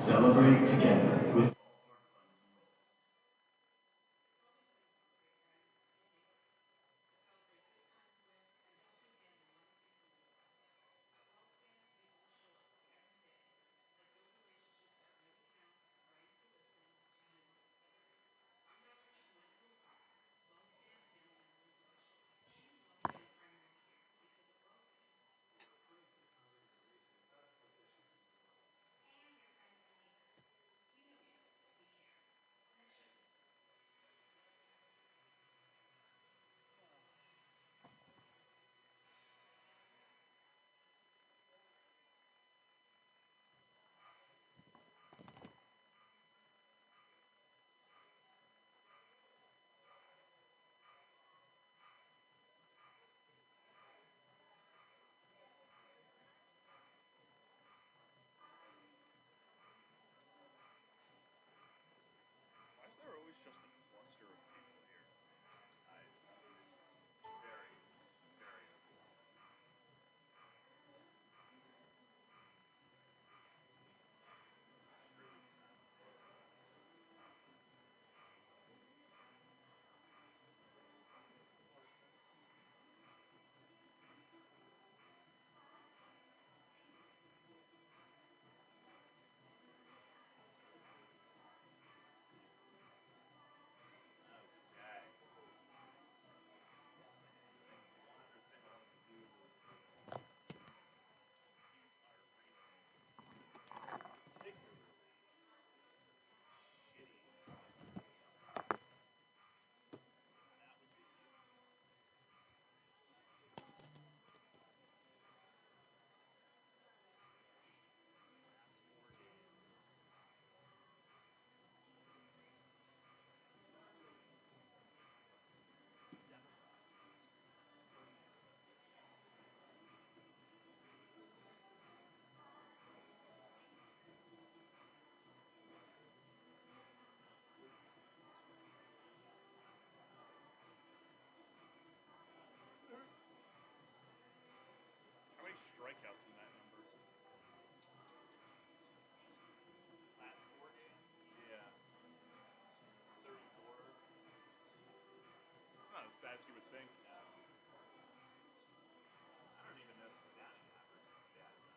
Celebrate together with Why is there always just a cluster of people here? Very, very overwhelming. Okay. One other thing I want to do is particularly shitty. That would be last 4 games. How many strikeouts in that number? Last 4 games? Yeah. 34. Not as bad as you would think. No. I don't even know if the batting average is bad enough.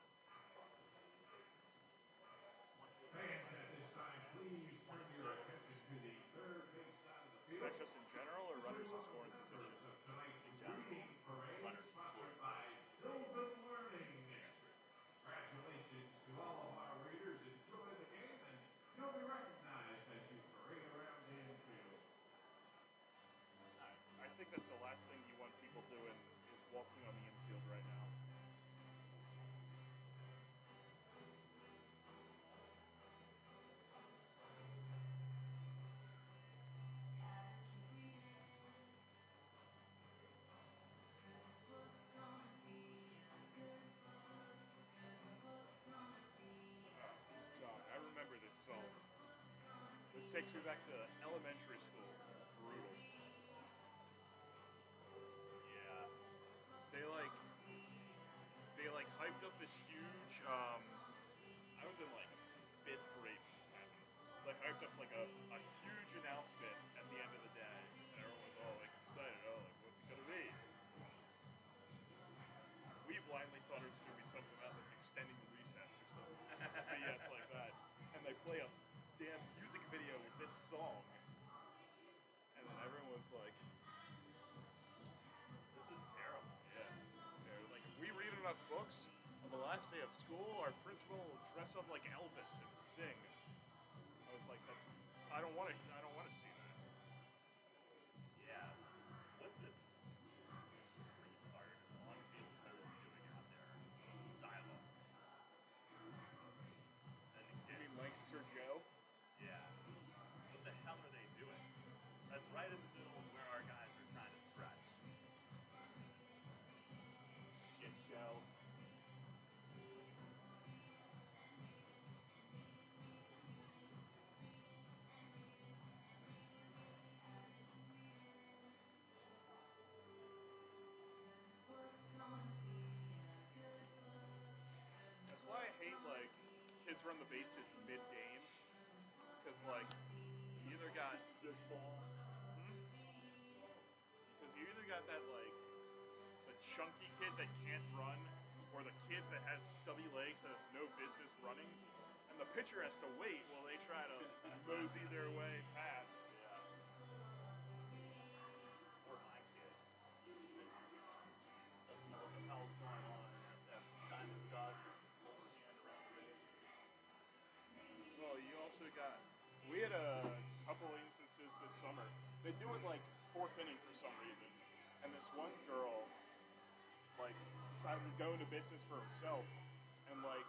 Fans at this time, please turn your attention to the third base side of the Is field. that just in general or runners in scoring Members position? of tonight's In general. Pregame Parade, Runners in sponsored scoring by position. Sylvan Learning. Congratulations to all of our readers. Enjoy the game, and you'll be recognized as you parade around the infield. I think that's the last thing you want people doing is walking on the infield right now. God, I remember this song. This takes me back to elementary school. Brutal. Yeah. They hyped up this huge I was in like 5th grade when this happened. They hyped up like a huge announcement at the end of the day. And everyone was all like excited, oh like what's it gonna be? We blindly thought it was gonna be something about like extending the recess or something BS like that. And they play a damn music video with this song. And then everyone was like, this is terrible. Yeah. They're like, if we read enough books, on the last day of school, our principal will dress up like Elvis and sing. I was like, I don't want to see that. Yeah. What's this retard on-field host doing out there? Silo. You mean Lancaster Joe? Yeah. What the hell are they doing? That's right in the middle of where our guys are trying to stretch. Shit show. run the bases mid-game. Because, like, you either got... Because you either got that, like, the chunky kid that can't run, or the kid that has stubby legs that has no business running, and the pitcher has to wait while they try to mosey their way past. Or my kid. Doesn't know what the hell's going on and has to have diamond dog overhand around the base. Well, you also got... We had a couple instances this summer. They do it, like, 4th inning for some reason. And this one girl, like, decided to go into business for herself. And, like,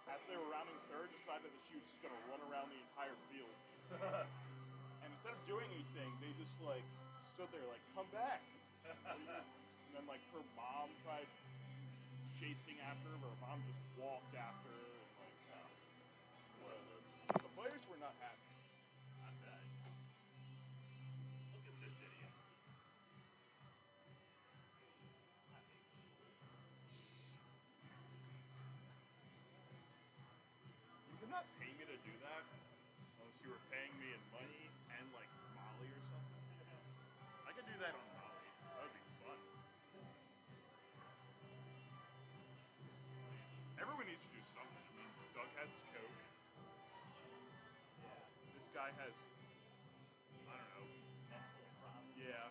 as they were rounding third, decided that she was just going to run around the entire field. And instead of doing anything, they just, like, stood there, like, come back. And then, like, her mom tried chasing after her, but her mom just walked after her. And, like, the players were not happy. Not bad. Look at this idiot. You could not pay me to do that unless you were paying me in money and, like, Molly or something. I could do that on Molly. That would be fun. Everyone needs to do something. I mean, Doug has his coke. This guy has, I don't know. Mental problems. Yeah.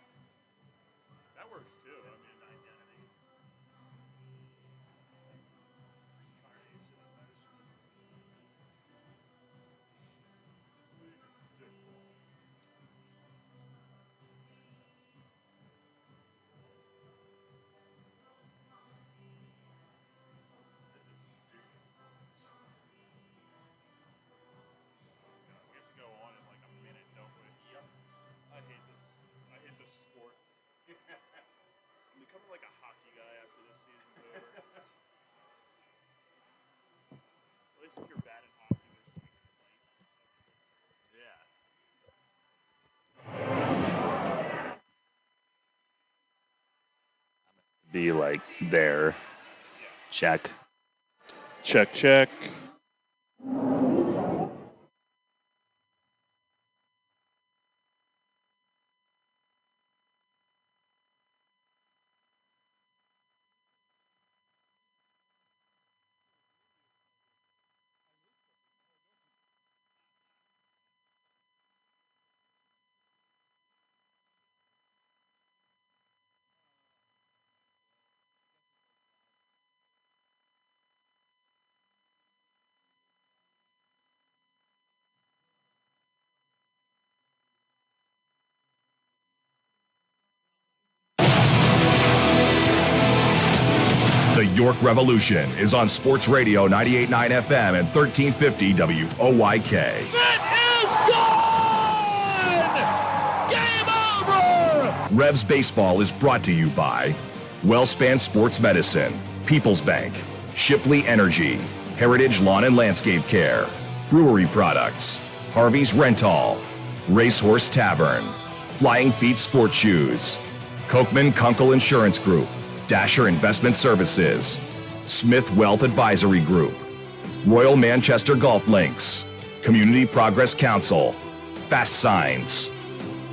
That works too. I That's mean, his identity. Incarnation of motion. This league is dickball. This is stupid. we have to go on in like a minute, don't we? Yep. I hate this. I hate this sport. I'm becoming like a hockey guy after this season's over. At least if you're bad at hockey, there's some complaints. Yeah. Be like there. Check. Check, check. The York Revolution is on Sports Radio 98.9 FM and 1350 WOYK. It is gone! Game over! Revs Baseball is brought to you by Wellspan Sports Medicine, People's Bank, Shipley Energy, Heritage Lawn and Landscape Care, Brewery Products, Harvey's Rental, Racehorse Tavern, Flying Feet Sports Shoes, Kochman Kunkel Insurance Group, Dasher Investment Services, Smith Wealth Advisory Group, Royal Manchester Golf Links, Community Progress Council, Fast Signs,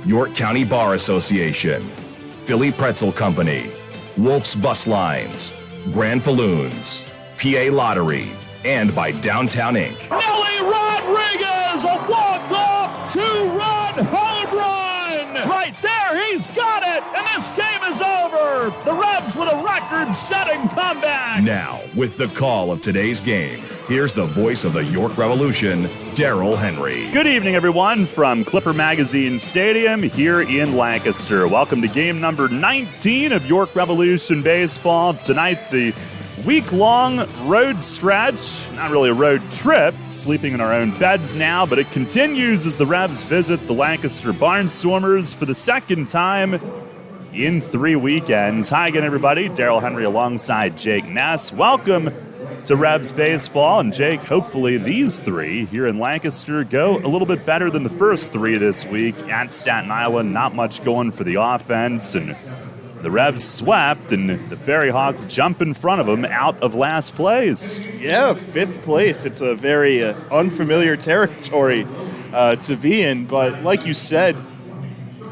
York County Bar Association, Philly Pretzel Company, Wolf's Bus Lines, Grand Falloons, PA Lottery, and by Downtown Inc. Nelly Rodriguez, a walk-off two-run home run! It's right there, he's got it, and this game is over! The Revs with a record-setting comeback! Now, with the call of today's game, here's the voice of the York Revolution, Daryl Henry. Good evening, everyone, from Clipper Magazine Stadium here in Lancaster. Welcome to game number 19 of York Revolution Baseball. Tonight, the week-long road stretch, not really a road trip, sleeping in our own beds now, but it continues as the Revs visit the Lancaster Barnstormers for the second time in 3 weekends. Hi again, everybody. Daryl Henry alongside Jake Ness. Welcome to Revs Baseball. And Jake, hopefully these three here in Lancaster go a little bit better than the first three this week at Staten Island. Not much going for the offense, and the Revs swept, and the Fairy Hawks jump in front of them out of last place. Yeah, 5th place. It's a very unfamiliar territory to be in, but like you said,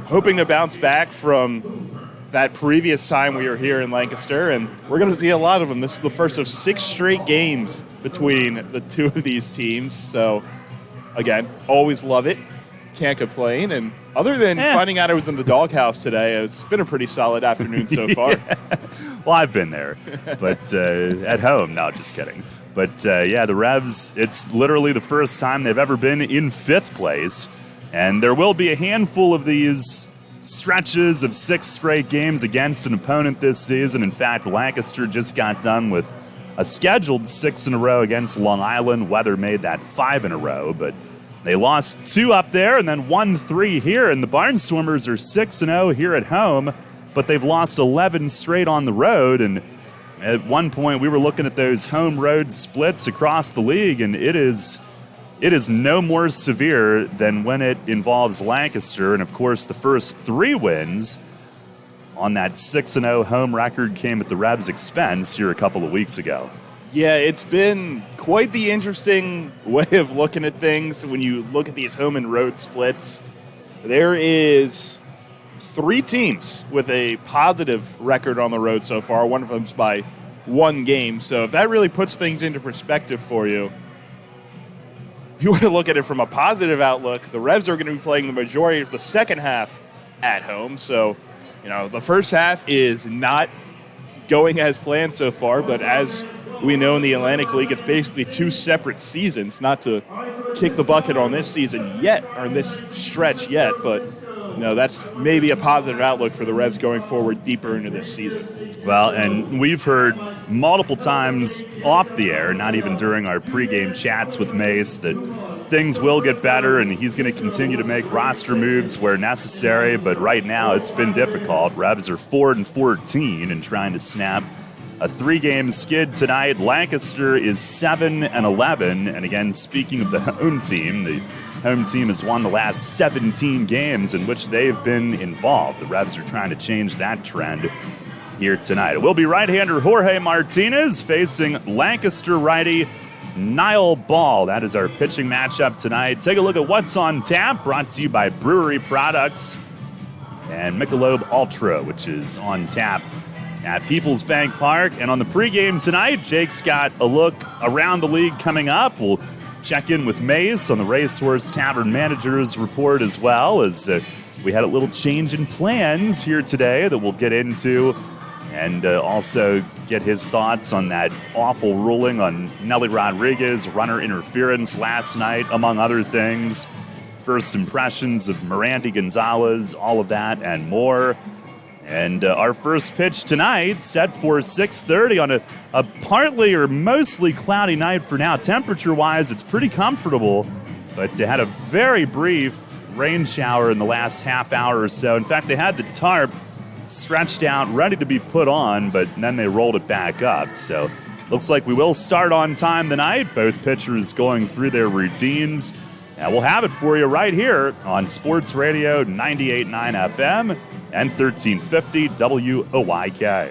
hoping to bounce back from that previous time we were here in Lancaster, and we're going to see a lot of them. This is the first of 6 straight games between the two of these teams, so again, always love it. Can't complain, and other than finding out I was in the doghouse today, it's been a pretty solid afternoon so far. Well, I've been there, but at home. No, just kidding. But the Revs, it's literally the first time they've ever been in 5th place, and there will be a handful of these stretches of 6 straight games against an opponent this season. In fact, Lancaster just got done with a scheduled 6 in a row against Long Island. Weather made that 5 in a row, but they lost 2 up there and then won 3 here, and the Barnstormers are 6-0 here at home, but they've lost 11 straight on the road. And at one point we were looking at those home-road splits across the league, and it is no more severe than when it involves Lancaster. And of course, the first 3 wins on that 6-0 home record came at the Revs' expense here a couple of weeks ago. Yeah, it's been quite the interesting way of looking at things when you look at these home and road splits. There is 3 teams with a positive record on the road so far. One of them's by 1 game. So if that really puts things into perspective for you, if you want to look at it from a positive outlook, the Revs are going to be playing the majority of the second half at home. So, the first half is not going as planned so far, but as we know in the Atlantic League, it's basically 2 separate seasons. Not to kick the bucket on this season yet, or this stretch yet, but that's maybe a positive outlook for the Revs going forward deeper into this season. Well, and we've heard multiple times off the air, not even during our pregame chats with Mace, that things will get better and he's going to continue to make roster moves where necessary, but right now it's been difficult. Revs are 4-14 and trying to snap a 3-game skid tonight. Lancaster is 7-11, and again, speaking of the home team has won the last 17 games in which they've been involved. The Revs are trying to change that trend here tonight. It will be right-hander Jorge Martinez facing Lancaster righty Niall Ball. That is our pitching matchup tonight. Take a look at what's on tap, brought to you by Brewery Products and Michelob Ultra, which is on tap at Peoples Bank Park. And on the pregame tonight, Jake's got a look around the league coming up. We'll check in with Mace on the Racehorse Tavern Managers Report as well, as we had a little change in plans here today that we'll get into, and also get his thoughts on that awful ruling on Nelly Rodriguez, runner interference last night, among other things. First impressions of Mirandy Gonzalez, all of that and more. And our first pitch tonight set for 6:30 on a partly or mostly cloudy night for now. Temperature-wise, it's pretty comfortable, but they had a very brief rain shower in the last half hour or so. In fact, they had the tarp stretched out, ready to be put on, but then they rolled it back up. So looks like we will start on time tonight. Both pitchers going through their routines. And we'll have it for you right here on Sports Radio 98.9 FM and 1350 WOYK.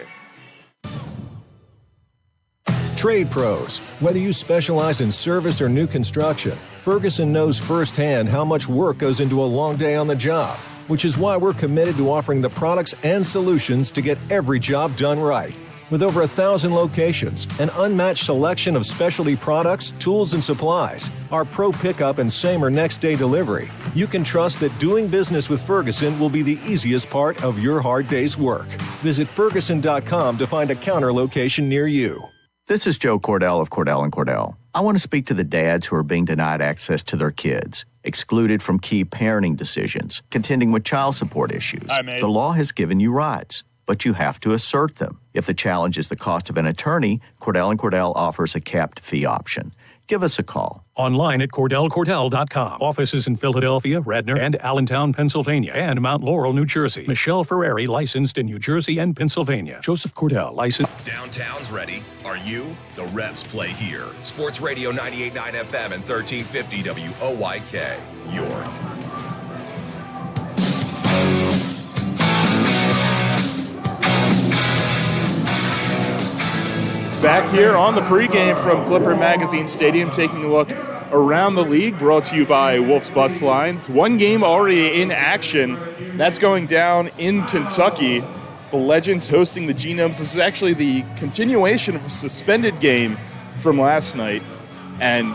Trade pros. Whether you specialize in service or new construction, Ferguson knows firsthand how much work goes into a long day on the job, which is why we're committed to offering the products and solutions to get every job done right. With over 1,000 locations, an unmatched selection of specialty products, tools, and supplies, our pro pickup and same or next day delivery, you can trust that doing business with Ferguson will be the easiest part of your hard day's work. Visit Ferguson.com to find a counter location near you. This is Joe Cordell of Cordell & Cordell. I want to speak to the dads who are being denied access to their kids, excluded from key parenting decisions, contending with child support issues. The law has given you rights, but you have to assert them. If the challenge is the cost of an attorney, Cordell & Cordell offers a capped fee option. Give us a call. Online at CordellCordell.com. Offices in Philadelphia, Radnor, and Allentown, Pennsylvania, and Mount Laurel, New Jersey. Michelle Ferrari, licensed in New Jersey and Pennsylvania. Joseph Cordell, licensed. Downtown's ready. Are you? The Revs play here. Sports Radio 98.9 FM and 1350 WOYK, York. Back here on the pregame from Clipper Magazine Stadium, taking a look around the league, brought to you by Wolf's Bus Lines. One game already in action. That's going down in Kentucky. The Legends hosting the Genomes. This is actually the continuation of a suspended game from last night. And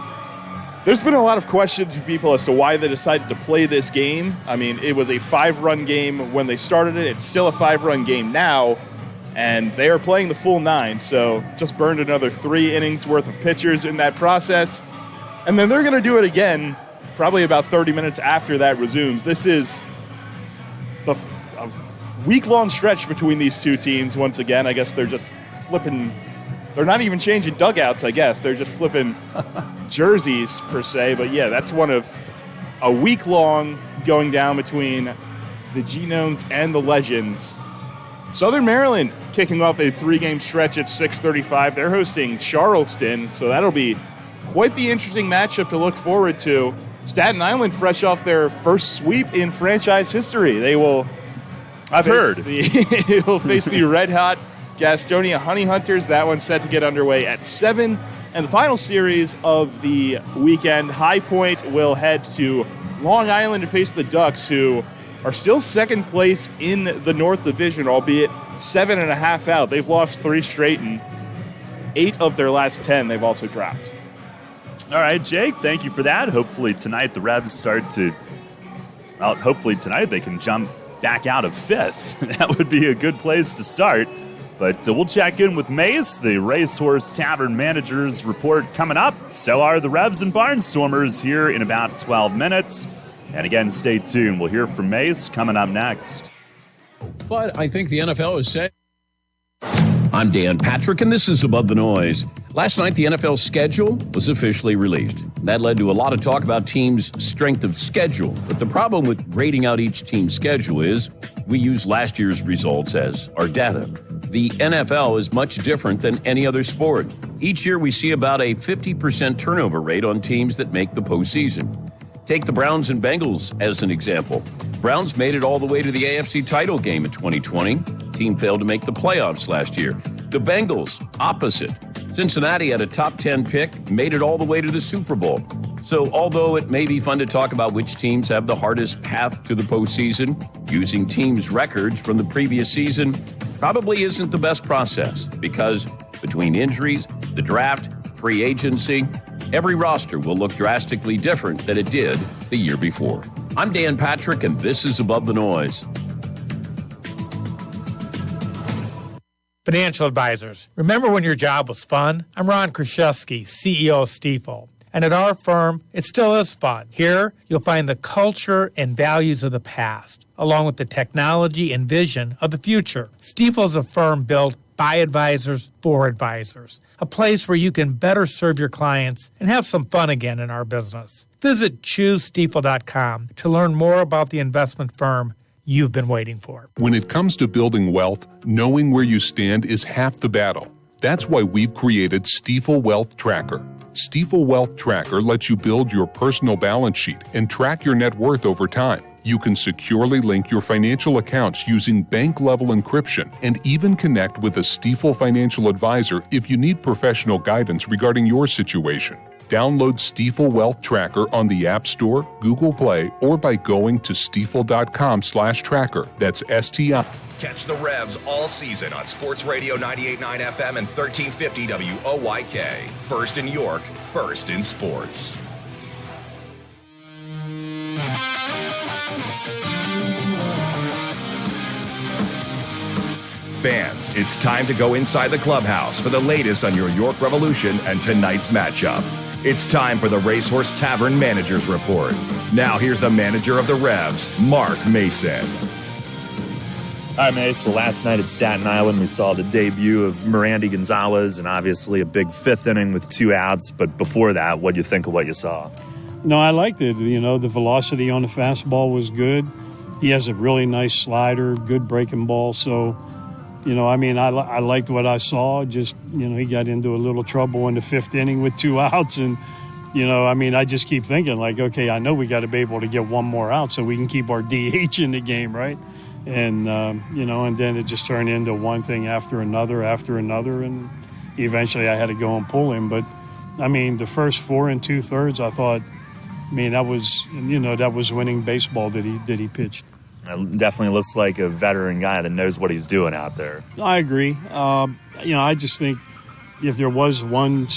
there's been a lot of questions to people as to why they decided to play this game. I mean, it was a 5-run game when they started it. It's still a 5-run game now. And they are playing the full 9, so just burned another 3 innings worth of pitchers in that process. And then they're going to do it again probably about 30 minutes after that resumes. This is a week-long stretch between these two teams once again. I guess they're just flipping. They're not even changing dugouts, I guess. They're just flipping jerseys, per se. But, yeah, that's one of a week-long going down between the Genomes and the Legends. Southern Maryland kicking off a 3-game stretch at 6:35. They're hosting Charleston, so that'll be quite the interesting matchup to look forward to. Staten Island fresh off their first sweep in franchise history. They will they will face the red-hot Gastonia Honey Hunters. That one's set to get underway at 7. And the final series of the weekend, High Point will head to Long Island to face the Ducks, who are still second place in the North Division, albeit 7.5 out. They've lost 3 straight, and 8 of their last 10 they've also dropped. All right, Jake, thank you for that. Hopefully tonight the Revs hopefully tonight they can jump back out of 5th. That would be a good place to start. But we'll check in with Mace, the Racehorse Tavern Managers report coming up. So are the Revs and Barnstormers here in about 12 minutes. And again, stay tuned. We'll hear from Mace coming up next. But I think the NFL is set. I'm Dan Patrick, and this is Above the Noise. Last night, the NFL schedule was officially released. That led to a lot of talk about teams' strength of schedule. But the problem with grading out each team's schedule is we use last year's results as our data. The NFL is much different than any other sport. Each year, we see about a 50% turnover rate on teams that make the postseason. Take the Browns and Bengals as an example. Browns made it all the way to the AFC title game in 2020. Team failed to make the playoffs last year. The Bengals, opposite. Cincinnati had a top 10 pick, made it all the way to the Super Bowl. So although it may be fun to talk about which teams have the hardest path to the postseason, using teams' records from the previous season probably isn't the best process, because between injuries, the draft, free agency, every roster will look drastically different than it did the year before. I'm Dan Patrick, and this is Above the Noise. Financial advisors. Remember when your job was fun? I'm Ron Kraszewski, CEO of Stifel. And at our firm, it still is fun. Here, you'll find the culture and values of the past, along with the technology and vision of the future. Stifel is a firm built by advisors for advisors, a place where you can better serve your clients and have some fun again in our business. Visit ChooseStifel.com to learn more about the investment firm you've been waiting for. When it comes to building wealth, knowing where you stand is half the battle. That's why we've created Stifel Wealth Tracker. Stifel Wealth Tracker lets you build your personal balance sheet and track your net worth over time. You can securely link your financial accounts using bank-level encryption and even connect with a Stifel financial advisor if you need professional guidance regarding your situation. Download Stifel Wealth Tracker on the App Store, Google Play, or by going to stifel.com/tracker. That's STI. Catch the Revs all season on Sports Radio 98.9 FM and 1350 WOYK. First in York, first in sports. Fans, it's time to go inside the clubhouse for the latest on your York Revolution and tonight's matchup. It's time for the Racehorse Tavern Managers Report. Now here's the manager of the Revs, Mark Mason. All right, Mace. Well, last night at Staten Island, we saw the debut of Mirandy Gonzalez and obviously a big 5th inning with 2 outs. But before that, what do you think of what you saw? No, I liked it. You know, the velocity on the fastball was good. He has a really nice slider, good breaking ball. So, you know, I mean, I liked what I saw. Just, you know, he got into a little trouble in the 5th inning with 2 outs. And, you know, I mean, I just keep thinking, like, okay, I know we got to be able to get 1 more out so we can keep our DH in the game, right? And, you know, and then it just turned into one thing after another. And, eventually I had to go and pull him. But, I mean, the first 4 2/3, I thought, that was winning baseball that he pitched. It definitely looks like a veteran guy that knows what he's doing out there. I agree. I just think if there was one,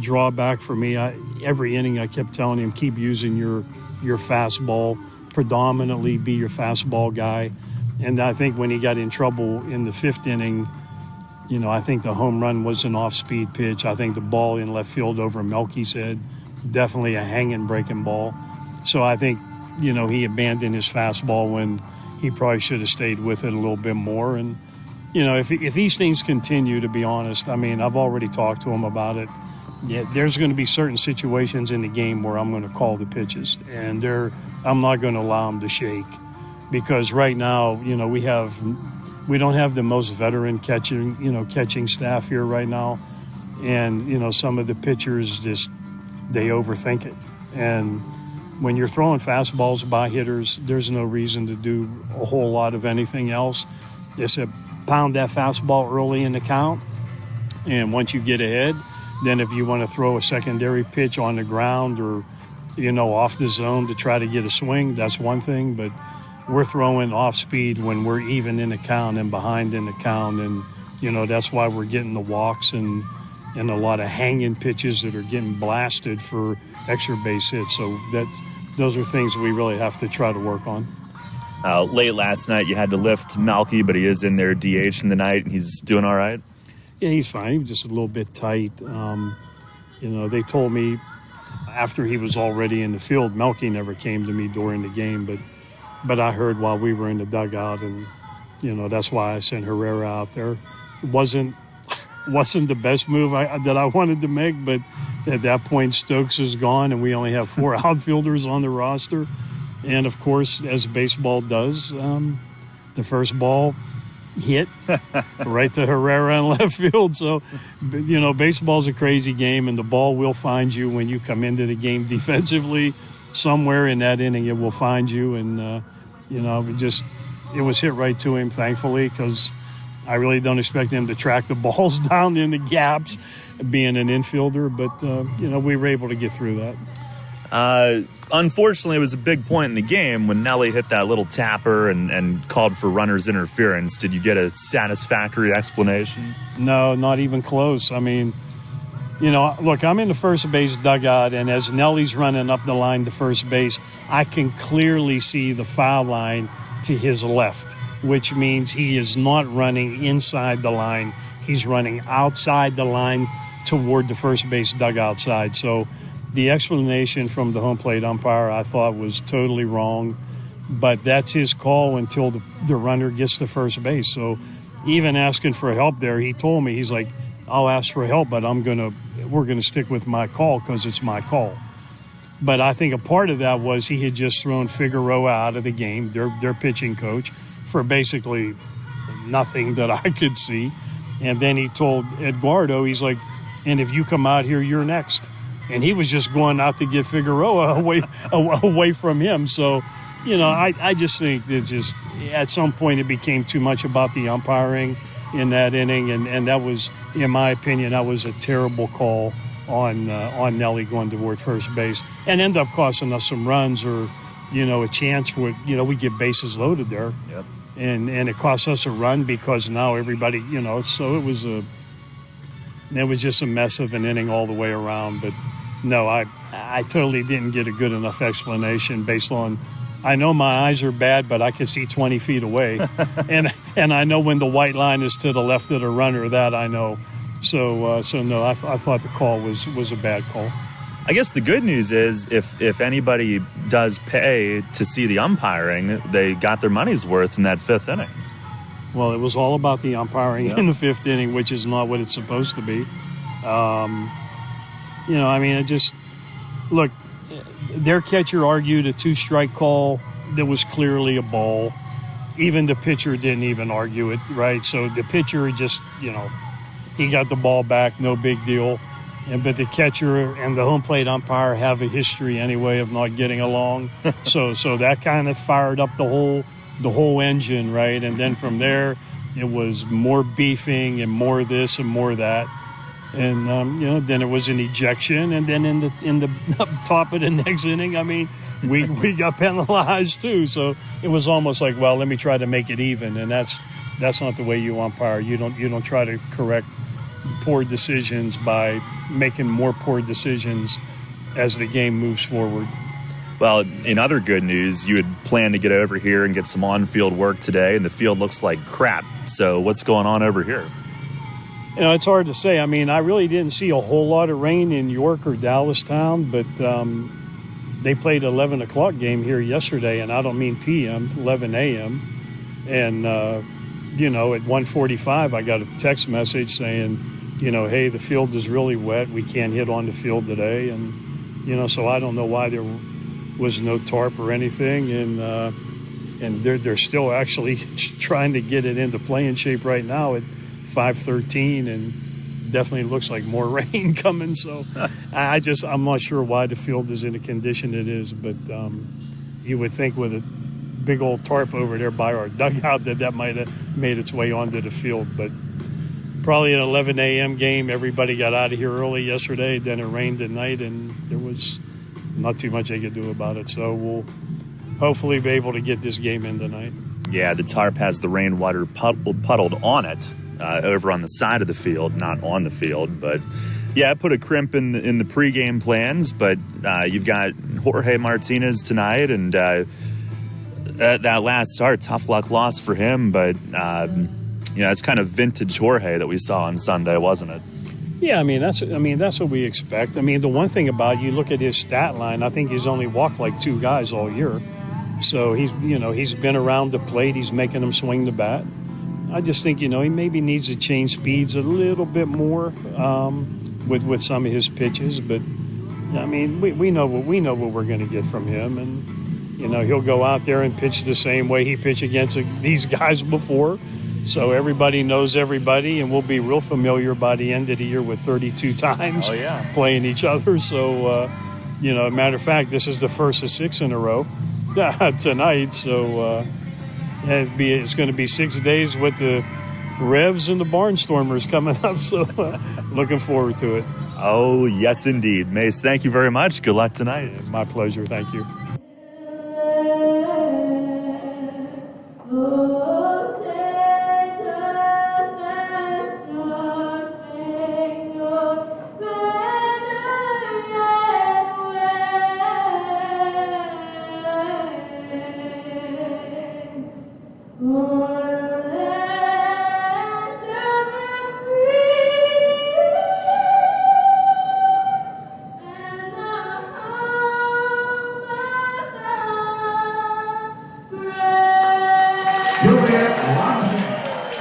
drawback for me, every inning I kept telling him, keep using your fastball, predominantly be your fastball guy. And I think when he got in trouble in the 5th inning, I think the home run was an off-speed pitch. I think the ball in left field over Melky's head, definitely a hanging breaking ball. So I think, he abandoned his fastball when he probably should have stayed with it a little bit more. And, if these things continue, to be honest, I've already talked to him about it. Yeah, there's going to be certain situations in the game where I'm going to call the pitches, and I'm not going to allow them to shake, because right now, we don't have the most veteran catching staff here right now, and some of the pitchers they overthink it, and when you're throwing fastballs by hitters, there's no reason to do a whole lot of anything else. It's a pound that fastball early in the count, and once you get ahead, then if you want to throw a secondary pitch on the ground or off the zone to try to get a swing, that's one thing. But we're throwing off speed when we're even in the count and behind in the count, and that's why we're getting the walks and a lot of hanging pitches that are getting blasted for extra base hits. So those are things we really have to try to work on. Late last night, you had to lift Melky, but he is in there DH in the night, and he's doing all right. Yeah, he's fine. He was just a little bit tight. They told me after he was already in the field, Melky never came to me during the game, but I heard while we were in the dugout, and that's why I sent Herrera out there. It wasn't the best move that I wanted to make, but at that point Stokes is gone, and we only have 4 outfielders on the roster. And of course, as baseball does, the first ball hit right to Herrera in left field. So, baseball's a crazy game, and the ball will find you when you come into the game defensively. Somewhere in that inning, it will find you. And, it was hit right to him, thankfully, because I really don't expect him to track the balls down in the gaps, being an infielder. But, we were able to get through that. Unfortunately, it was a big point in the game when Nelly hit that little tapper and called for runner's interference. Did you get a satisfactory explanation? No, not even close. Look, I'm in the first base dugout, and as Nelly's running up the line to first base, I can clearly see the foul line to his left, which means he is not running inside the line. He's running outside the line toward the first base dugout side. So the explanation from the home plate umpire I thought was totally wrong, but that's his call until the runner gets to first base. So even asking for help there, he told me, he's like, I'll ask for help, but we're gonna stick with my call because it's my call. But I think a part of that was he had just thrown Figueroa out of the game, their pitching coach, for basically nothing that I could see. And then he told Eduardo, he's like, and if you come out here, you're next. And he was just going out to get Figueroa away from him. So, I just think that at some point it became too much about the umpiring in that inning. And that was, in my opinion, that was a terrible call on Nelly going toward first base and ended up costing us some runs or, a chance where, we get bases loaded there. Yep. And it cost us a run because now everybody, so it was just a mess of an inning all the way around. But no, I totally didn't get a good enough explanation based on, I know my eyes are bad, but I can see 20 feet away. and I know when the white line is to the left of the runner, that I know. So no, I thought the call was a bad call. I guess the good news is if anybody does pay to see the umpiring, they got their money's worth in that 5th inning. Well, it was all about the umpiring in the 5th inning, which is not what it's supposed to be. Look, their catcher argued a 2-strike call that was clearly a ball. Even the pitcher didn't even argue it, right? So the pitcher just, he got the ball back, no big deal. But the catcher and the home plate umpire have a history anyway of not getting along. so that kind of fired up the whole engine, right? And then from there, it was more beefing and more this and more that. And then it was an ejection, and then in the top of the next inning, I mean, we got penalized too. So it was almost like, well, let me try to make it even, and that's not the way you umpire. You don't try to correct poor decisions by making more poor decisions as the game moves forward. Well, in other good news, you had planned to get over here and get some on-field work today, and the field looks like crap. So what's going on over here? It's hard to say. I mean, I really didn't see a whole lot of rain in York or Dallastown, but they played 11 o'clock game here yesterday, and I don't mean p.m., 11 a.m. And, at 1:45, I got a text message saying, hey, the field is really wet. We can't hit on the field today. And, so I don't know why there was no tarp or anything. And they're still actually trying to get it into playing shape right now at 5:13, and definitely looks like more rain coming. So I'm not sure why the field is in the condition it is, but you would think with a big old tarp over there by our dugout that might have made its way onto the field. But probably an 11 a.m. game. Everybody got out of here early yesterday. Then it rained at night, and there was not too much they could do about it. So we'll hopefully be able to get this game in tonight. Yeah, the tarp has the rainwater puddled on it. Over on the side of the field, not on the field. But, yeah, put a crimp in the pregame plans. But you've got Jorge Martinez tonight, and that last start, tough luck loss for him. But, it's kind of vintage Jorge that we saw on Sunday, wasn't it? Yeah, that's what we expect. I mean, the one thing about you look at his stat line, I think he's only walked like 2 guys all year. So he's been around the plate. He's making them swing the bat. I just think, he maybe needs to change speeds a little bit more with some of his pitches. But, I mean, we know what we're going to get from him. And, he'll go out there and pitch the same way he pitched against these guys before. So everybody knows everybody, and we'll be real familiar by the end of the year with 32 times playing each other. So, matter of fact, this is the first of 6 in a row tonight. So, it's going to be 6 days with the Revs and the Barnstormers coming up, so looking forward to it. Oh, yes, indeed. Mace, thank you very much. Good luck tonight. My pleasure. Thank you.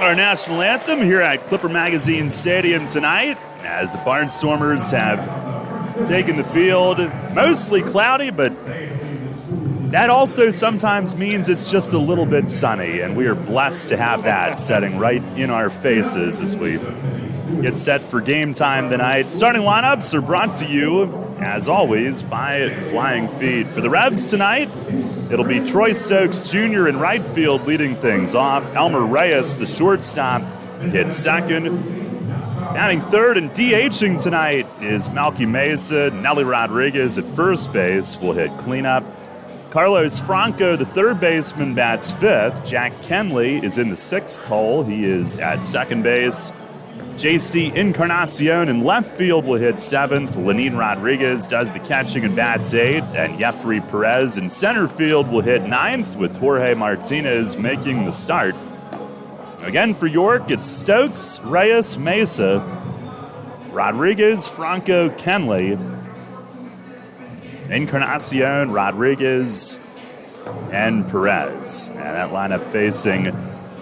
Our national anthem here at Clipper Magazine Stadium tonight, as the Barnstormers have taken the field. Mostly cloudy, but that also sometimes means it's just a little bit sunny, and we are blessed to have that setting right in our faces as we get set for game time tonight. Starting lineups are brought to you, as always, by Flying Feet. For the Revs tonight, it'll be Troy Stokes Jr. in right field leading things off. Elmer Reyes, the shortstop, hits second. Batting third and DHing tonight is Malky Mesa. Nelly Rodriguez at first base will hit cleanup. Carlos Franco, the third baseman, bats fifth. Jack Kenley is in the sixth hole. He is at second base. J.C. Encarnacion in left field will hit seventh. Lenin Rodriguez does the catching and bats eighth. And Jeffrey Perez in center field will hit ninth, with Jorge Martinez making the start. Again, for York, it's Stokes, Reyes, Mesa, Rodriguez, Franco, Kenley, Encarnacion, Rodriguez, and Perez. And that lineup facing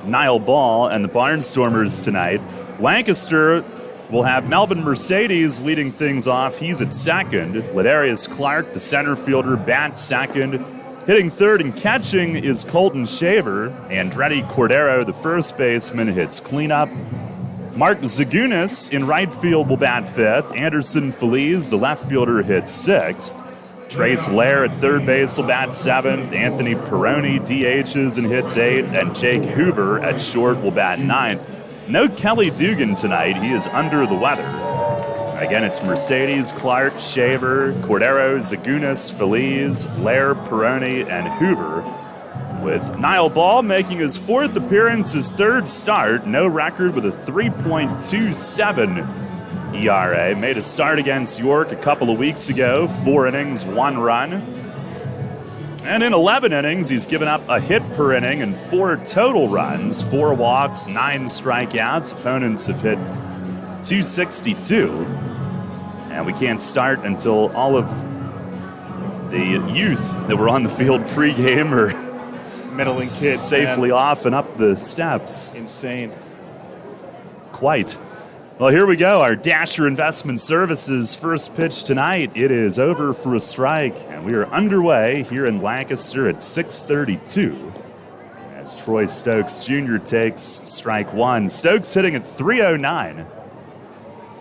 Niall Ball and the Barnstormers tonight. Lancaster will have Melvin Mercedes leading things off. He's at second. Ladarius Clark, the center fielder, bats second. Hitting third and catching is Colton Shaver. Andretti Cordero, the first baseman, hits cleanup. Mark Zagunis in right field will bat fifth. Anderson Feliz, the left fielder, hits sixth. Trace Lair at third base will bat seventh. Anthony Peroni DHs and hits eighth. And Jake Hoover at short will bat ninth. No Kelly Dugan tonight. He is under the weather. Again, it's Mercedes, Clark, Shaver, Cordero, Zagunas, Feliz, Lair, Peroni, and Hoover. With Niall Ball making his 4th appearance, his 3rd start. No record with a 3.27 ERA. Made a start against York a couple of weeks ago. 4 innings, 1 run. And in 11 innings, he's given up a hit per inning and 4 total runs. 4 walks, 9 strikeouts. Opponents have hit 262. And we can't start until all of the youth that were on the field pregame are middling kids safely off and up the steps. Insane. Quite. Well, here we go. Our Dasher Investment Services first pitch tonight. It is over for a strike, and we are underway here in Lancaster at 6:32 as Troy Stokes Jr. takes strike 1. Stokes hitting at 309.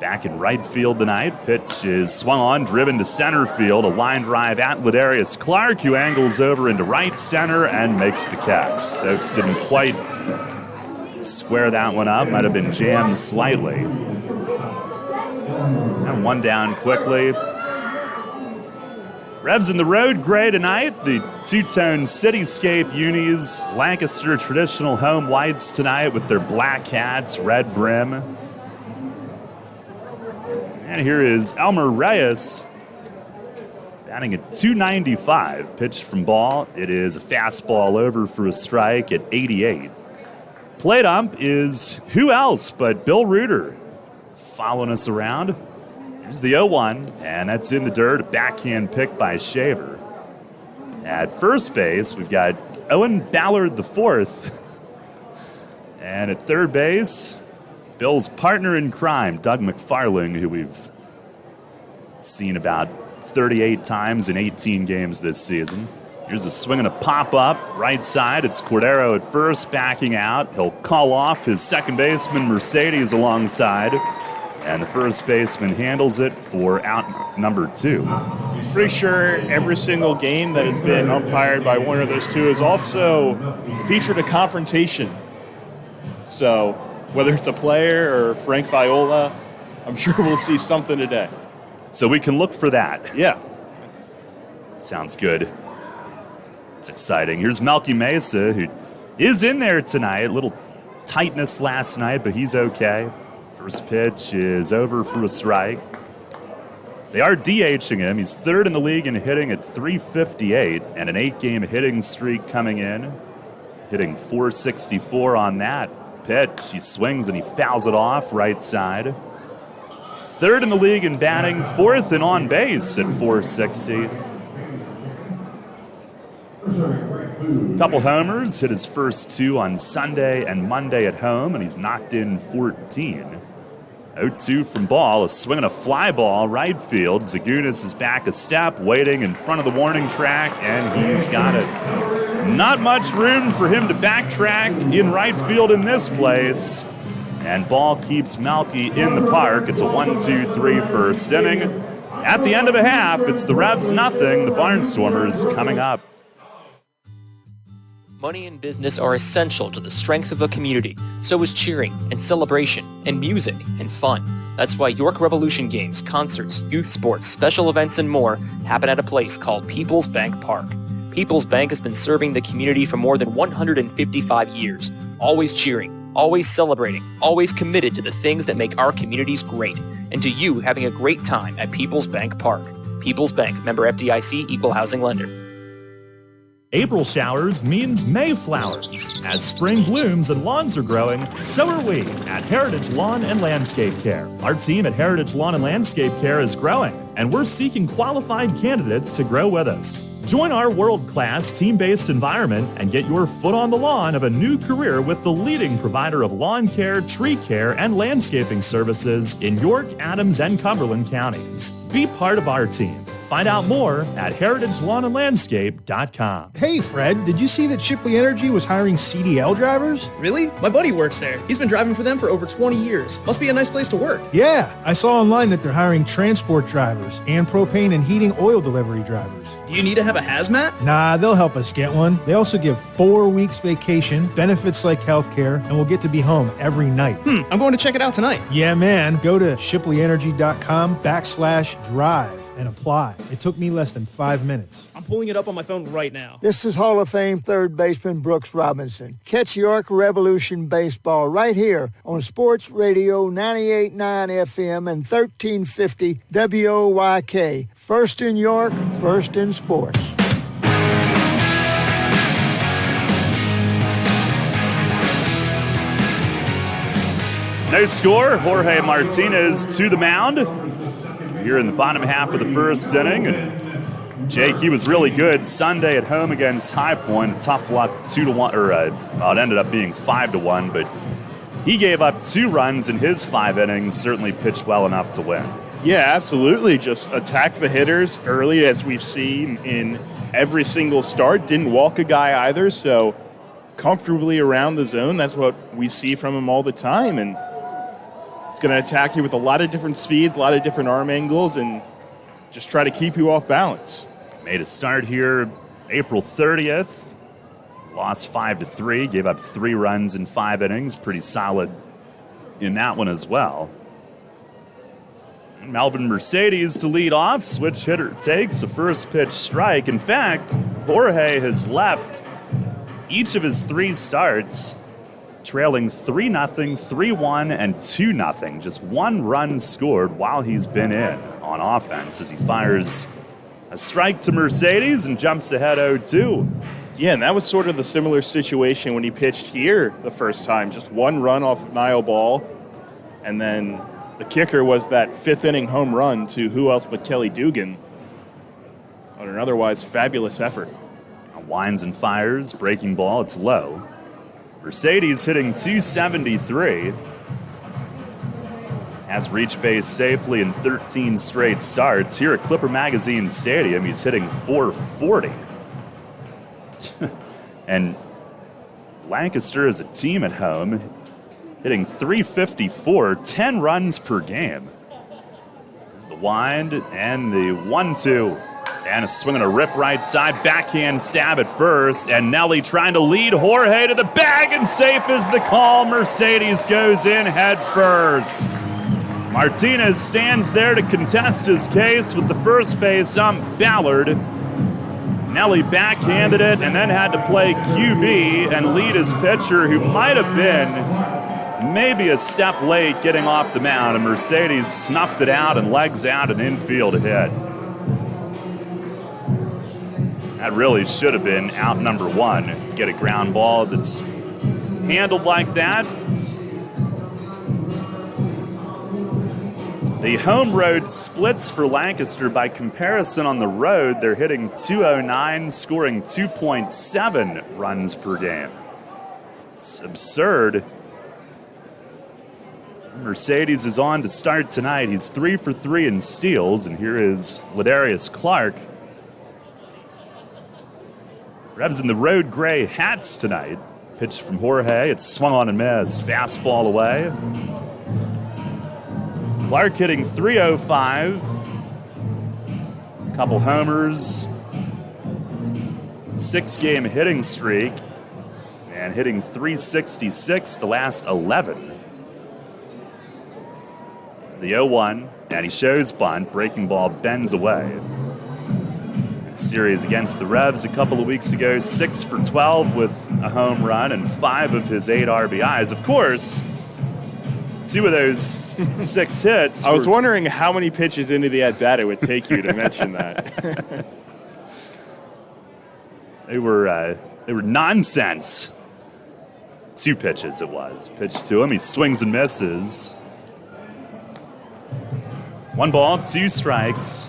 Back in right field tonight. Pitch is swung on, driven to center field. A line drive at Ladarius Clark, who angles over into right center and makes the catch. Stokes didn't quite square that one up. Might have been jammed slightly. And 1 down quickly. Rebs in the road gray tonight. The two-tone Cityscape unis. Lancaster traditional home whites tonight with their black hats, red brim. And here is Elmer Reyes batting at 295. Pitched from Ball. It is a fastball over for a strike at 88. Plate ump is who else but Bill Reuter following us around. Here's the 0-1, and that's in the dirt. A backhand pick by Shaver. At first base, we've got Owen Ballard IV. And at third base, Bill's partner in crime, Doug McFarling, who we've seen about 38 times in 18 games this season. Here's a swing and a pop-up, right side. It's Cordero at first, backing out. He'll call off his second baseman, Mercedes, alongside. And the first baseman handles it for out number 2. Pretty sure every single game that has been umpired by one of those two has also featured a confrontation. So whether it's a player or Frank Viola, I'm sure we'll see something today. So we can look for that. Yeah. Sounds good. It's exciting. Here's Melky Mesa, who is in there tonight. A little tightness last night, but he's okay. First pitch is over for a strike. They are DHing him. He's 3rd in the league in hitting at 358 and an 8-game hitting streak coming in. Hitting 464 on that pitch. He swings and he fouls it off right side. 3rd in the league in batting, 4th in on base at 460. Couple homers, hit his first 2 on Sunday and Monday at home, and he's knocked in 14. 0-2 from Ball, a swing and a fly ball, right field. Zagunas is back a step, waiting in front of the warning track, and he's got it. Not much room for him to backtrack in right field in this place. And Ball keeps Melky in the park. It's a 1-2-3 first inning. At the end of a half, it's the Rebs nothing, the Barnstormers coming up. Money and business are essential to the strength of a community. So is cheering and celebration and music and fun. That's why York Revolution games, concerts, youth sports, special events, and more happen at a place called People's Bank Park. People's Bank has been serving the community for more than 155 years. Always cheering, always celebrating, always committed to the things that make our communities great. And to you having a great time at People's Bank Park. People's Bank, member FDIC, equal housing lender. April showers means May flowers. As spring blooms and lawns are growing, so are we at Heritage Lawn and Landscape Care. Our team at Heritage Lawn and Landscape Care is growing, and we're seeking qualified candidates to grow with us. Join our world-class team-based environment and get your foot on the lawn of a new career with the leading provider of lawn care, tree care, and landscaping services in York, Adams, and Cumberland counties. Be part of our team. Find out more at heritagelawnandlandscape.com. Hey, Fred, did you see that Shipley Energy was hiring CDL drivers? Really? My buddy works there. He's been driving for them for over 20 years. Must be a nice place to work. Yeah, I saw online that they're hiring transport drivers and propane and heating oil delivery drivers. Do you need to have a hazmat? Nah, they'll help us get one. They also give 4 weeks vacation, benefits like healthcare, and we'll get to be home every night. I'm going to check it out tonight. Yeah, man. Go to shipleyenergy.com/drive and apply. It took me less than 5 minutes. I'm pulling it up on my phone right now. This is Hall of Fame third baseman Brooks Robinson. Catch York Revolution Baseball right here on Sports Radio 98.9 FM and 1350 WOYK. First in York, first in sports. No score. Jorge Martinez to the mound. Here in the bottom half of the first inning. And Jake, he was really good Sunday at home against High Point. Tough luck, 2-1, or it ended up being 5-1, but he gave up 2 runs in his 5 innings. Certainly pitched well enough to win. Yeah, absolutely. Just attack the hitters early, as we've seen in every single start. Didn't walk a guy either, so comfortably around the zone. That's what we see from him all the time, and it's going to attack you with a lot of different speeds, a lot of different arm angles, and just try to keep you off balance. Made a start here April 30th. Lost 5-3, gave up 3 runs in 5 innings. Pretty solid in that one as well. Melvin Mercedes to lead off. Switch hitter takes a first pitch strike. In fact, Jorge has left each of his 3 starts trailing 3-0, 3-1, and 2-0. Just 1 run scored while he's been in on offense as he fires a strike to Mercedes and jumps ahead 0-2. Yeah, and that was sort of the similar situation when he pitched here the first time. Just 1 run off of Niall Ball, and then the kicker was that 5th inning home run to who else but Kelly Dugan on an otherwise fabulous effort. Winds and fires, breaking ball, it's low. Mercedes hitting .273. Has reached base safely in 13 straight starts. Here at Clipper Magazine Stadium, he's hitting .440. And Lancaster as a team at home, hitting .354, 10 runs per game. There's the wind and the 1-2. And a swing on a rip right side, backhand stab at first, and Nelly trying to lead Jorge to the bag, and safe is the call. Mercedes goes in head first. Martinez stands there to contest his case with the first base ump, Ballard. Nelly backhanded it and then had to play QB and lead his pitcher, who might have been maybe a step late getting off the mound, and Mercedes snuffed it out and legs out an infield hit. That really should have been out number 1. Get a ground ball that's handled like that. The home road splits for Lancaster. By comparison, on the road, they're hitting .209, scoring 2.7 runs per game. It's absurd. Mercedes is on to start tonight. He's 3 for 3 in steals, and here is Ladarius Clark. Rebs in the road gray hats tonight. Pitch from Jorge. It's swung on and missed. Fastball away. Clark hitting .305. A couple homers. 6-game hitting streak. And hitting .366 the last 11. It's the 0-1. And he shows bunt. Breaking ball bends away. Series against the Revs a couple of weeks ago, 6 for 12 with a home run and 5 of his 8 RBIs. Of course, 2 of those 6 hits. I was wondering how many pitches into the at-bat it would take you to mention that. They were nonsense. 2 pitches it was. Pitch to him, he swings and misses. 1 ball, 2 strikes.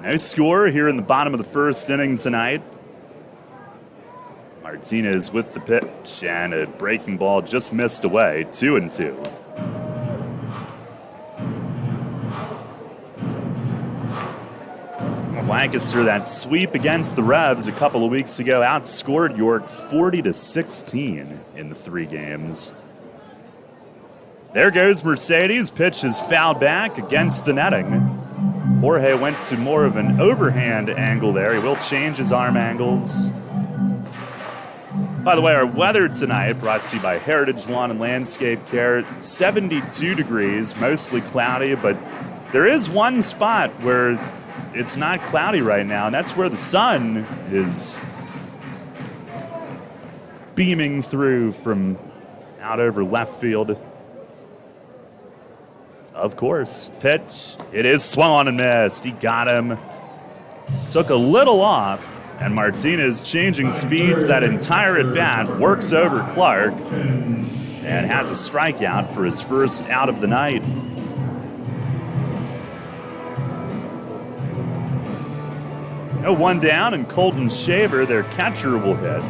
No score here in the bottom of the first inning tonight. Martinez with the pitch, and a breaking ball just missed away, 2-2. Lancaster, that sweep against the Revs a couple of weeks ago, outscored York 40-16 in the 3 games. There goes Mercedes. Pitch is fouled back against the netting. Jorge went to more of an overhand angle there. He will change his arm angles. By the way, our weather tonight brought to you by Heritage Lawn and Landscape Care. 72 degrees, mostly cloudy, but there is one spot where it's not cloudy right now, and that's where the sun is beaming through from out over left field. Of course, pitch. It is swung on and missed. He got him. Took a little off, and Martinez changing speeds that entire at-bat, works over Clark, and has a strikeout for his first out of the night. No one down, and Colton Shaver, their catcher, will hit.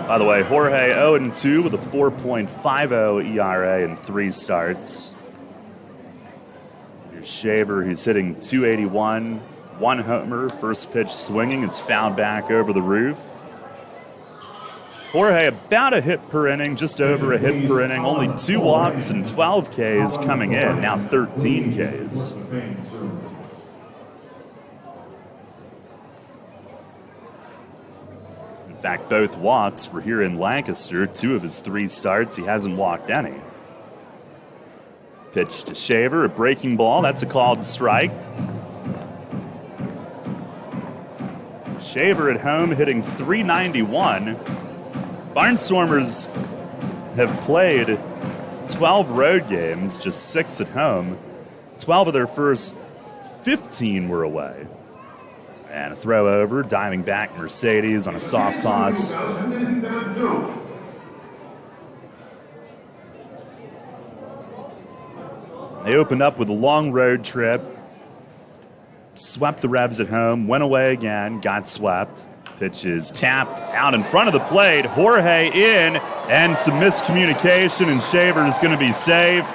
By the way, Jorge 0-2 with a 4.50 ERA in 3 starts. Here's Shaver, who's hitting .281, 1 homer, first pitch swinging. It's fouled back over the roof. Jorge about a hit per inning, just over a hit per inning. Only 2 walks and 12 Ks coming in, now 13 Ks. In fact, both walks were here in Lancaster. 2 of his 3 starts, he hasn't walked any. Pitch to Shaver, a breaking ball. That's a called strike. Shaver at home hitting .391. Barnstormers have played 12 road games, just 6 at home. 12 of their first 15 were away. And a throw over, diving back Mercedes on a soft toss. They opened up with a long road trip, swept the Revs at home, went away again, got swept. Pitch is tapped out in front of the plate. Jorge in, and some miscommunication, and Shaver is going to be safe.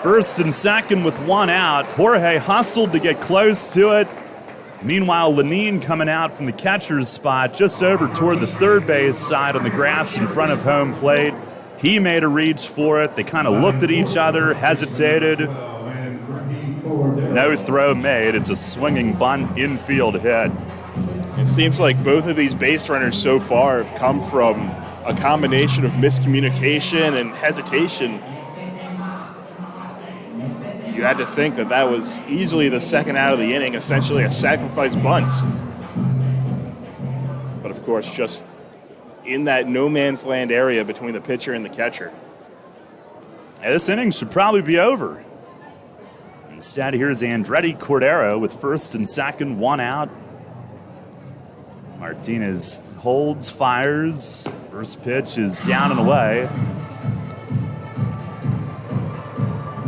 First and second with 1 out. Jorge hustled to get close to it. Meanwhile, Lenine coming out from the catcher's spot just over toward the third base side on the grass in front of home plate. He made a reach for it. They kind of looked at each other, hesitated. No throw made. It's a swinging bunt infield hit. It seems like both of these base runners so far have come from a combination of miscommunication and hesitation. You had to think that that was easily the second out of the inning, essentially a sacrifice bunt. But of course, just in that no man's land area between the pitcher and the catcher. Yeah, this inning should probably be over. Instead, here's Andretti Cordero with first and second, 1 out. Martinez holds, fires. First pitch is down and away.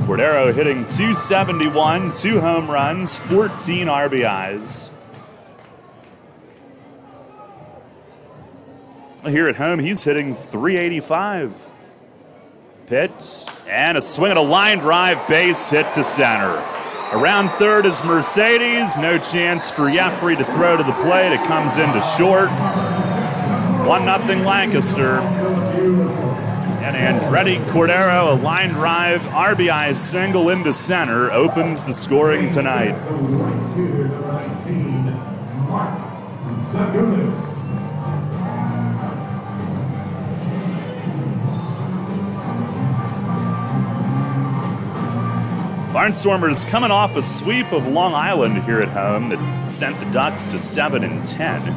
Cordero hitting .271, 2 home runs, 14 RBIs. Here at home, he's hitting .385. Pitch, and a swing and a line drive, base hit to center. Around third is Mercedes. No chance for Jeffrey to throw to the plate. It comes into short. 1-0 Lancaster. And Andretti Cordero, a line drive, RBI single into center, opens the scoring tonight. Barnstormers coming off a sweep of Long Island here at home that sent the Ducks to 7-10.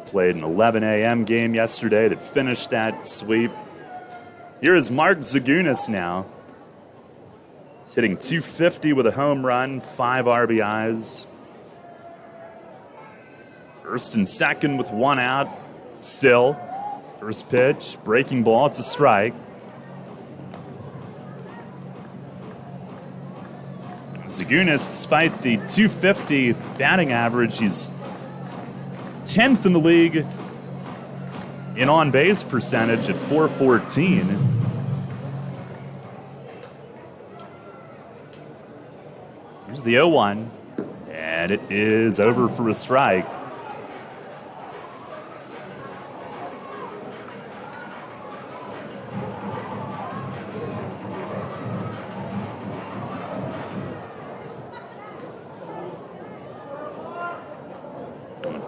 Played an 11 a.m. game yesterday that finished that sweep. Here is Mark Zagunis now. He's hitting .250 with a home run, 5 RBIs. First and second with 1 out, still. First pitch, breaking ball, it's a strike. Zagunis, despite the .250 batting average, he's 10th in the league in on-base percentage at .414. Here's the 0-1, and it is over for a strike.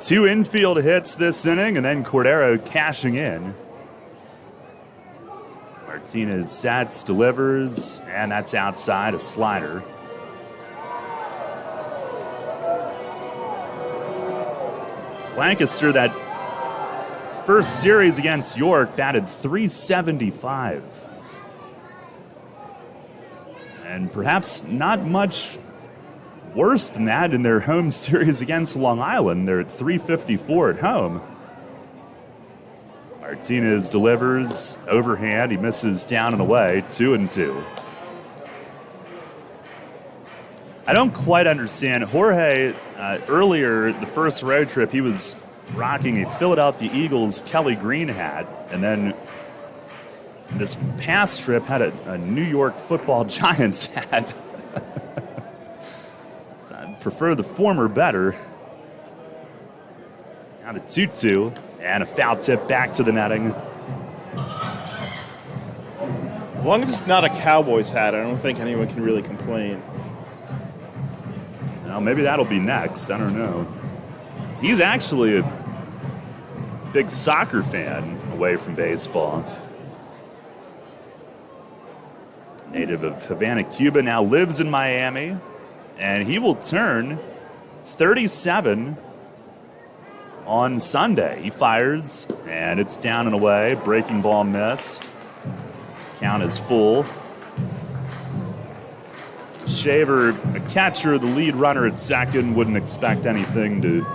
Two infield hits this inning, and then Cordero cashing in. Martinez sets, delivers, and that's outside, a slider. Lancaster, that first series against York, batted .375. And perhaps not much worse than that in their home series against Long Island. They're at .354 at home. Martinez delivers, overhand, he misses down and away, 2-2. I don't quite understand. Jorge, earlier, the first road trip, he was rocking a Philadelphia Eagles Kelly Green hat, and then this past trip had a New York Football Giants hat. So I'd prefer the former better. Now to 2-2, and a foul tip back to the netting. As long as it's not a Cowboys hat, I don't think anyone can really complain. Well, maybe that'll be next. I don't know. He's actually a big soccer fan away from baseball. Native of Havana, Cuba, now lives in Miami, and he will turn 37 on Sunday. He fires, and it's down and away. Breaking ball missed. Count is full. Shaver, a catcher, the lead runner at second, wouldn't expect anything to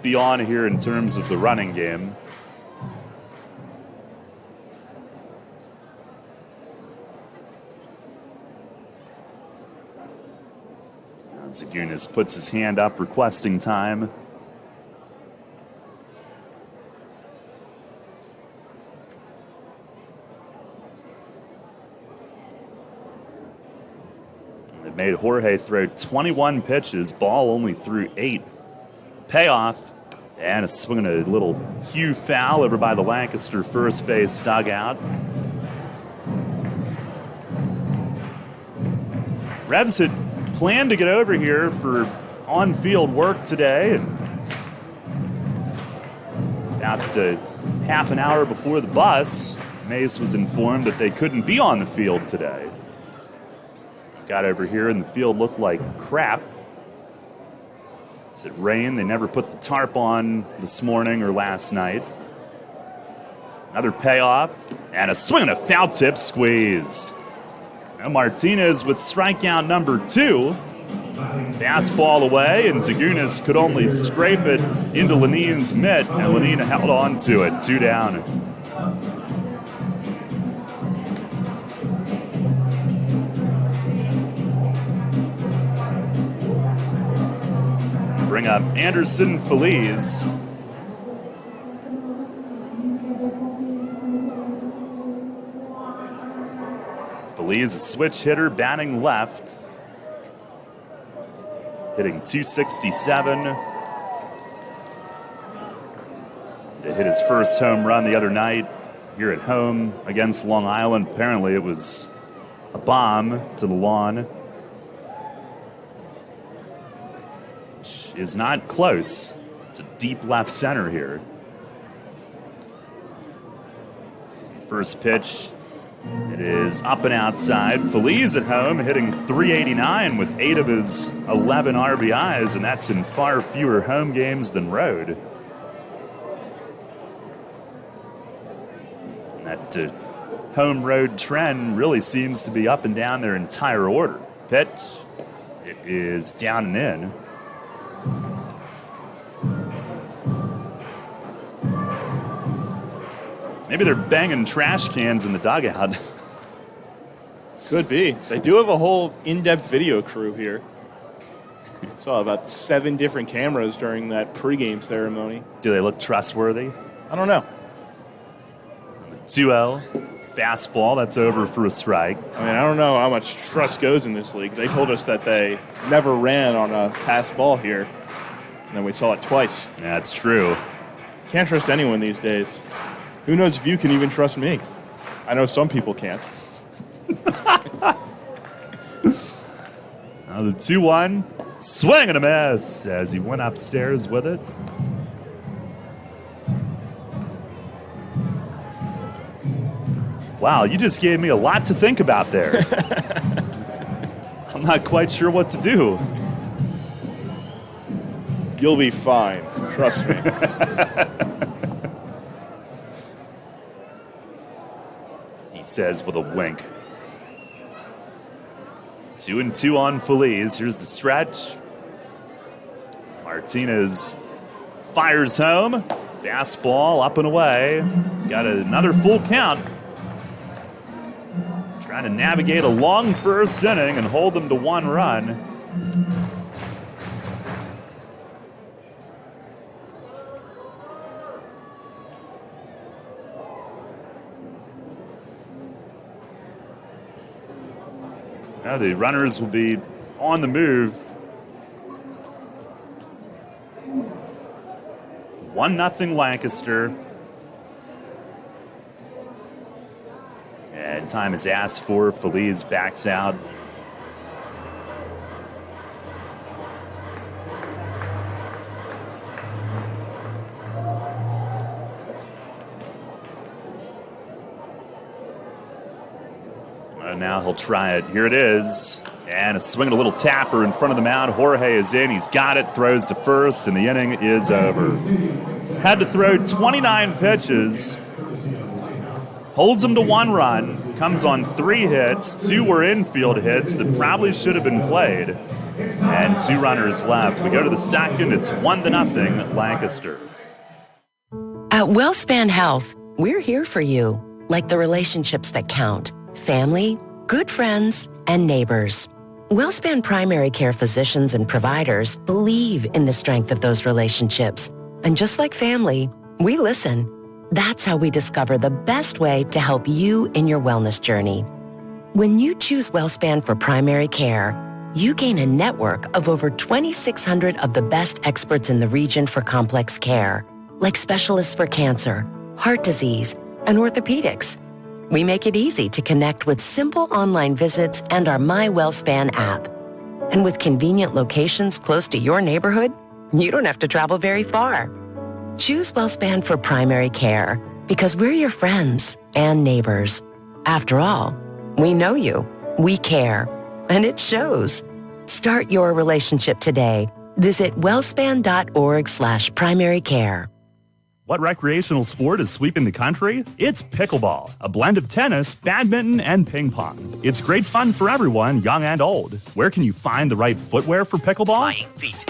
be on here in terms of the running game. Zagunis puts his hand up, requesting time. It made Jorge throw 21 pitches, ball only threw 8. Payoff, and a swing and a little cue foul over by the Lancaster first base dugout. Rebs had planned to get over here for on-field work today, and about half an hour before the bus, Mace was informed that they couldn't be on the field today. Got over here and the field looked like crap. It rained. They never put the tarp on this morning or last night. Another payoff, and a swing and a foul tip squeezed. Now Martinez with strikeout number 2. Fastball away, and Zagunis could only scrape it into Lenin's mitt, and Lenin held on to it. 2 down. Bring up Anderson Feliz. Feliz, a switch hitter, batting left. Hitting .267. They hit his first home run the other night here at home against Long Island. Apparently it was a bomb to the lawn. Is not close. It's a deep left center here. First pitch, it is up and outside. Feliz at home hitting .389 with 8 of his 11 RBIs, and that's in far fewer home games than road. And that home road trend really seems to be up and down their entire order. Pitch, it is down and in. Maybe they're banging trash cans in the dugout. Could be. They do have a whole in-depth video crew here. Saw about 7 different cameras during that pregame ceremony. Do they look trustworthy? I don't know. 2-0. Fastball, that's over for a strike. I mean, I don't know how much trust goes in this league. They told us that they never ran on a pass ball here, and then we saw it twice. Yeah, that's true. Can't trust anyone these days. Who knows if you can even trust me? I know some people can't. Now the 2-1, swing and a miss as he went upstairs with it. Wow, you just gave me a lot to think about there. I'm not quite sure what to do. You'll be fine. Trust me. He says with a wink. 2-2 on Feliz. Here's the stretch. Martinez fires home. Fastball up and away. Got another full count. Trying to navigate a long first inning and hold them to 1 run. Now the runners will be on the move. 1-0 Lancaster. And time is asked for. Feliz backs out. Now he'll try it. Here it is. And a swing and a little tapper in front of the mound. Jorge is in. He's got it. Throws to first, and the inning is over. Had to throw 29 pitches. Holds him to 1 run. Comes on 3 hits. 2 were infield hits that probably should have been played. And 2 runners left. We go to the second. It's 1-0 Lancaster. At WellSpan Health, we're here for you. Like the relationships that count. Family, good friends, and neighbors. WellSpan primary care physicians and providers believe in the strength of those relationships. And just like family, we listen. That's how we discover the best way to help you in your wellness journey. When you choose WellSpan for primary care, you gain a network of over 2,600 of the best experts in the region for complex care, like specialists for cancer, heart disease, and orthopedics. We make it easy to connect with simple online visits and our My WellSpan app. And with convenient locations close to your neighborhood, you don't have to travel very far. Choose WellSpan for primary care because we're your friends and neighbors. After all, we know you, we care, and it shows. Start your relationship today. Visit wellspan.org/primary care. What recreational sport is sweeping the country? It's pickleball, a blend of tennis, badminton, and ping pong. It's great fun for everyone, young and old. Where can you find the right footwear for pickleball? Flying Feet.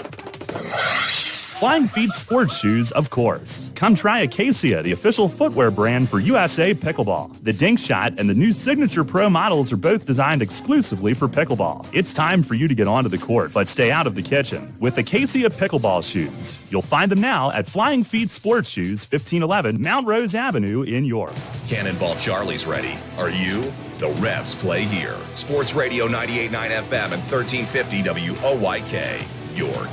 Flying Feet sports shoes, of course. Come try Acacia, the official footwear brand for USA Pickleball. The Dink Shot and the new Signature Pro models are both designed exclusively for pickleball. It's time for you to get onto the court, but stay out of the kitchen with Acacia Pickleball shoes. You'll find them now at Flying Feet Sports Shoes, 1511 Mount Rose Avenue in York. Cannonball Charlie's ready. Are you? The Revs play here. Sports Radio 98.9 FM and 1350 WOYK, York.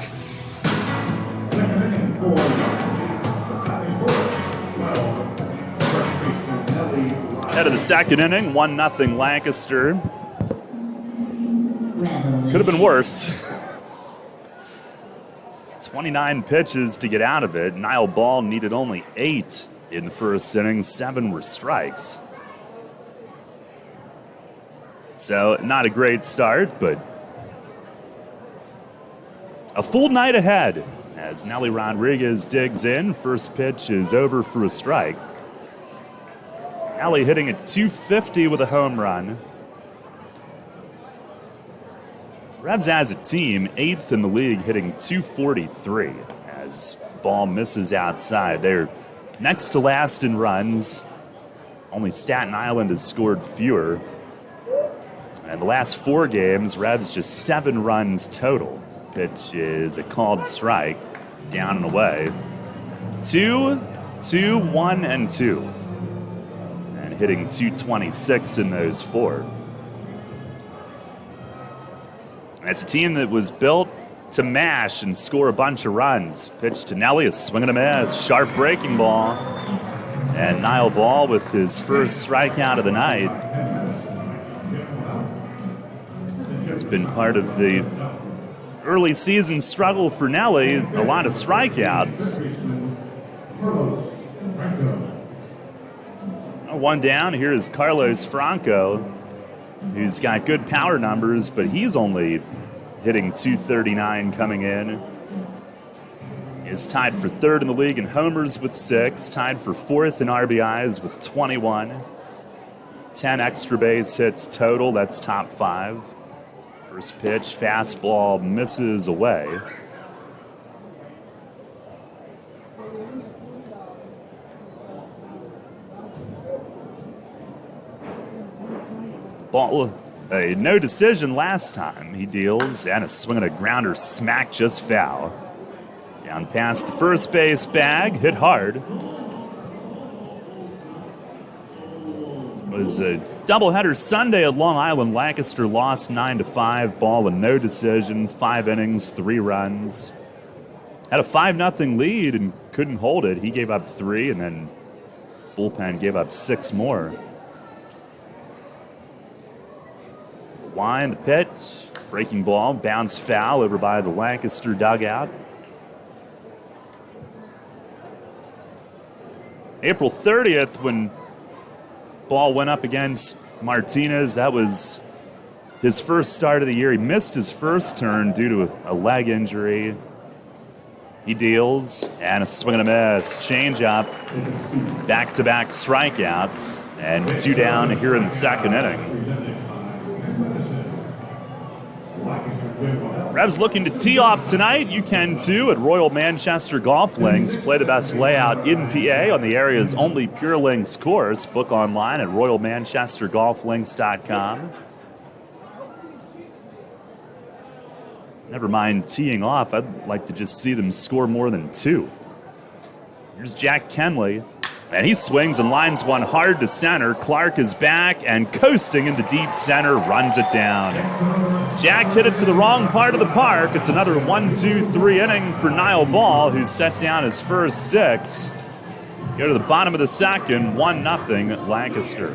Head of the second inning, 1-0 Lancaster. Could have been worse. 29 pitches to get out of it. Niall Ball needed only 8 in the first inning. 7 were strikes. So not a great start, but a full night ahead. As Nelly Rodriguez digs in, first pitch is over for a strike. Nelly hitting at 250 with a home run. Revs as a team, 8th in the league, hitting 243 as ball misses outside. They're next to last in runs. Only Staten Island has scored fewer. And the last 4 games, Revs just 7 runs total. Pitch is a called strike, down and away. 2, 2, 1, and 2. And hitting 226 in those 4. And it's a team that was built to mash and score a bunch of runs. Pitch to Nelly, a swing and a miss, sharp breaking ball. And Niall Ball with his first strikeout of the night. It's been part of the early season struggle for Nelly, a lot of strikeouts. One down, here is Carlos Franco, who's got good power numbers, but he's only hitting 239 coming in. Is tied for 3rd in the league in homers with 6, tied for 4th in RBIs with 21. 10 extra base hits total, that's top 5. First pitch, fastball misses away. Ball, a no decision last time. He deals, and a swing and a grounder smack just foul. Down past the first base bag, hit hard. It was a doubleheader Sunday at Long Island. Lancaster lost 9-5. Ball a no decision, 5 innings, 3 runs. Had a 5-0 lead and couldn't hold it. He gave up 3, and then bullpen gave up 6 more. Wind the pitch, breaking ball, bounce foul over by the Lancaster dugout. April 30th, when Ball went up against Martinez, that was his first start of the year. He missed his first turn due to a leg injury. He deals, and a swing and a miss. Change up, back-to-back strikeouts, and 2 down here in the 2nd inning. Revs looking to tee off tonight. You can too at Royal Manchester Golf Links. Play the best layout in PA on the area's only Pure Links course. Book online at royalmanchestergolflinks.com. Never mind teeing off. I'd like to just see them score more than 2. Here's Jack Kenley. And he swings and lines one hard to center. Clark is back and coasting into deep center, runs it down. Jack hit it to the wrong part of the park. It's another 1-2-3 inning for Niall Ball, who's set down his first 6. Go to the bottom of the 2nd, 1-0 Lancaster.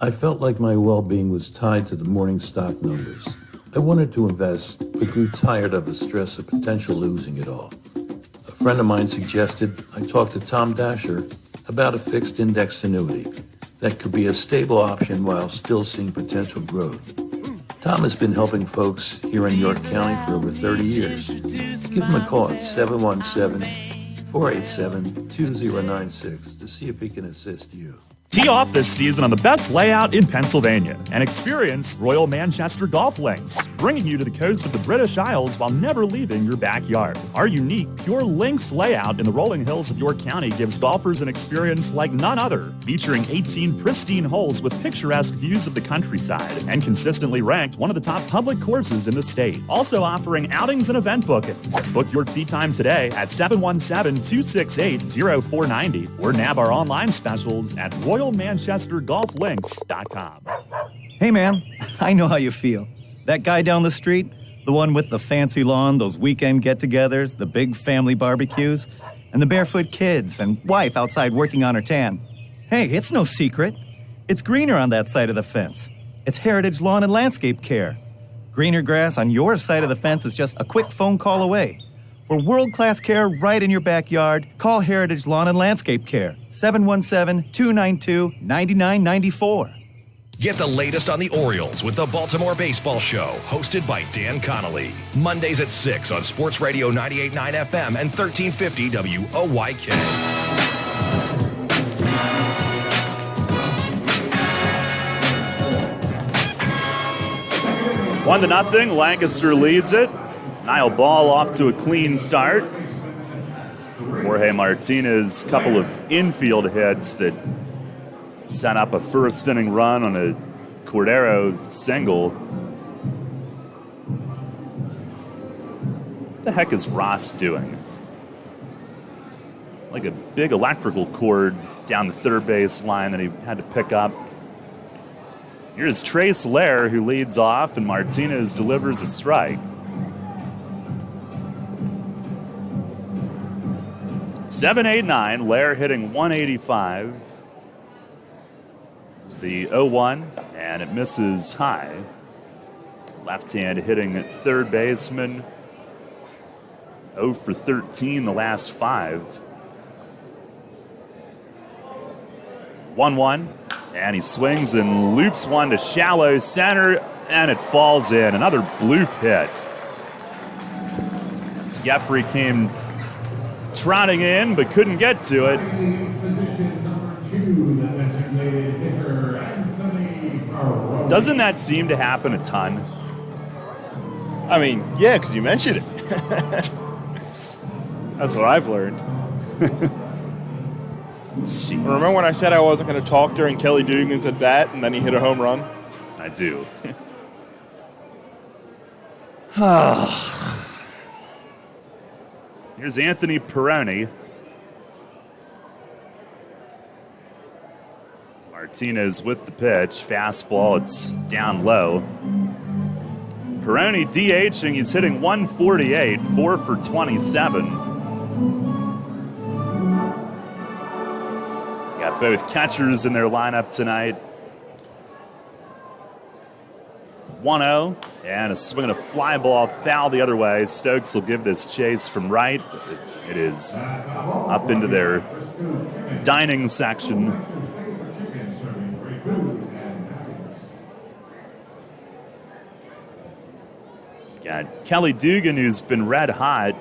I felt like my well-being was tied to the morning stock numbers. I wanted to invest, but grew tired of the stress of potential losing it all. A friend of mine suggested I talk to Tom Dasher about a fixed index annuity that could be a stable option while still seeing potential growth. Tom has been helping folks here in York County for over 30 years. Give him a call at 717-487-2096 to see if he can assist you. Tee off this season on the best layout in Pennsylvania and experience Royal Manchester Golf Links, bringing you to the coast of the British Isles while never leaving your backyard. Our unique Pure Links layout in the rolling hills of York County gives golfers an experience like none other, featuring 18 pristine holes with picturesque views of the countryside and consistently ranked one of the top public courses in the state. Also offering outings and event bookings. Book your tee time today at 717-268-0490 or nab our online specials at RoyalManchesterGolfLinks.com. Hey man, I know how you feel. That guy down the street, the one with the fancy lawn, those weekend get-togethers, the big family barbecues, and the barefoot kids and wife outside working on her tan. Hey, it's no secret. It's greener on that side of the fence. It's Heritage Lawn and Landscape Care. Greener grass on your side of the fence is just a quick phone call away. For world-class care right in your backyard, call Heritage Lawn and Landscape Care, 717-292-9994. Get the latest on the Orioles with the Baltimore Baseball Show, hosted by Dan Connolly. Mondays at 6 on Sports Radio 98.9 FM and 1350 WOYK. 1-0, Lancaster leads it. Niall Ball off to a clean start. Jorge Martinez, couple of infield hits that set up a first inning run on a Cordero single. What the heck is Ross doing? Like a big electrical cord down the third base line that he had to pick up. Here's Trace Lair, who leads off, and Martinez delivers a strike. 7-8-9, Lair hitting 185. It's the 0-1, and it misses high. Left-hand hitting at third baseman. 0 for 13 the last 5. 1-1, and he swings and loops one to shallow center, and it falls in. Another bloop hit. As Jeffrey came trotting in, but couldn't get to it. Doesn't that seem to happen a ton? I mean, yeah, because you mentioned it. That's what I've learned. Remember when I said I wasn't going to talk during Kelly Dugan's at bat, and then he hit a home run? I do. Here's Anthony Peroni. Martinez with the pitch. Fastball, it's down low. Peroni DHing, he's hitting 148, 4 for 27. Got both catchers in their lineup tonight. 1-0, and a swing and a fly ball foul the other way. Stokes will give this chase from right. It is up into their dining section. Got Kelly Dugan, who's been red hot.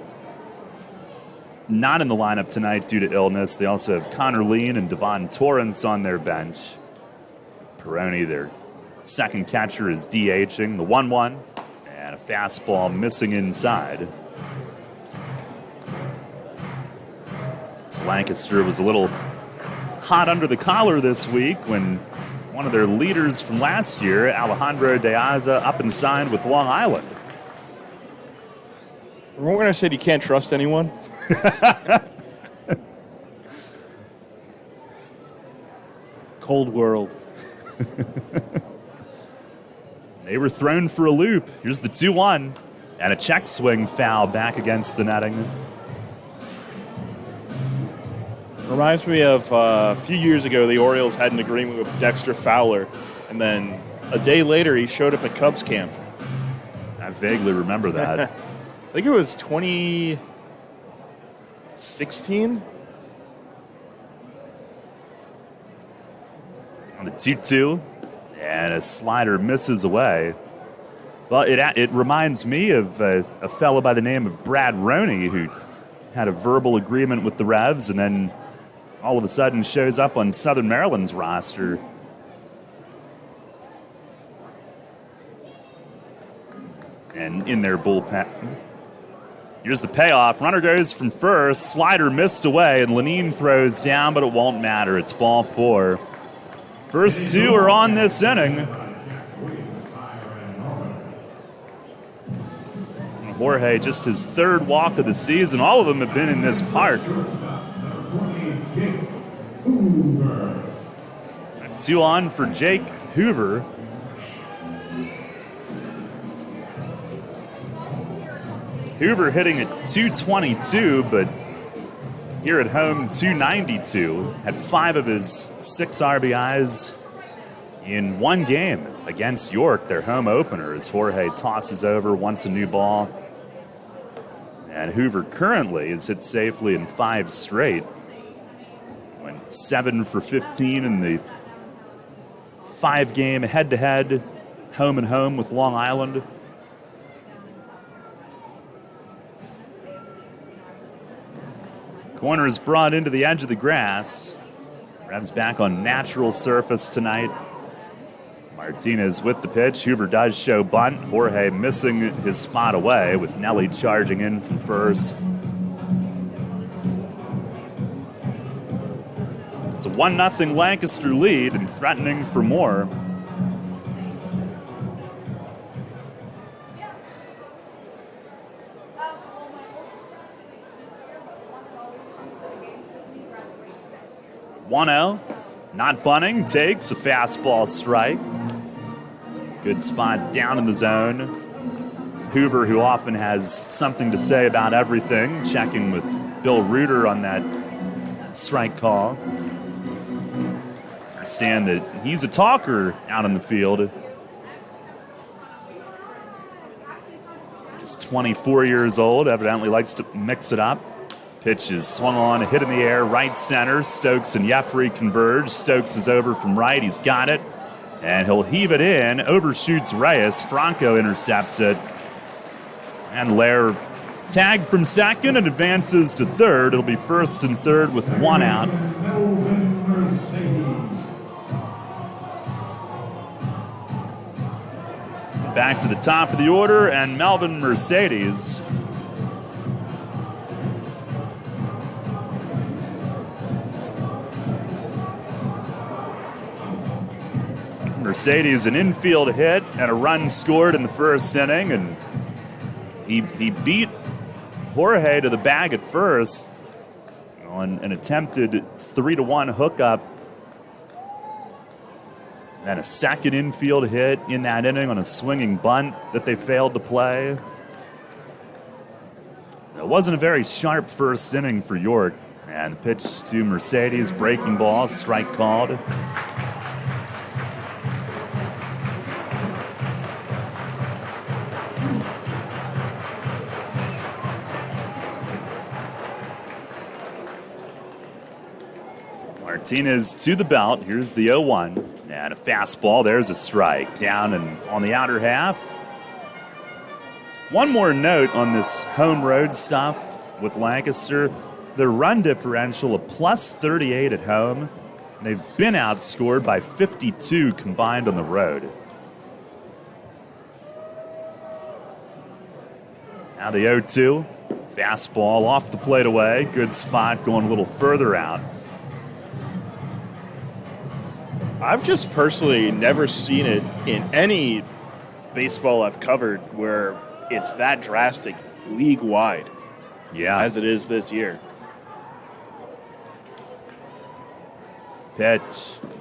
Not in the lineup tonight due to illness. They also have Connor Lean and Devon Torrance on their bench. Peroni, their second catcher, is DHing. The 1-1, and a fastball missing inside. So Lancaster was a little hot under the collar this week when one of their leaders from last year, Alejandro De Aza, up and signed with Long Island. Remember when I said you can't trust anyone? Cold world. They were thrown for a loop. Here's the 2-1, and a check swing foul back against the netting. Reminds me of a few years ago, the Orioles had an agreement with Dexter Fowler, and then a day later, he showed up at Cubs camp. I vaguely remember that. I think it was 2016. On the 2-2, and a slider misses away. Well, it reminds me of a fellow by the name of Brad Roney, who had a verbal agreement with the Revs and then all of a sudden shows up on Southern Maryland's roster. And in their bullpen. Here's the payoff. Runner goes from first. Slider missed away, and Lenine throws down, but it won't matter. It's ball 4. First 2 are on this inning. And Jorge, just his 3rd walk of the season. All of them have been in this park. 2 on for Jake Hoover. Hoover hitting at 222, but here at home, 292. Had 5 of his 6 RBIs in one game against York, their home opener, as Jorge tosses over, wants a new ball. And Hoover currently is hit safely in 5 straight. Went 7 for 15 in the 5-game head-to-head, home and home with Long Island. Corner is brought into the edge of the grass. Revs back on natural surface tonight. Martinez with the pitch. Hoover does show bunt. Jorge missing his spot away with Nelly charging in from first. It's a 1-0 Lancaster lead and threatening for more. Not bunting, takes a fastball strike. Good spot down in the zone. Hoover, who often has something to say about everything, checking with Bill Reuter on that strike call. Understand that he's a talker out in the field. Just 24 years old, evidently likes to mix it up. Pitch is swung on, a hit in the air, right center. Stokes and Jeffrey converge. Stokes is over from right. He's got it. And he'll heave it in. Overshoots Reyes. Franco intercepts it. And Lair tagged from second and advances to third. It'll be first and third with 1 out. Back to the top of the order, and Melvin Mercedes. Mercedes, an infield hit and a run scored in the first inning, and he beat Jorge to the bag at first on an attempted 3-1 hookup. And a second infield hit in that inning on a swinging bunt that they failed to play. It wasn't a very sharp first inning for York. And the pitch to Mercedes, breaking ball, strike called. Martinez to the belt. Here's the 0-1. And a fastball. There's a strike. Down and on the outer half. One more note on this home road stuff with Lancaster. Their run differential of plus 38 at home. They've been outscored by 52 combined on the road. Now the 0-2. Fastball off the plate away. Good spot, going a little further out. I've just personally never seen it in any baseball I've covered where it's that drastic league-wide. Yeah. As it is this year. Pitch.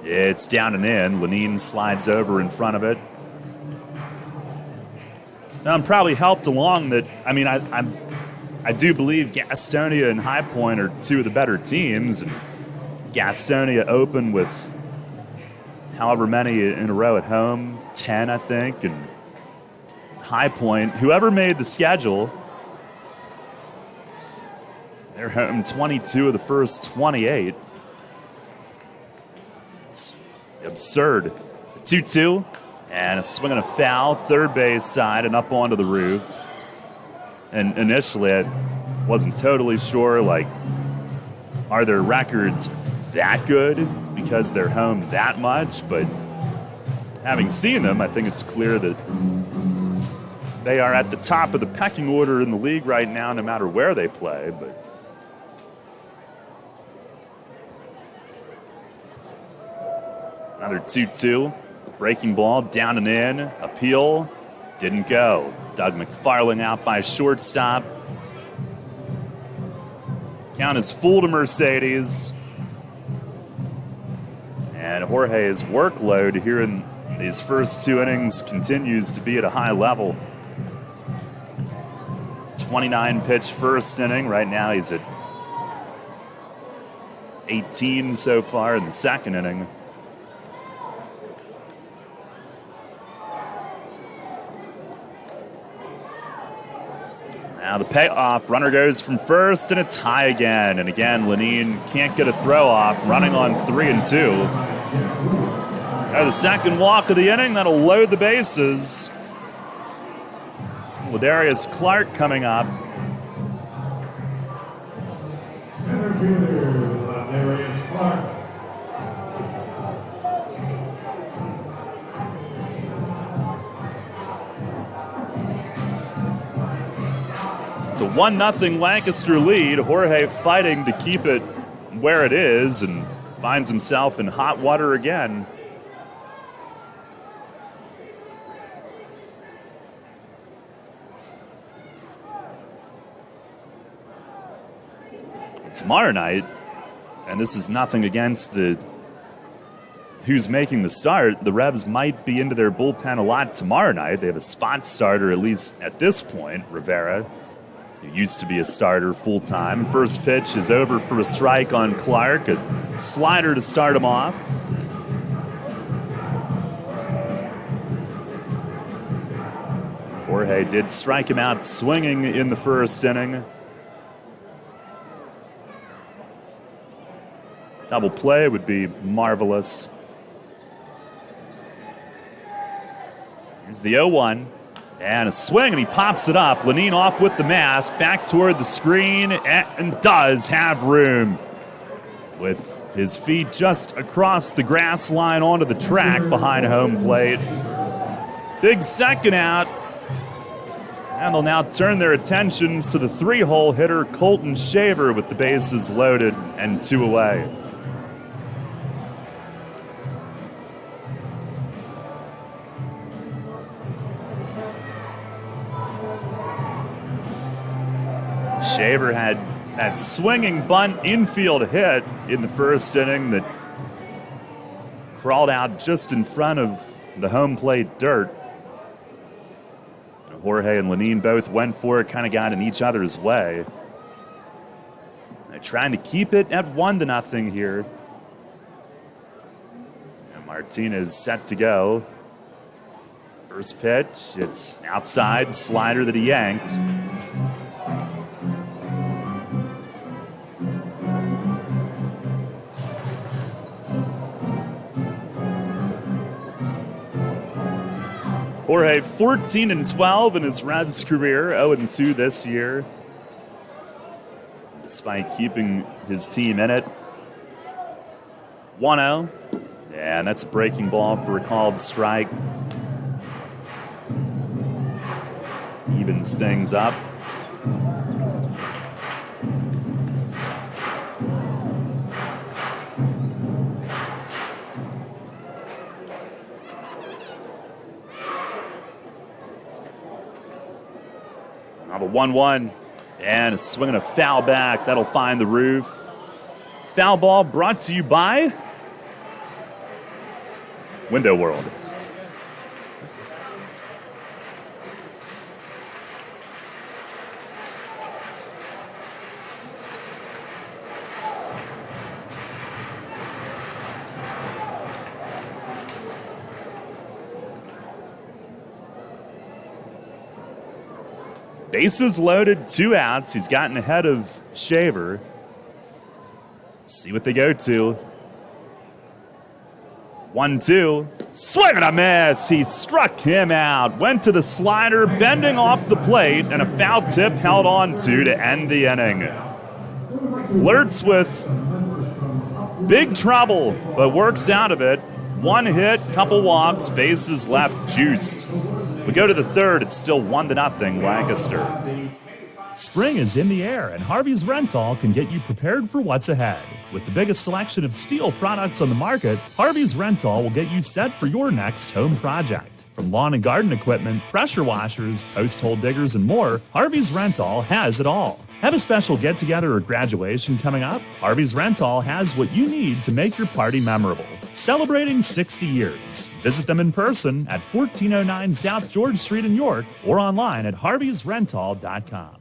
It's down and in. Lenine slides over in front of it. Now, I'm probably helped along that, I mean, I do believe Gastonia and High Point are two of the better teams. Gastonia opened with however many in a row at home, 10, I think, and High Point, whoever made the schedule, they're home 22 of the first 28. It's absurd. 2-2, and a swing and a foul, third base side and up onto the roof. And initially, I wasn't totally sure, like, are their records that good because they're home that much? But having seen them, I think it's clear that they are at the top of the pecking order in the league right now, no matter where they play. But another 2-2. Breaking ball, down and in. Appeal, didn't go. Doug McFarling out by shortstop. Count is full to Mercedes. And Jorge's workload here in these first two innings continues to be at a high level. 29 pitch first inning. Right now he's at 18 so far in the second inning. Now the payoff, runner goes from first, and it's high again. And again, Lenine can't get a throw off, running on 3-2. Now the second walk of the inning, that'll load the bases. Ladarius Clark coming up. Center fielder, Ladarius Clark. It's a 1-0 Lancaster lead. Jorge fighting to keep it where it is and finds himself in hot water again. Tomorrow night, and this is nothing against who's making the start, the Revs might be into their bullpen a lot tomorrow night. They have a spot starter, at least at this point, Rivera, who used to be a starter full-time. First pitch is over for a strike on Clark, a slider to start him off. Jorge did strike him out swinging in the first inning. Double play would be marvelous. Here's the 0-1. And a swing, and he pops it up. Lenine off with the mask, back toward the screen, and does have room. With his feet just across the grass line onto the track behind home plate. Big second out. And they'll now turn their attentions to the 3-hole hitter, Colton Shaver, with the bases loaded and 2 away. Shaver had that swinging bunt infield hit in the first inning that crawled out just in front of the home plate dirt. Jorge and Lenine both went for it, kind of got in each other's way. They're trying to keep it at 1-0 here. And Martinez set to go. First pitch, it's outside, slider that he yanked. Jorge 14-12 in his Revs career, 0-2 this year. Despite keeping his team in it. 1-0. And that's a breaking ball for a called strike. Evens things up. Now the 1-1, and a swing and a foul back. That'll find the roof. Foul ball brought to you by Window World. Bases loaded, 2 outs. He's gotten ahead of Shaver. See what they go to. 1-2. Swing and a miss. He struck him out. Went to the slider, bending off the plate, and a foul tip held on to end the inning. Flirts with big trouble, but works out of it. 1 hit, couple walks, bases left juiced. We go to the third. It's still 1-0 Lancaster. Spring is in the air, and Harvey's Rental can get you prepared for what's ahead. With the biggest selection of steel products on the market, Harvey's Rental will get you set for your next home project. From lawn and garden equipment, pressure washers, post hole diggers, and more, Harvey's Rental has it all. Have a special get-together or graduation coming up? Harvey's Rental has what you need to make your party memorable. Celebrating 60 years. Visit them in person at 1409 South George Street in York or online at harveysrental.com.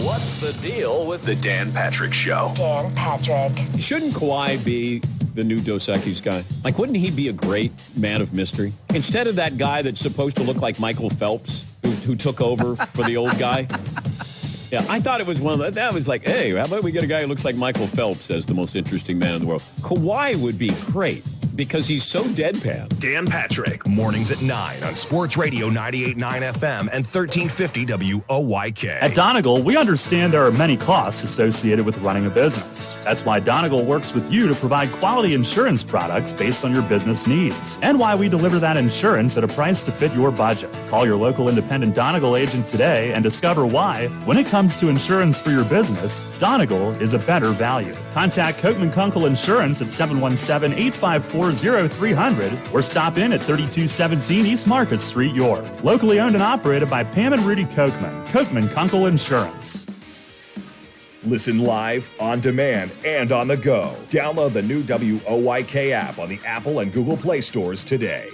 What's the deal with the Dan Patrick Show? Dan Patrick. Shouldn't Kawhi be the new Dos Equis guy? Like, wouldn't he be a great man of mystery? Instead of that guy that's supposed to look like Michael Phelps, who took over for the old guy. Yeah, I thought it was one of that was like, hey, how about we get a guy who looks like Michael Phelps as the most interesting man in the world? Kawhi would be great. because he's so deadpan. Dan Patrick, mornings at 9 on Sports Radio 98.9 FM and 1350 WOYK. At Donegal, we understand there are many costs associated with running a business. That's why Donegal works with you to provide quality insurance products based on your business needs, and why we deliver that insurance at a price to fit your budget. Call your local independent Donegal agent today and discover why, when it comes to insurance for your business, Donegal is a better value. Contact Coatman Kunkel Insurance at 717-854-0300 or stop in at 3217 East Market Street, York. Locally owned and operated by Pam and Rudy Kochman. Kochman Kunkel Insurance. Listen live, on demand, and on the go. Download the new WOYK app on the Apple and Google Play stores today.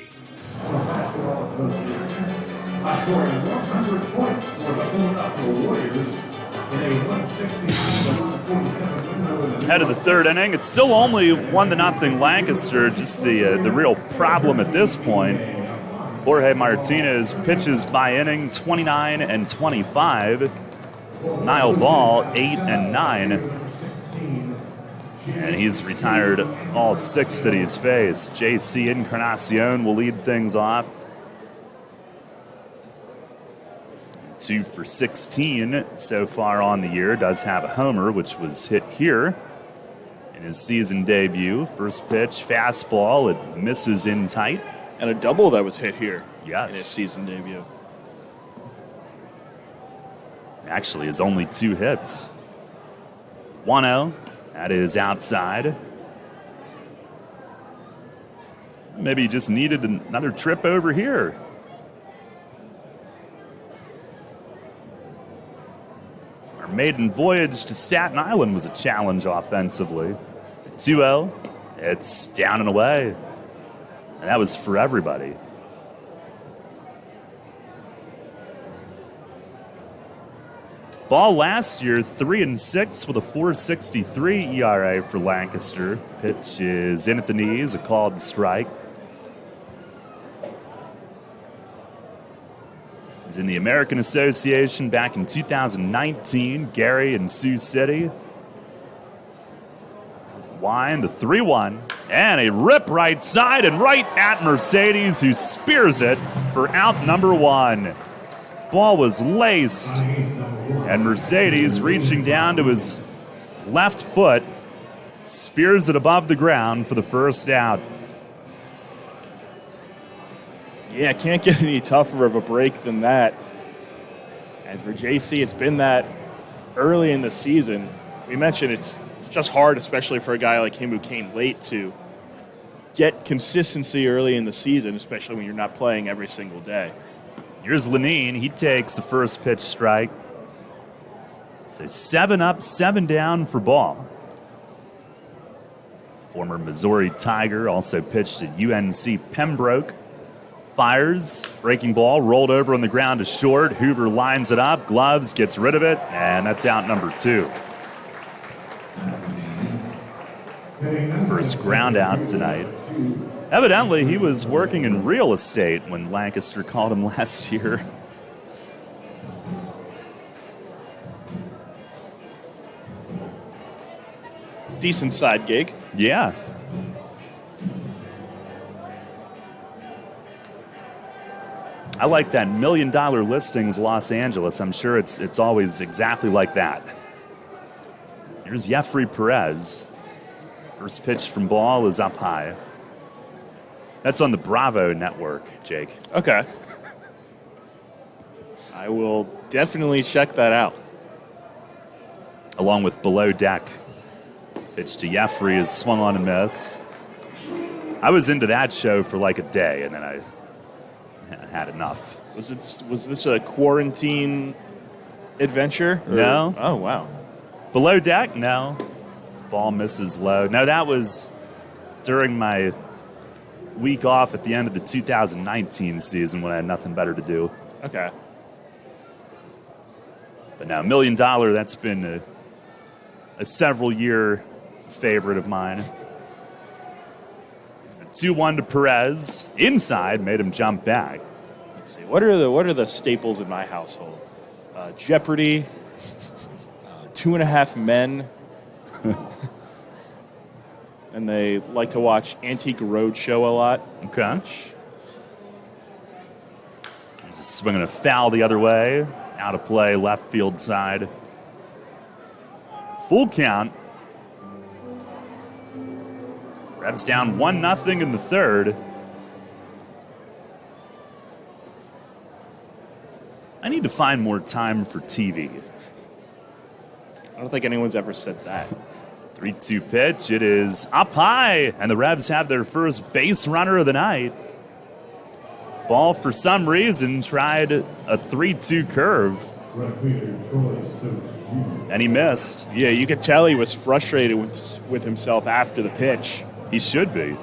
By scoring 100 points for the Philadelphia Warriors in a 160-147 Head of the third inning. It's still only 1-0 Lancaster. Just the real problem at this point. Jorge Martinez pitches by inning 29 and 25. Niall Ball 8 and 9. And he's retired all 6 that he's faced. JC Encarnacion will lead things off. 2 for 16 so far on the year. Does have a homer, which was hit here in his season debut. First pitch, fastball. It misses in tight. And a double that was hit here yes. in his season debut. Actually, it's only 2 hits. 1-0. That is outside. Maybe he just needed another trip over here. Our maiden voyage to Staten Island was a challenge offensively. 2-0. It's down and away. And that was for everybody. Ball last year, 3-6 with a 4.63 ERA for Lancaster. Pitch is in at the knees, a called strike. He's in the American Association back in 2019, Gary and Sioux City. Wind, the 3-1, and a rip right side and right at Mercedes, who spears it for out number 1. Ball was laced, and Mercedes, reaching down to his left foot, spears it above the ground for the first out. Yeah, can't get any tougher of a break than that. And for JC, it's been that early in the season. We mentioned it's just hard, especially for a guy like him who came late, to get consistency early in the season, especially when you're not playing every single day. Here's Lenine. He takes the first pitch strike. So 7 up, 7 down for Ball. Former Missouri Tiger, also pitched at UNC Pembroke. Fires, breaking ball, rolled over on the ground to short. Hoover lines it up, gloves, gets rid of it, and that's out number 2. First ground out tonight. Evidently, he was working in real estate when Lancaster called him last year. Decent side gig. Yeah. I like that $1 million listings Los Angeles. I'm sure it's always exactly like that. Here's Jeffrey Perez. First pitch from Ball is up high. That's on the Bravo network, Jake. Okay. I will definitely check that out. Along with Below Deck. Pitch to Jeffrey is swung on and missed. I was into that show for like a day, and then I had enough. Was this a quarantine adventure? No. Oh, wow. Below Deck? No. Ball misses low. No, that was during my week off at the end of the 2019 season when I had nothing better to do. Okay. But now, $1 million, that's been a several-year favorite of mine. The 2-1 to Perez. Inside, made him jump back. Let's see. What are the staples in my household? Jeopardy, 2.5 Men. and they like to watch Antique Roadshow a lot. Okay. There's a swing and a foul the other way. Out of play, left field side. Full count. Revs down 1-0 in the third. I need to find more time for TV. I don't think anyone's ever said that. 3-2 pitch. It is up high, and the Revs have their first base runner of the night. Ball, for some reason, tried a 3-2 curve. And he missed. Yeah, you could tell he was frustrated with himself after the pitch. He should be.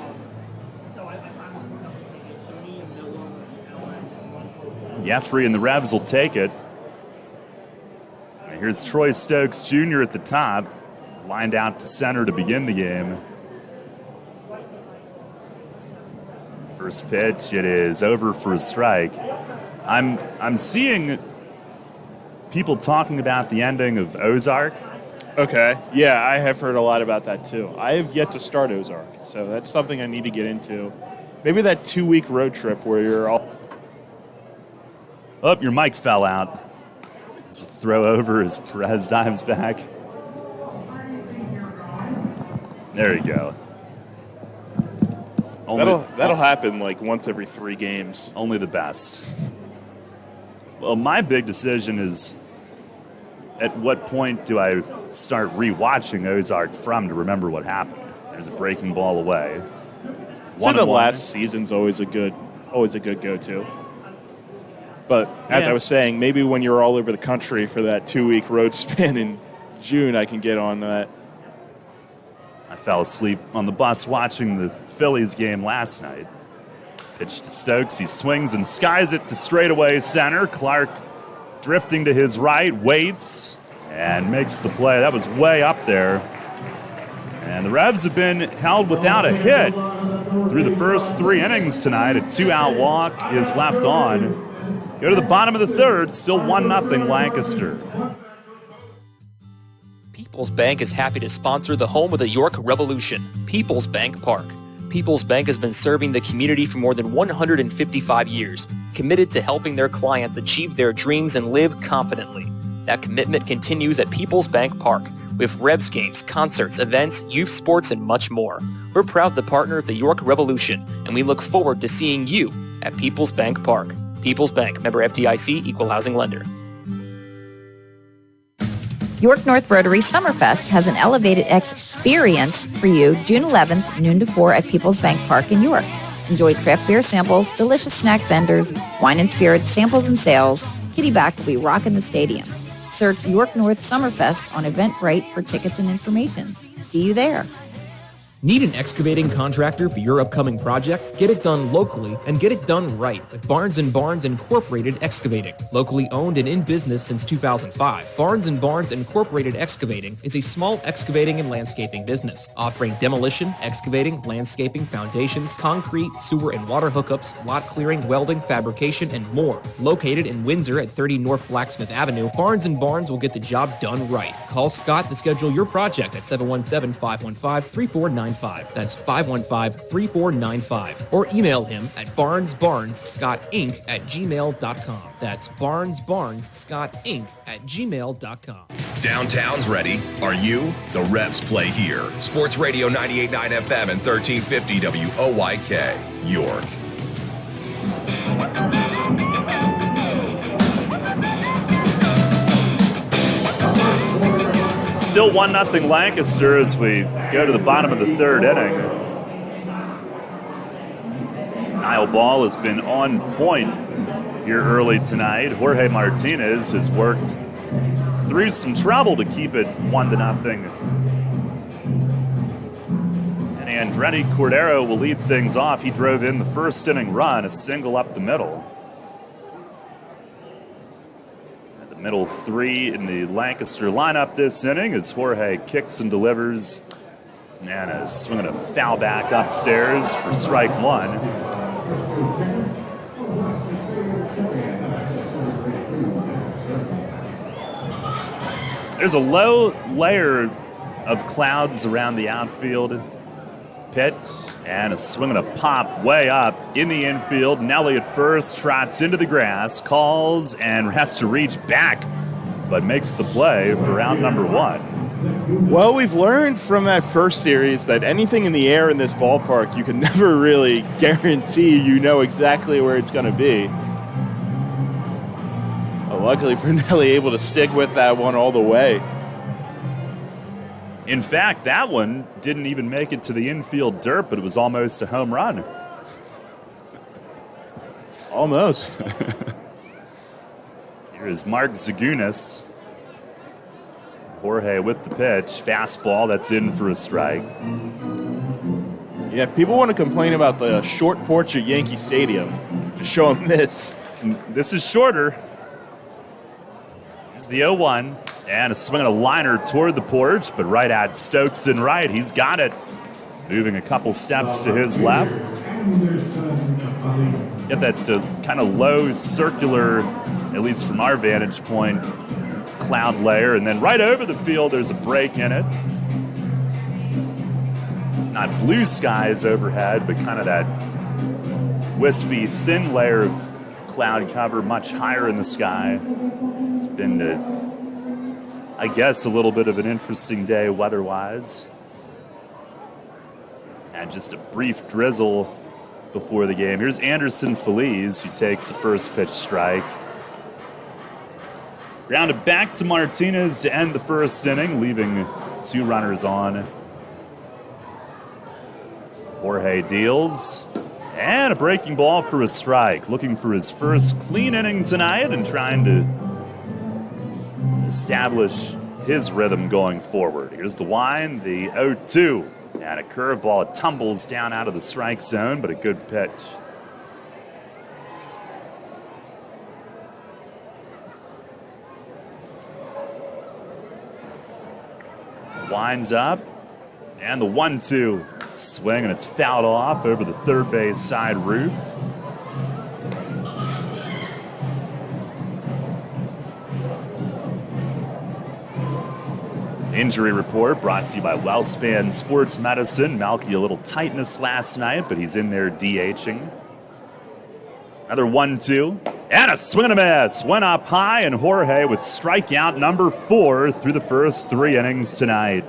Jeffrey and the Revs will take it. And here's Troy Stokes Jr. at the top. Lined out to center to begin the game. First pitch, it is over for a strike. I'm seeing people talking about the ending of Ozark. Okay. Yeah, I have heard a lot about that too. I have yet to start Ozark, so that's something I need to get into. Maybe that 2-week road trip where you're all... Oh, your mic fell out. It's a throw over as Perez dives back. There you go. That'll happen like once every 3 games. Only the best. Well, my big decision is at what point do I start rewatching Ozark from to remember what happened? There's a breaking ball away. So the last season's always a good go-to. But as I was saying, maybe when you're all over the country for that 2-week road span in June, I can get on that. I fell asleep on the bus watching the Phillies game last night. Pitch to Stokes. He swings and skies it to straightaway center. Clark drifting to his right, waits, and makes the play. That was way up there. And the Revs have been held without a hit through the first 3 innings tonight. A 2-out walk is left on. Go to the bottom of the third, still 1-0 Lancaster. People's Bank is happy to sponsor the home of the York Revolution, People's Bank Park. People's Bank has been serving the community for more than 155 years, committed to helping their clients achieve their dreams and live confidently. That commitment continues at People's Bank Park, with Revs games, concerts, events, youth sports, and much more. We're proud to partner with the York Revolution, and we look forward to seeing you at People's Bank Park. People's Bank, member FDIC, equal housing lender. York North Rotary Summerfest has an elevated experience for you June 11th, noon to 4 at People's Bank Park in York. Enjoy craft beer samples, delicious snack vendors, wine and spirits samples and sales. Kitty Back will be rocking the stadium. Search York North Summerfest on Eventbrite for tickets and information. See you there. Need an excavating contractor for your upcoming project? Get it done locally and get it done right with Barnes & Barnes Incorporated Excavating. Locally owned and in business since 2005, Barnes & Barnes Incorporated Excavating is a small excavating and landscaping business offering demolition, excavating, landscaping, foundations, concrete, sewer and water hookups, lot clearing, welding, fabrication, and more. Located in Windsor at 30 North Blacksmith Avenue, Barnes & Barnes will get the job done right. Call Scott to schedule your project at 717-515-3495. That's 515-3495. Or email him at barnesbarnesscottinc@gmail.com. That's barnesbarnesscottinc@gmail.com. Downtown's ready. Are you? The Revs play here. Sports Radio 98.9 FM and 1350 WOYK, York. Still 1-0 Lancaster as we go to the bottom of the third inning. Niall Ball has been on point here early tonight. Jorge Martinez has worked through some trouble to keep it 1-0. And Andretti Cordero will lead things off. He drove in the first inning run, a single up the middle. Middle 3 in the Lancaster lineup this inning as Jorge kicks and delivers. And a swing and a foul back upstairs for strike 1. There's a low layer of clouds around the outfield. pitch and a swing and a pop way up in the infield. Nelly at first, trots into the grass, calls, and has to reach back, but makes the play for round number 1. Well, we've learned from that first series that anything in the air in this ballpark, you can never really guarantee you know exactly where it's going to be. Well, luckily for Nelly, able to stick with that one all the way. In fact, that one didn't even make it to the infield dirt, but it was almost a home run. Almost. Here is Mark Zagunis. Jorge with the pitch. Fastball, that's in for a strike. Yeah, people want to complain about the short porch at Yankee Stadium. Just show them this. This is shorter. Here's the 0-1. And a swing and a liner toward the porch, but right at Stokes and right. He's got it. Moving a couple steps to his left. Get that kind of low circular, at least from our vantage point, cloud layer. And then right over the field, there's a break in it. Not blue skies overhead, but kind of that wispy, thin layer of cloud cover much higher in the sky. It's been I guess a little bit of an interesting day weather-wise. And just a brief drizzle before the game. Here's Anderson Feliz, who takes the first pitch strike. Grounded back to Martinez to end the first inning, leaving 2 runners on. Jorge deals. And a breaking ball for a strike. Looking for his first clean inning tonight and trying to establish his rhythm going forward. Here's the wind, the 0-2. And a curveball. It tumbles down out of the strike zone, but a good pitch. Winds up. And the 1-2 swing, and it's fouled off over the third base side roof. Injury report brought to you by Wellspan Sports Medicine. Malky, a little tightness last night, but he's in there DHing. Another 1-2. And a swing and a miss. Went up high, and Jorge with strikeout number 4 through the first 3 innings tonight.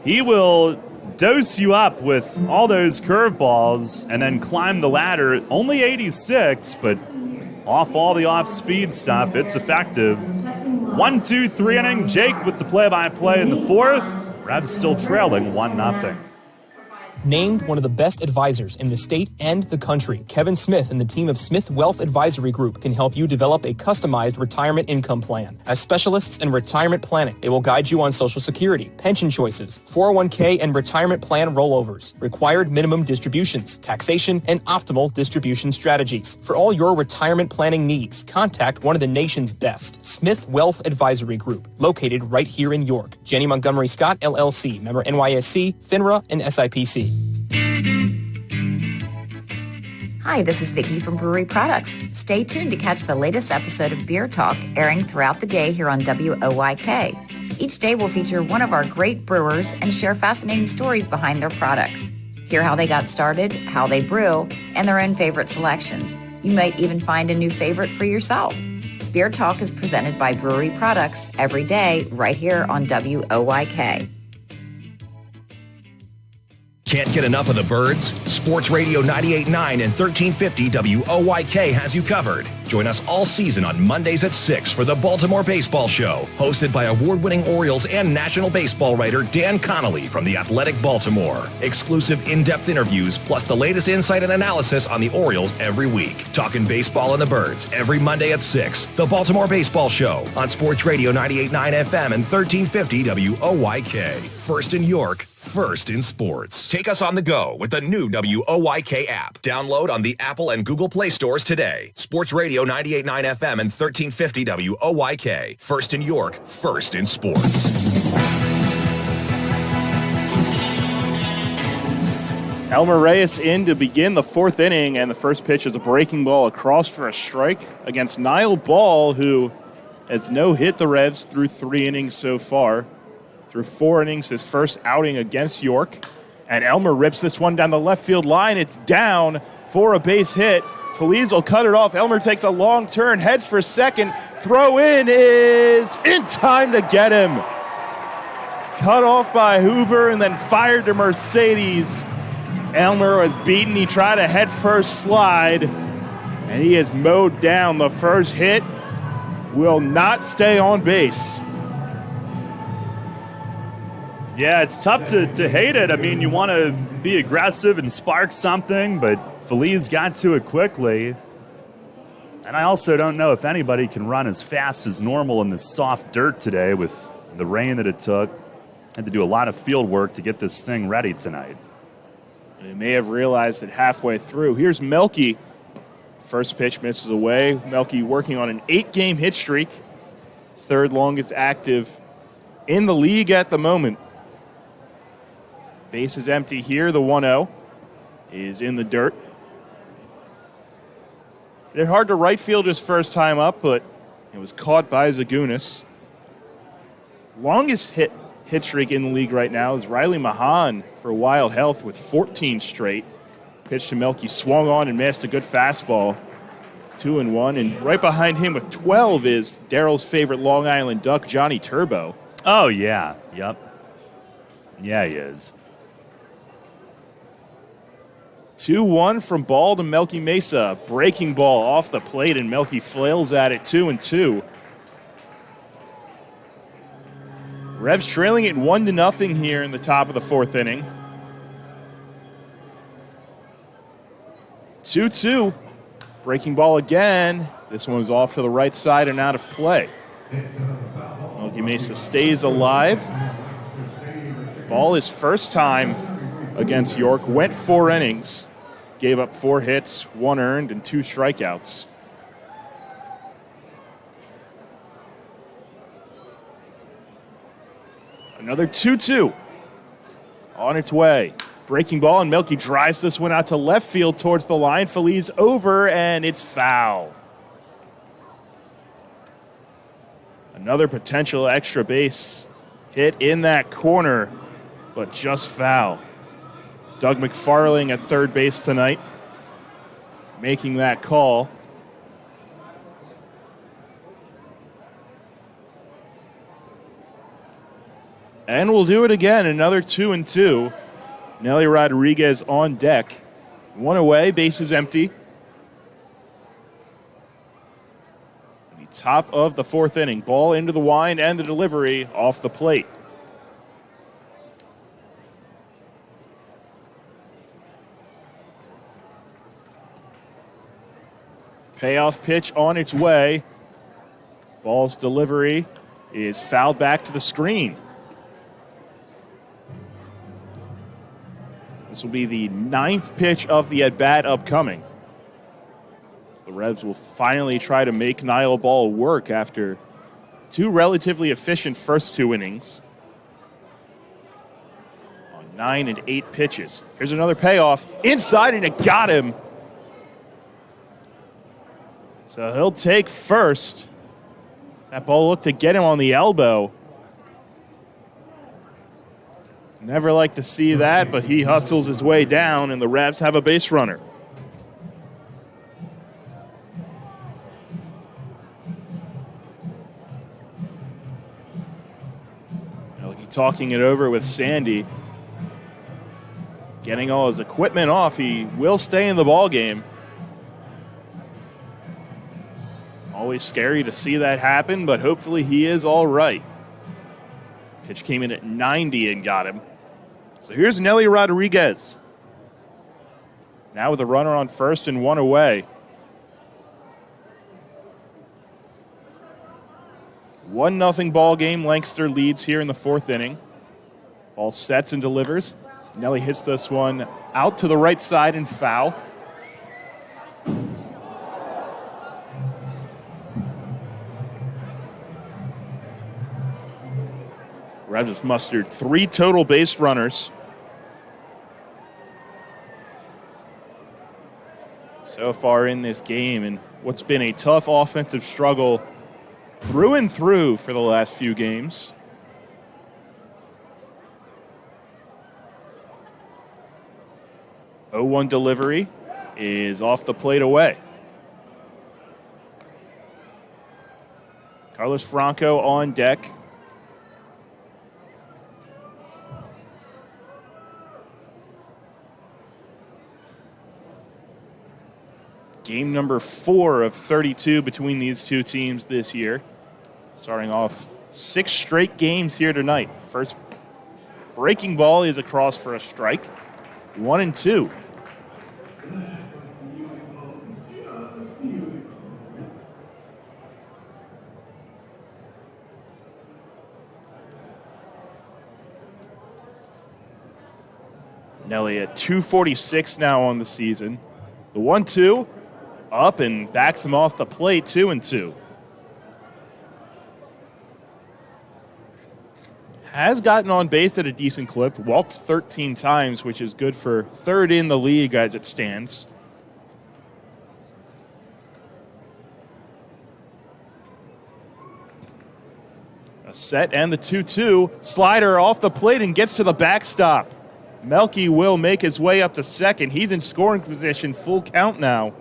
He will dose you up with all those curveballs and then climb the ladder. Only 86, but off all the off-speed stuff, it's effective. 1-2-3 inning. Jake with the play-by-play in the 4th. Revs still trailing 1-0. Named one of the best advisors in the state and the country, Kevin Smith and the team of Smith Wealth Advisory Group can help you develop a customized retirement income plan. As specialists in retirement planning, they will guide you on Social Security, pension choices, 401k and retirement plan rollovers, required minimum distributions, taxation, and optimal distribution strategies. For all your retirement planning needs, contact one of the nation's best, Smith Wealth Advisory Group, located right here in York. Janney Montgomery Scott, LLC, member NYSE, FINRA, and SIPC. Hi, this is Vicki from Brewery Products. Stay tuned to catch the latest episode of Beer Talk airing throughout the day here on WOYK. Each day will feature one of our great brewers and share fascinating stories behind their products. Hear how they got started, how they brew, and their own favorite selections. You might even find a new favorite for yourself. Beer Talk is presented by Brewery Products every day right here on WOYK. Can't get enough of the birds? Sports Radio 98.9 and 1350 WOYK has you covered. Join us all season on Mondays at 6 for the Baltimore Baseball Show, hosted by award-winning Orioles and National Baseball writer Dan Connolly from The Athletic Baltimore. Exclusive in-depth interviews, plus the latest insight and analysis on the Orioles every week. Talking baseball and the birds every Monday at 6. The Baltimore Baseball Show on Sports Radio 98.9 FM and 1350 WOYK. First in York, first in sports. Take us on the go with the new WOYK app. Download on the Apple and Google Play stores today. Sports Radio 98.9 FM and 1350 WOYK. First in York, first in sports. Elmer Reyes in to begin the 4th inning, and the first pitch is a breaking ball across for a strike against Niall Ball, who has no-hit the Revs through 3 innings so far. Through 4 innings, his first outing against York. And Elmer rips this one down the left field line. It's down for a base hit. Feliz will cut it off. Elmer takes a long turn, heads for second. Throw in is in time to get him. Cut off by Hoover and then fired to Mercedes. Elmer was beaten. He tried a head-first slide, and he is mowed down. The first hit will not stay on base. Yeah, it's tough to hate it. I mean, you want to be aggressive and spark something, but Feliz got to it quickly. And I also don't know if anybody can run as fast as normal in this soft dirt today with the rain that it took. Had to do a lot of field work to get this thing ready tonight. They may have realized it halfway through. Here's Melky. First pitch misses away. Melky working on an 8-game hit streak. Third longest active in the league at the moment. Base is empty here. The 1-0 is in the dirt. It hit hard to right field his first time up, but it was caught by Zagunis. Longest hit streak in the league right now is Riley Mahan for Wild Health with 14 straight. Pitch to Melky, swung on and missed a good fastball. 2-1, and right behind him with 12 is Daryl's favorite Long Island Duck, Johnny Turbo. Oh, yeah. Yep. Yeah, he is. 2-1 from ball to Melky Mesa. Breaking ball off the plate, and Melky flails at it 2-2. Revs trailing it 1-0 here in the top of the fourth inning. 2-2. Breaking ball again. This one's off to the right side and out of play. Melky Mesa stays alive. Ball his first time against York. Went 4 innings. Gave up 4 hits, 1 earned, and 2 strikeouts. Another 2-2 on its way. Breaking ball, and Melky drives this one out to left field towards the line. Feliz over, and it's foul. Another potential extra base hit in that corner, but just foul. Doug McFarling at third base tonight, making that call. And we'll do it again, another 2-2. Nelly Rodriguez on deck. 1 away, bases empty. The top of the fourth inning. Ball into the wind and the delivery off the plate. Payoff pitch on its way. Ball's delivery is fouled back to the screen. This will be the 9th pitch of the at-bat upcoming. The Revs will finally try to make Niall Ball work after 2 relatively efficient first 2 innings. On 9 and 8 pitches. Here's another payoff. Inside, and it got him. So he'll take first. That ball looked to get him on the elbow. Never like to see that, but he hustles his way down, and the Revs have a base runner. Melky talking it over with Sandy. Getting all his equipment off. He will stay in the ball game. Always scary to see that happen, but hopefully he is all right. Pitch came in at 90 and got him. So here's Nelly Rodriguez. Now with a runner on first and 1 away. 1-0 ball game. Lancaster leads here in the fourth inning. Ball sets and delivers. Nelly hits this one out to the right side and foul. Revs have mustered 3 total base runners. So far in this game, and what's been a tough offensive struggle through and through for the last few games. 0-1 delivery is off the plate away. Carlos Franco on deck. Game number 4 of 32 between these two teams this year. Starting off 6 straight games here tonight. First breaking ball is across for a strike. 1-2. Nelly at 246 now on the season. The 1-2 up and backs him off the plate, 2-2. Has gotten on base at a decent clip, walked 13 times, which is good for third in the league as it stands. A set and the 2-2. Slider off the plate and gets to the backstop. Melky will make his way up to second. He's in scoring position, full count now.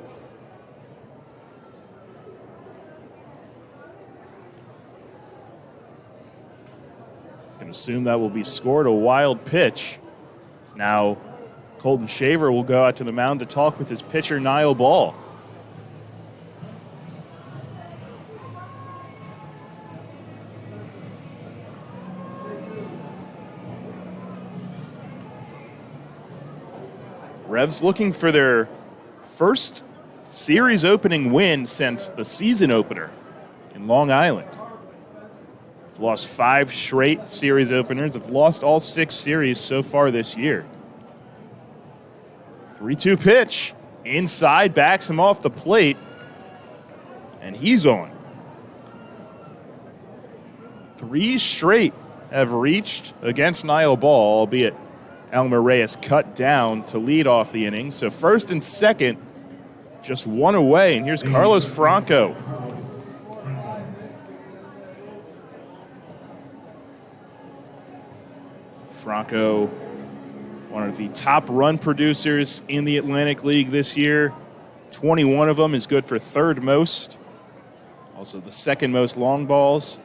Can assume that will be scored. A wild pitch. Now Colton Shaver will go out to the mound to talk with his pitcher, Niall Ball. Revs looking for their first series opening win since the season opener in Long Island. They've lost 5 straight series openers. They've lost all 6 series so far this year. 3-2 pitch. Inside, backs him off the plate. And he's on. 3 straight have reached against Niall Ball, albeit Elmer Reyes cut down to lead off the inning. So first and second, just 1 away. And here's Carlos Franco. Franco, one of the top run producers in the Atlantic League this year. 21 of them is good for third most. Also the second most long balls.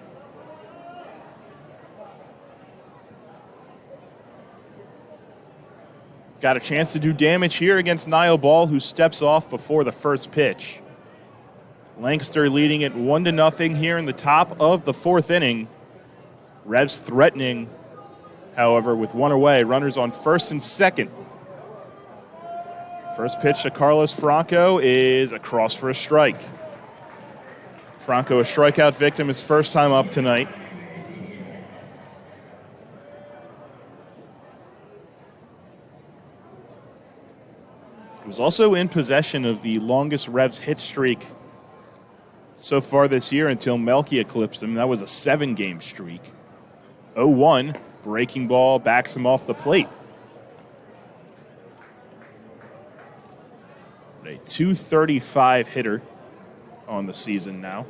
Got a chance to do damage here against Niall Ball, who steps off before the first pitch. Lancaster leading it 1-0 here in the top of the 4th inning. Revs threatening, however, with 1 away. Runners on first and second. First pitch to Carlos Franco is across for a strike. Franco, a strikeout victim, his first time up tonight. He was also in possession of the longest Revs hit streak so far this year until Melky eclipsed him. That was a 7-game streak. 0-1, breaking ball, backs him off the plate. A .235 hitter on the season now.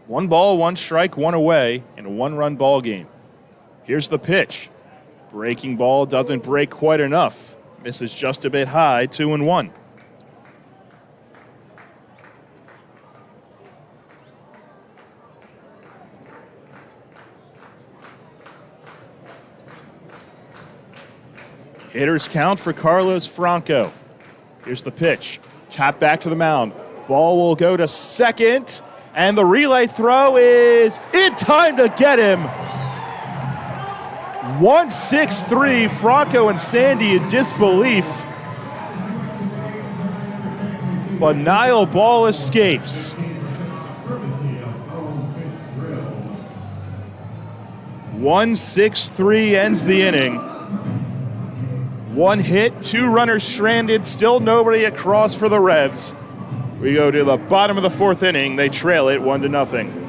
One ball, 1 strike, 1 away in a 1-run ball game. Here's the pitch. Breaking ball doesn't break quite enough. Misses just a bit high, 2-1. Hitters count for Carlos Franco. Here's the pitch. Tap back to the mound. Ball will go to second. And the relay throw is in time to get him. 1-6-3, Franco and Sandy in disbelief. But Niall Ball escapes. 1-6-3 ends the inning. 1 hit, 2 runners stranded, still nobody across for the Revs. We go to the bottom of the 4th inning. They trail it 1-0.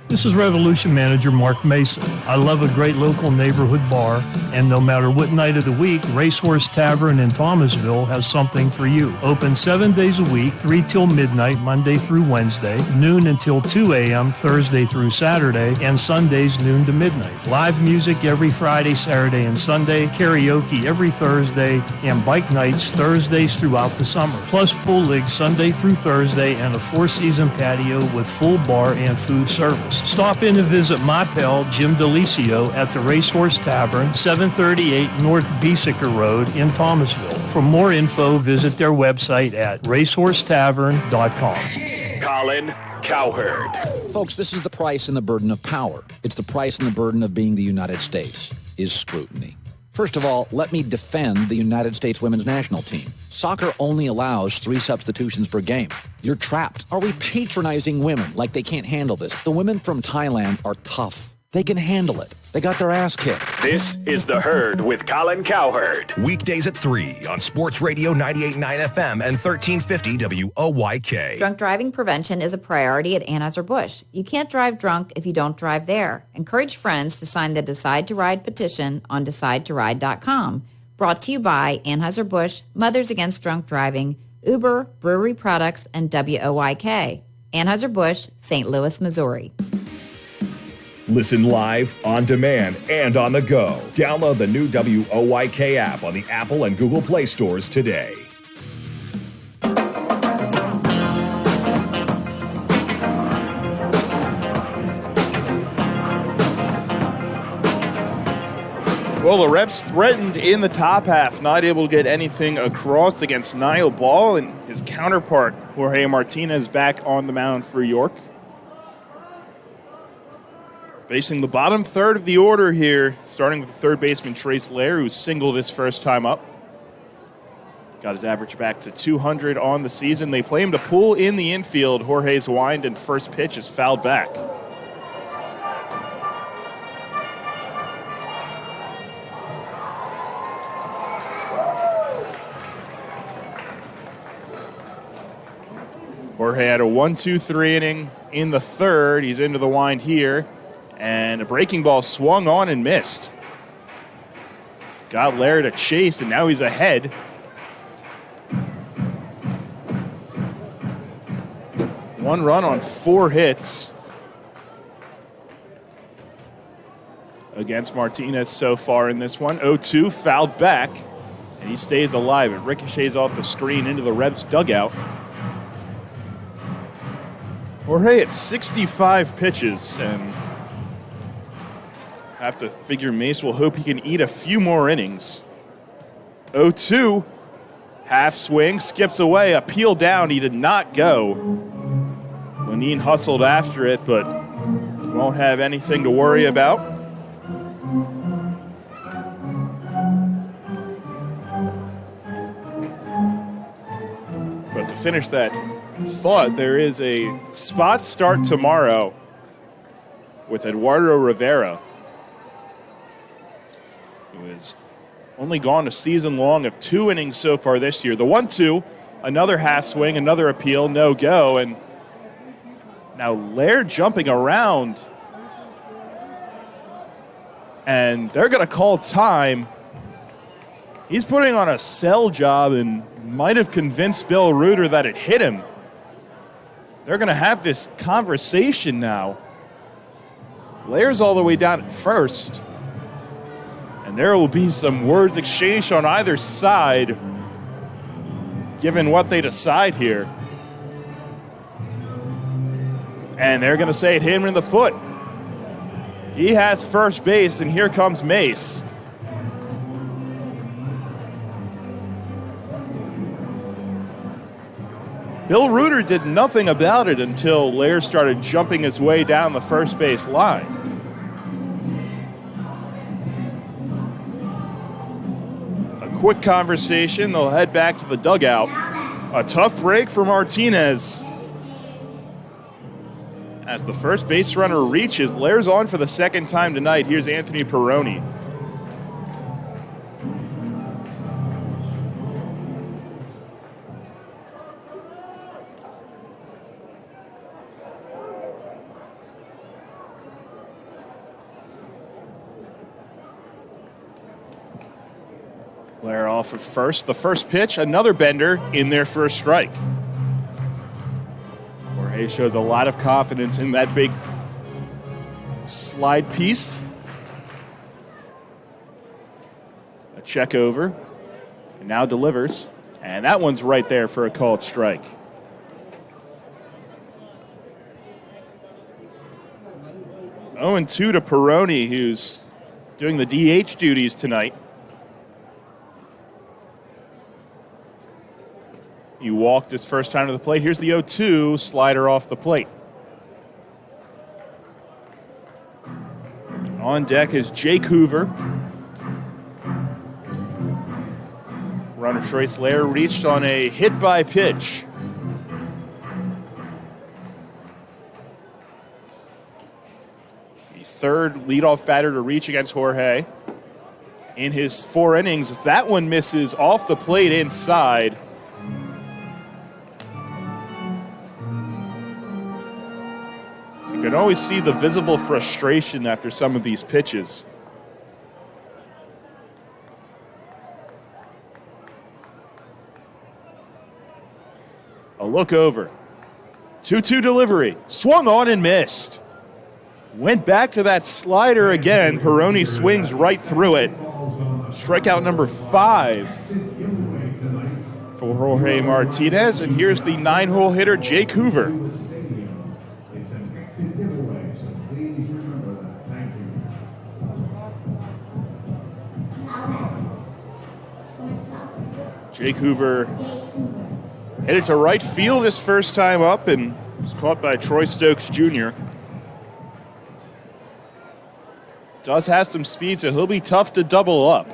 This is Revolution Manager Mark Mason. I love a great local neighborhood bar, and no matter what night of the week, Racehorse Tavern in Thomasville has something for you. Open 7 days a week, 3 till midnight, Monday through Wednesday, noon until 2 a.m., Thursday through Saturday, and Sundays noon to midnight. Live music every Friday, Saturday, and Sunday, karaoke every Thursday, and bike nights Thursdays throughout the summer. Plus pool league Sunday through Thursday, and a 4-season patio with full bar and food service. Stop in and visit my pal Jim DeLisio at the Racehorse Tavern, 738 North Beesicker Road in Thomasville. For more info, visit their website at racehorsetavern.com. Colin Cowherd. Folks, this is the price and the burden of power. It's the price and the burden of being the United States, is scrutiny. First of all, let me defend the United States women's national team. Soccer only allows 3 substitutions per game. You're trapped. Are we patronizing women like they can't handle this? The women from Thailand are tough. They can handle it. They got their ass kicked. This is The Herd with Colin Cowherd. Weekdays at 3 on Sports Radio 98.9 FM and 1350 WOYK. Drunk driving prevention is a priority at Anheuser-Busch. You can't drive drunk if you don't drive there. Encourage friends to sign the Decide to Ride petition on DecideToRide.com. Brought to you by Anheuser-Busch, Mothers Against Drunk Driving, Uber, Brewery Products, and WOYK. Anheuser-Busch, St. Louis, Missouri. Listen live, on demand, and on the go. Download the new WOYK app on the Apple and Google Play stores today. Well, the Revs threatened in the top half, not able to get anything across against Niall Ball and his counterpart, Jorge Martinez, back on the mound for York. Facing the bottom third of the order here, starting with third baseman Trace Lair, who singled his first time up. Got his average back to 200 on the season. They play him to pull in the infield. Jorge's wind and first pitch is fouled back. Jorge had a 1-2-3 inning in the third. He's into the wind here. And a breaking ball swung on and missed. Got Lair to chase, and now he's ahead. One run on 4 hits against Martinez so far in this one. 0-2, fouled back, and he stays alive. It ricochets off the screen into the Revs dugout. Jorge at 65 pitches, and have to figure Mace will hope he can eat a few more innings. 0-2, half swing, skips away, a peel down, he did not go. Lenine hustled after it, but won't have anything to worry about. But to finish that thought, there is a spot start tomorrow with Eduardo Rivera, who has only gone a season long of 2 innings so far this year. The 1-2, another half swing, another appeal, no go, and now Lair jumping around, and they're going to call time. He's putting on a sell job and might have convinced Bill Reuter that it hit him. They're going to have this conversation now. Lair's all the way down at first. And there will be some words exchanged on either side, given what they decide here. And they're going to say it hit him in the foot. He has first base, and here comes Mace. Bill Reuter did nothing about it until Lair started jumping his way down the first base line. Quick conversation. They'll head back to the dugout. A tough break for Martinez. As the first base runner reaches, Lair's on for the second time tonight. Here's Anthony Perrone. Blair off at first. The first pitch, another bender in their first strike. Jorge shows a lot of confidence in that big slide piece. A check over. And now delivers. And that one's right there for a called strike. Oh, and 2 to Peroni, who's doing the DH duties tonight. He walked his first time to the plate. Here's the 0-2, slider off the plate. On deck is Jake Hoover. Runner Trace Lair reached on a hit by pitch. The third leadoff batter to reach against Jorge. In his 4 innings, that one misses off the plate inside. You can always see the visible frustration after some of these pitches. A look over. 2-2 delivery. Swung on and missed. Went back to that slider again. Peroni swings right through it. Strikeout number 5 for Jorge Martinez. And here's the 9-hole hitter, Jake Hoover. Jake Hoover hit it to right field his first time up and was caught by Troy Stokes Jr. Does have some speed, so he'll be tough to double up.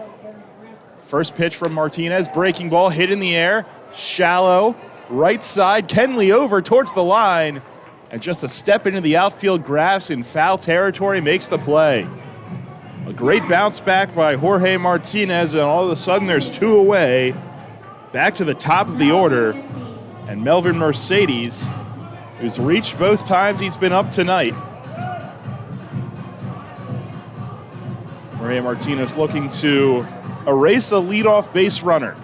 First pitch from Martinez, breaking ball, hit in the air, shallow, right side, Kenley over towards the line, and just a step into the outfield grass in foul territory makes the play. A great bounce back by Jorge Martinez, and all of a sudden there's 2 away. Back to the top of the order, and Melvin Mercedes, who's reached both times he's been up tonight. Jorge Martinez looking to erase a leadoff base runner.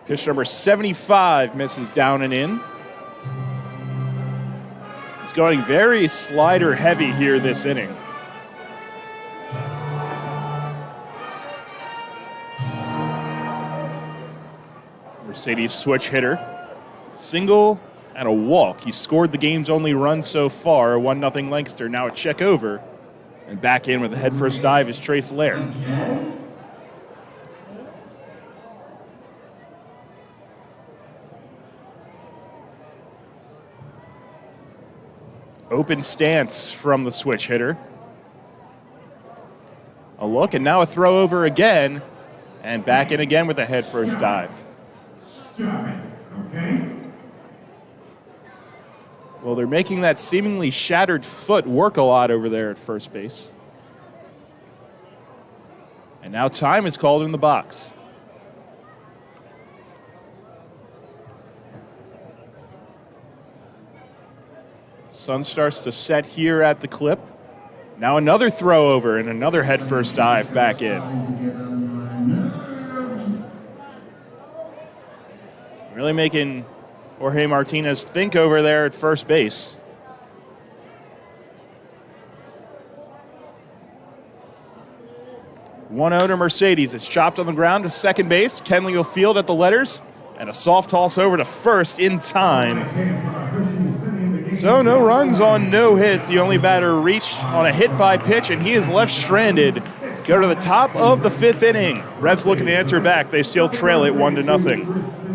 Pitch number 75 misses down and in. It's going very slider heavy here this inning. Mercedes switch hitter. Single and a walk. He scored the game's only run so far, 1-0 Lancaster. Now a check over. And back in with a head first dive is Trace Lair. Open stance from the switch hitter. A look, and now a throw over again. And back in again with a head first dive. Okay. Well, they're making that seemingly shattered foot work a lot over there at first base. And now time is called in the box. Sun starts to set here at the clip. Now another throw over and another head first dive back in. Really making Jorge Martinez think over there at first base. One out to Mercedes. It's chopped on the ground to second base. Kenley will field at the letters. And a soft toss over to first in time. So no runs on no hits. The only batter reached on a hit by pitch, and he is left stranded. Go to the top of the 5th inning. Revs looking to answer back. They still trail it 1-0.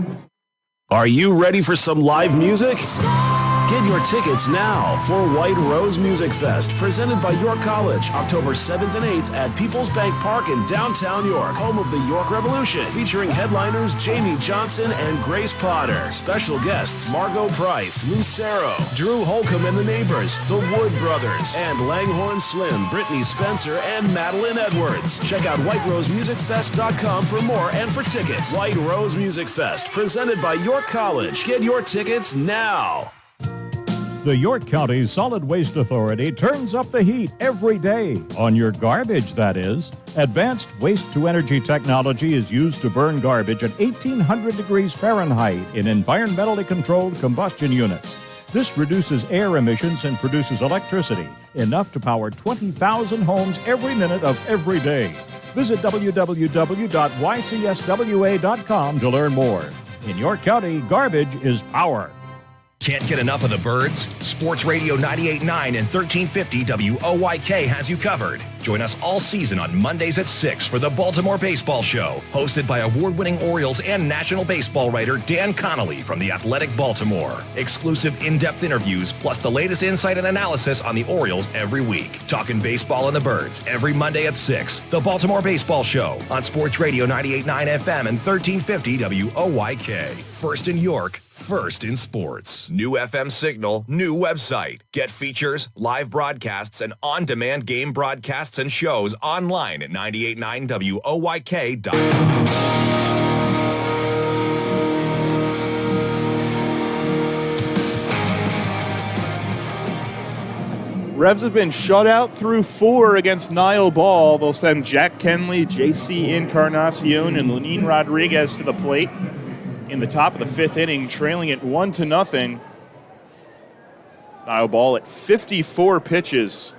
Are you ready for some live music? Get your tickets now for White Rose Music Fest, presented by York College, October 7th and 8th at People's Bank Park in downtown York, home of the York Revolution, featuring headliners Jamie Johnson and Grace Potter. Special guests Margot Price, Lucero, Drew Holcomb and the Neighbors, the Wood Brothers, and Langhorne Slim, Brittany Spencer, and Madeline Edwards. Check out whiterosemusicfest.com for more and for tickets. White Rose Music Fest, presented by York College. Get your tickets now. The York County Solid Waste Authority turns up the heat every day. On your garbage, that is. Advanced waste-to-energy technology is used to burn garbage at 1,800 degrees Fahrenheit in environmentally controlled combustion units. This reduces air emissions and produces electricity, enough to power 20,000 homes every minute of every day. Visit www.ycswa.com to learn more. In York County, garbage is power. Can't get enough of the birds? Sports Radio 98.9 and 1350 WOYK has you covered. Join us all season on Mondays at 6 for the Baltimore Baseball Show, hosted by award-winning Orioles and National Baseball writer Dan Connolly from The Athletic Baltimore. Exclusive in-depth interviews, plus the latest insight and analysis on the Orioles every week. Talking baseball and the birds every Monday at 6. The Baltimore Baseball Show on Sports Radio 98.9 FM and 1350 WOYK. First in York, first in sports. New FM signal, new website. Get features, live broadcasts, and on-demand game broadcasts and shows online at 989WOYK.com. Revs have been shut out through 4 against Niall Ball. They'll send Jack Kenley, JC Encarnacion, and Lenin Rodriguez to the plate in the top of the 5th inning, trailing it 1-0. Niall Ball at 54 pitches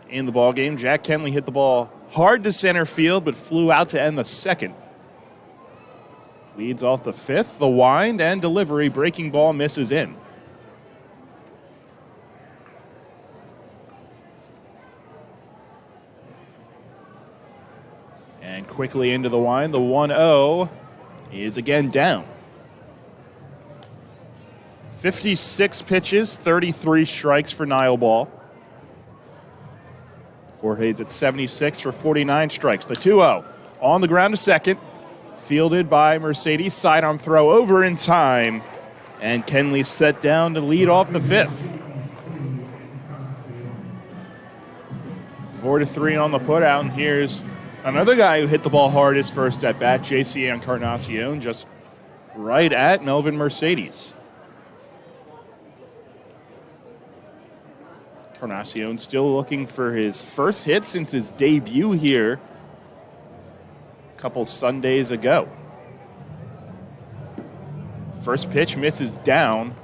in the ball game. Jack Kenley hit the ball hard to center field, but flew out to end the 2nd. Leads off the 5th, the wind and delivery. Breaking ball misses in. And quickly into the wind, the 1-0 is again down. 56 pitches, 33 strikes for Niall Ball. Jorge's at 76 for 49 strikes. The 2-0 on the ground to second. Fielded by Mercedes. Sidearm throw over in time. And Kenley set down to lead off the 5th. 4-3 on the putout. And here's another guy who hit the ball hard his first at bat, JC Encarnacion, just right at Melvin Mercedes. Encarnacion still looking for his first hit since his debut here a couple Sundays ago. First pitch misses down.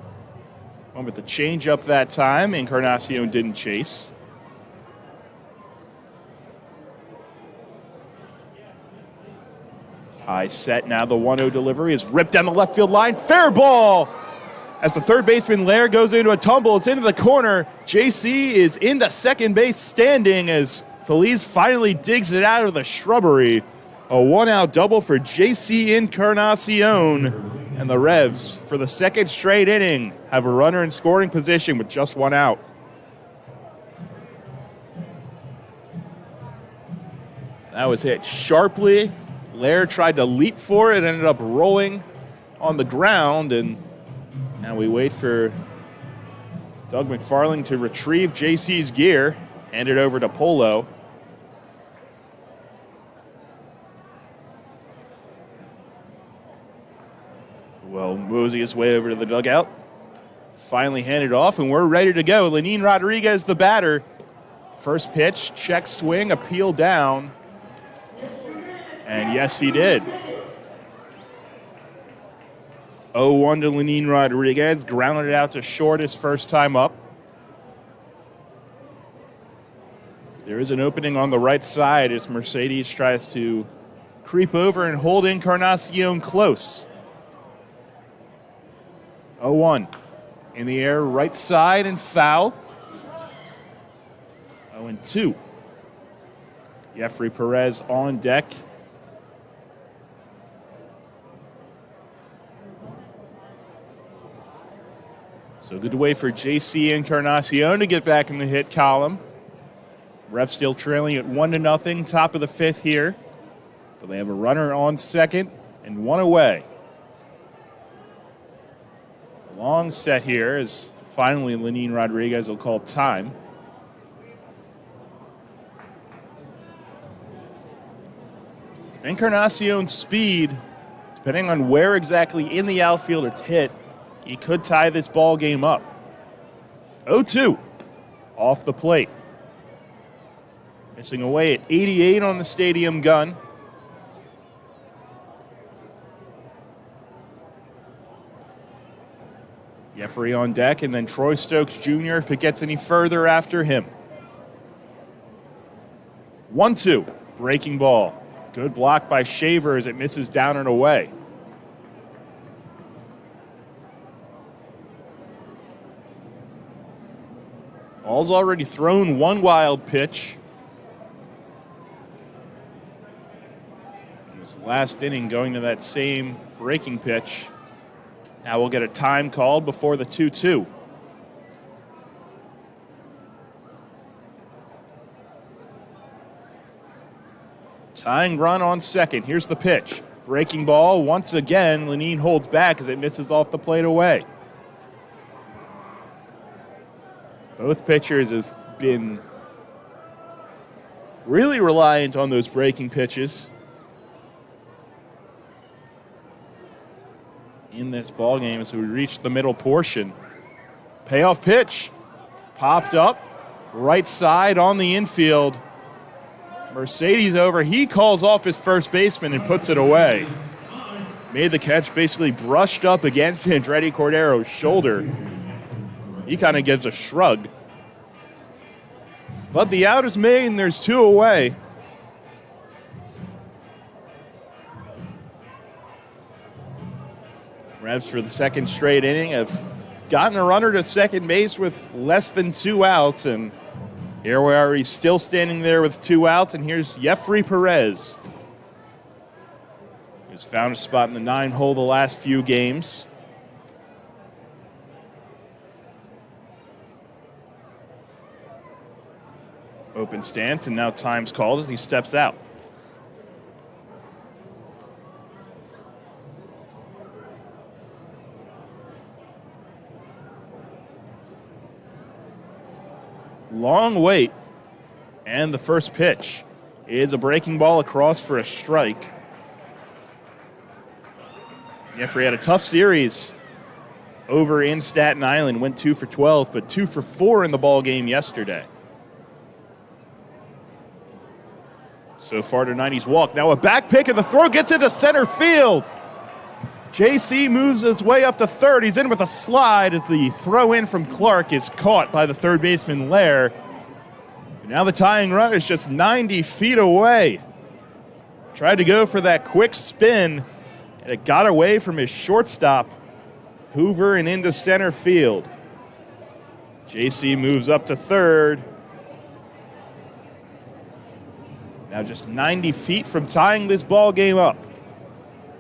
Went with the changeup that time. Encarnacion didn't chase. High set now. The 1-0 delivery is ripped down the left field line. Fair ball! As the third baseman Lair goes into a tumble, it's into the corner. JC is in the second base standing as Feliz finally digs it out of the shrubbery. A 1-out double for JC Encarnacion. And the Revs, for the second straight inning, have a runner in scoring position with just 1 out. That was hit sharply. Lair tried to leap for it, ended up rolling on the ground, and now we wait for Doug McFarling to retrieve JC's gear, hand it over to Polo. Well, mosey his way over to the dugout. Finally handed off, and we're ready to go. Lenin Rodriguez, the batter. First pitch, check swing, appeal down. And yes, he did. 0-1 to Lenin Rodriguez. Grounded it out to short his first time up. There is an opening on the right side as Mercedes tries to creep over and hold Encarnacion close. 0-1. In the air, right side and foul. 0-2. Jeffrey Perez on deck. So good way for JC Encarnacion to get back in the hit column. Revs still trailing at 1-0, top of the 5th here. But they have a runner on second and 1 away. Long set here as finally Lenin Rodriguez will call time. Encarnacion's speed, depending on where exactly in the outfield it's hit, he could tie this ball game up. 0-2 off the plate. Missing away at 88 on the stadium gun. Jeffrey on deck, and then Troy Stokes Jr. if it gets any further after him. 1-2, breaking ball. Good block by Shaver as it misses down and away. Ball's already thrown one wild pitch. It was the last inning going to that same breaking pitch. Now we'll get a time called before the 2-2. Tying run on second. Here's the pitch. Breaking ball. Once again, Lenine holds back as it misses off the plate away. Both pitchers have been really reliant on those breaking pitches in this ballgame as we reach the middle portion. Payoff pitch. Popped up. Right side on the infield. Mercedes over. He calls off his first baseman and puts it away. Made the catch, basically brushed up against Andretti Cordero's shoulder. He kind of gives a shrug. But the out is made and there's two away. Revs for the second straight inning have gotten a runner to second base with less than two outs, and here we are, he's still standing there with two outs, and here's Jeffrey Perez. He's found a spot in the 9-hole the last few games. Open stance, and now time's called as he steps out. Long wait, and the first pitch is a breaking ball across for a strike. Jeffrey had a tough series over in Staten Island, went 2 for 12, but 2 for 4 in the ball game yesterday. So far tonight he's walked. Now a back pick and the throw gets into center field. JC moves his way up to third. He's in with a slide as the throw in from Clark is caught by the third baseman Lair. And now the tying run is just 90 feet away. Tried to go for that quick spin, and it got away from his shortstop, Hoover, and into center field. JC moves up to third. Now just 90 feet from tying this ball game up.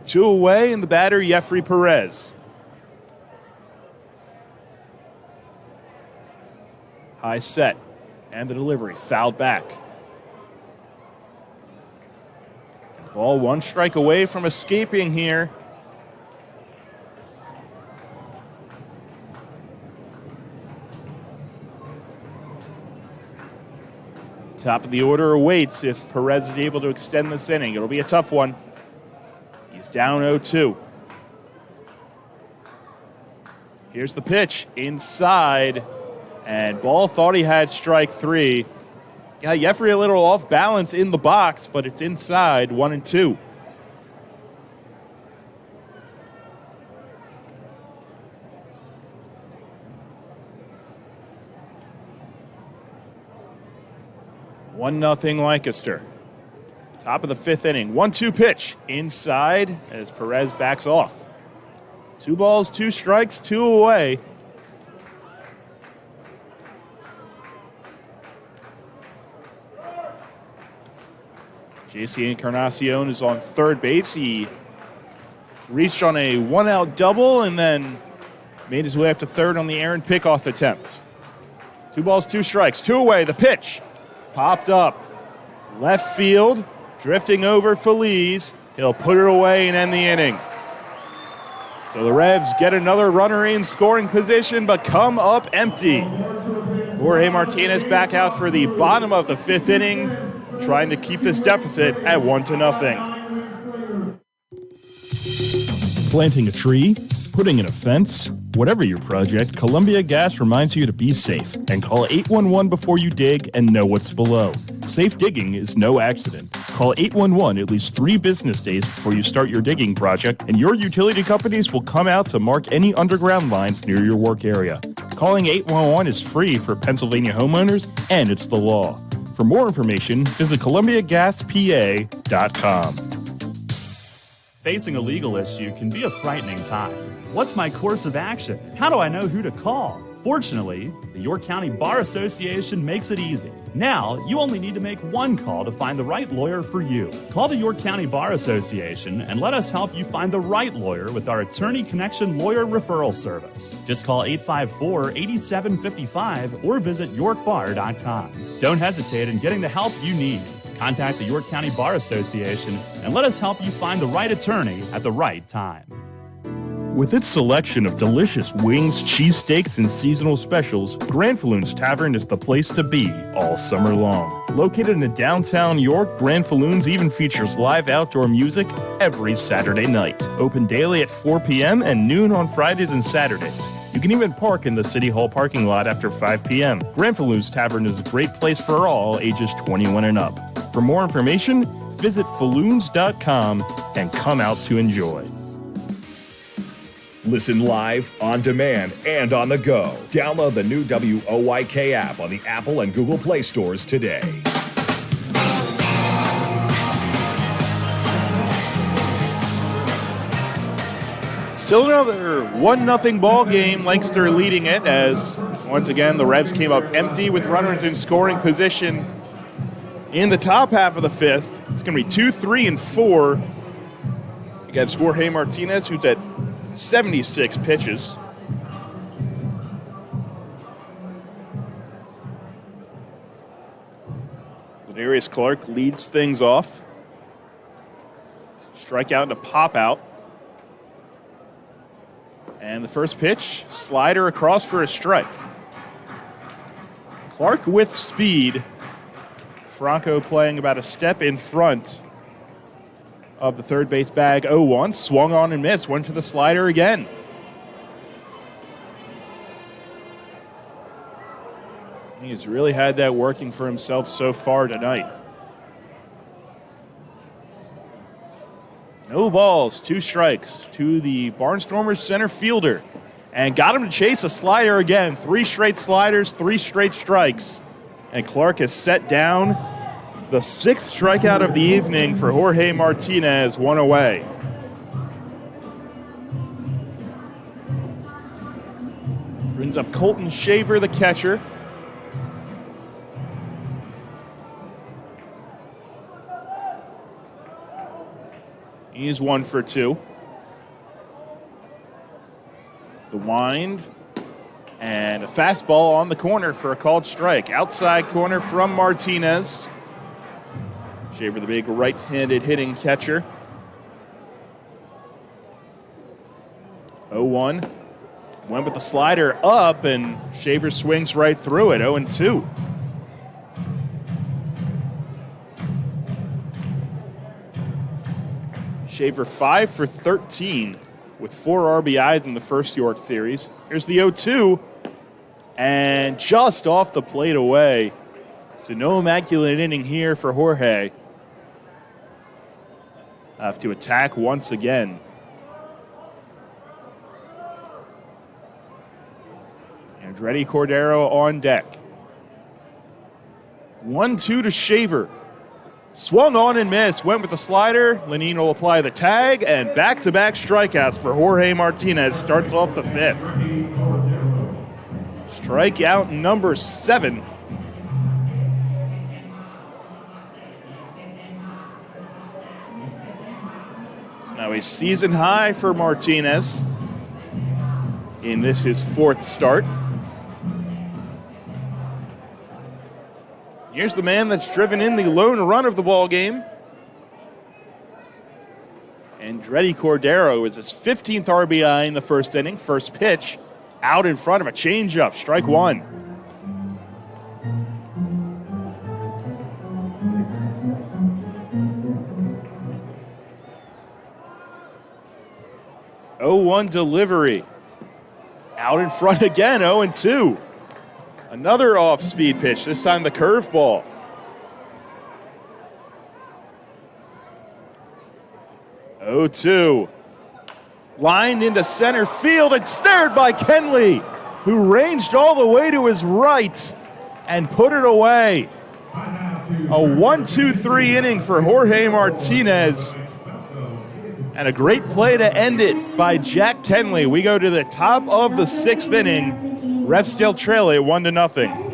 2 away, and the batter, Jeffrey Perez. High set, and the delivery fouled back. Ball 1 strike away from escaping here. Top of the order awaits if Perez is able to extend this inning. It'll be a tough one. He's down 0-2. Here's the pitch inside, and Ball thought he had strike 3. Got Jeffrey a little off balance in the box, but it's inside, 1-2. One nothing Lancaster. Top of the 5th inning. 1-2 pitch inside as Perez backs off. 2 balls, 2 strikes, 2 away. JC Encarnacion is on third base. He reached on a 1-out double and then made his way up to third on the errant pickoff attempt. 2 balls, 2 strikes, 2 away. The pitch popped up. Left field, drifting over Feliz. He'll put it away and end the inning. So the Revs get another runner in scoring position, but come up empty. Jorge Martinez back out for the bottom of the 5th inning, trying to keep this deficit at 1-0. Planting a tree? Putting in a fence? Whatever your project, Columbia Gas reminds you to be safe and call 811 before you dig and know what's below. Safe digging is no accident. Call 811 at least 3 business days before you start your digging project, and your utility companies will come out to mark any underground lines near your work area. Calling 811 is free for Pennsylvania homeowners, and it's the law. For more information, visit ColumbiaGasPA.com. Facing a legal issue can be a frightening time. What's my course of action? How do I know who to call? Fortunately, the York County Bar Association makes it easy. Now, you only need to make one call to find the right lawyer for you. Call the York County Bar Association and let us help you find the right lawyer with our Attorney Connection Lawyer Referral Service. Just call 854-8755 or visit yorkbar.com. Don't hesitate in getting the help you need. Contact the York County Bar Association and let us help you find the right attorney at the right time. With its selection of delicious wings, cheesesteaks, and seasonal specials, Grand Falloons Tavern is the place to be all summer long. Located in downtown York, Grand Falloons even features live outdoor music every Saturday night. Open daily at 4 p.m. and noon on Fridays and Saturdays. You can even park in the City Hall parking lot after 5 p.m. Grand Falloons Tavern is a great place for all ages 21 and up. For more information, visit falloons.com and come out to enjoy. Listen live, on demand, and on the go. Download the new WOYK app on the Apple and Google Play stores today. Still another 1-0 ball game. Lancaster leading it as, once again, the Revs came up empty with runners in scoring position in the top half of the fifth. It's going to be 2, 3, and 4 against Jorge Martinez, who's at 76 pitches. Ladarius Clark leads things off. Strikeout and a pop out. And the first pitch, slider across for a strike. Clark with speed. Franco playing about a step in front of the third base bag. 0-1, swung on and missed, went to the slider again. He's really had that working for himself so far tonight. No balls, 2 strikes to the Barnstormers center fielder. And got him to chase a slider again. 3 straight sliders, 3 straight strikes. And Clark has set down the 6th strikeout of the evening for Jorge Martinez, 1 away. Brings up Colton Shaver, the catcher. He's 1 for 2. The wind and a fastball on the corner for a called strike. Outside corner from Martinez. Shaver, the big right-handed hitting catcher. 0-1. Went with the slider up, and Shaver swings right through it. 0-2. Shaver 5 for 13 with 4 RBIs in the first York series. Here's the 0-2, and just off the plate away. So no immaculate inning here for Jorge. Have to attack once again. Andretti Cordero on deck. 1-2 to Shaver. Swung on and missed. Went with the slider. Lenine will apply the tag, and back-to-back strikeouts for Jorge Martinez starts off the 5th. Strikeout number 7. Now a season high for Martinez in this his 4th start. Here's the man that's driven in the lone run of the ball game. Andretti Cordero is his 15th RBI in the first inning. First pitch out in front of a changeup, strike 1. 0-1 delivery. Out in front again, 0-2. Another off-speed pitch, this time the curveball. 0-2. Lined into center field and snared by Kenley, who ranged all the way to his right and put it away. A 1-2-3 inning for Jorge Martinez. And a great play to end it by Jack Kenley. We go to the top of the 6th inning. Refs still trail it 1-0.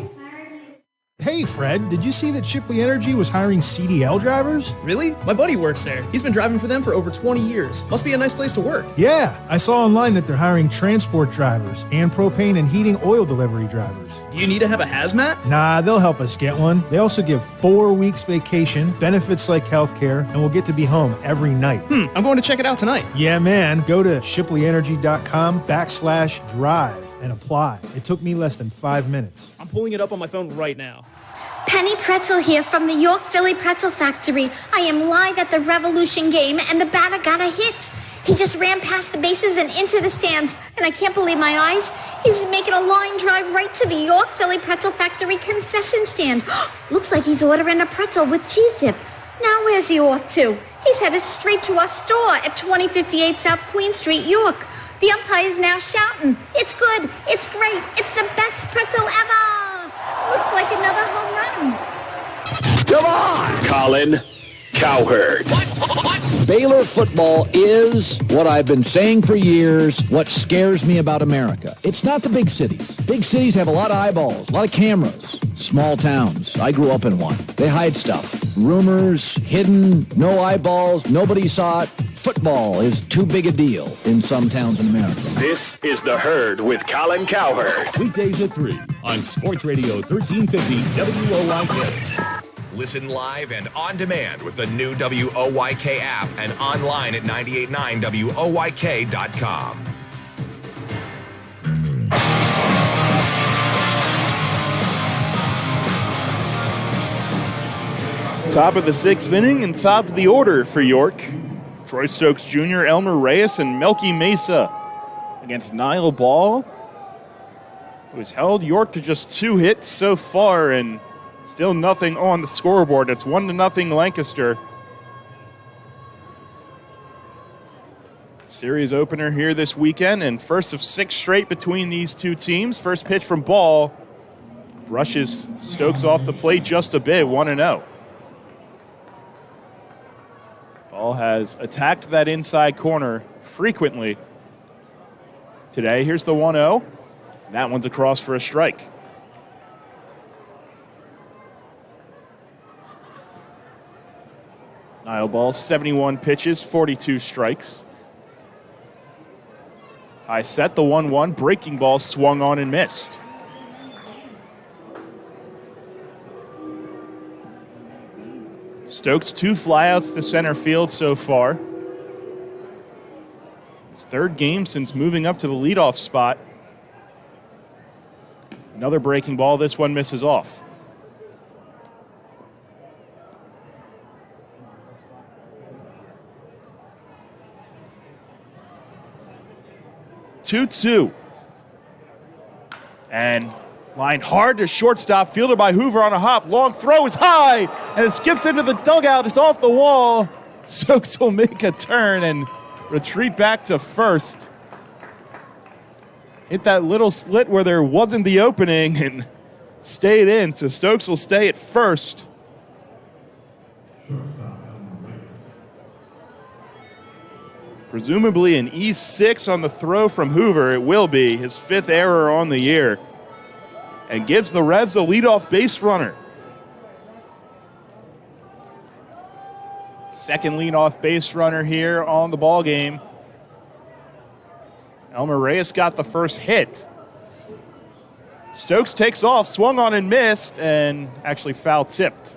Hey, Fred, did you see that Shipley Energy was hiring CDL drivers? Really? My buddy works there. He's been driving for them for over 20 years. Must be a nice place to work. Yeah, I saw online that they're hiring transport drivers and propane and heating oil delivery drivers. Do you need to have a hazmat? Nah, they'll help us get one. They also give 4 weeks vacation, benefits like healthcare, and we'll get to be home every night. I'm going to check it out tonight. Yeah, man. Go to shipleyenergy.com/drive and apply. It took me less than 5 minutes. I'm pulling it up on my phone right now. Penny Pretzel here from the York Philly Pretzel Factory. I am live at the Revolution game, and the batter got a hit. He just ran past the bases and into the stands, and I can't believe my eyes. He's making a line drive right to the York Philly Pretzel Factory concession stand. Looks like he's ordering a pretzel with cheese dip. Now where's he off to? He's headed straight to our store at 2058 South Queen Street, York. The umpire is now shouting, "It's good, it's great, it's the best pretzel ever!" Looks like another home run. Come on, Colin Cowherd. Baylor football is what I've been saying for years, what scares me about America. It's not the big cities. Big cities have a lot of eyeballs, a lot of cameras. Small towns. I grew up in one. They hide stuff. Rumors, hidden, no eyeballs, nobody saw it. Football is too big a deal in some towns in America. This is The Herd with Colin Cowherd. Weekdays at 3 on Sports Radio 1350 WOYK. Listen live and on demand with the new WOYK app and online at 989WOYK.com. Top of the 6th inning and top of the order for York. Troy Stokes Jr., Elmer Reyes, and Melky Mesa against Niall Ball, who has held York to just 2 hits so far and still nothing on the scoreboard. It's 1-0 Lancaster. Series opener here this weekend and first of 6 straight between these two teams. First pitch from Ball brushes Stokes off the plate just a bit, 1-0. Ball has attacked that inside corner frequently today. Here's the 1-0. That one's across for a strike. Niall Ball, 71 pitches, 42 strikes. High set, the 1-1. Breaking ball swung on and missed. Stokes 2 flyouts to center field so far. His 3rd game since moving up to the leadoff spot. Another breaking ball. This one misses off. Two. And lined hard to shortstop, fielded by Hoover on a hop. Long throw is high, and it skips into the dugout. It's off the wall. Stokes will make a turn and retreat back to first. Hit that little slit where there wasn't the opening and stayed in, so Stokes will stay at first. Presumably an E6 on the throw from Hoover. It will be his 5th error on the year. And gives the Revs a leadoff base runner. 2nd leadoff base runner here on the ball game. Elmer Reyes got the first hit. Stokes takes off, swung on and missed, and actually foul tipped.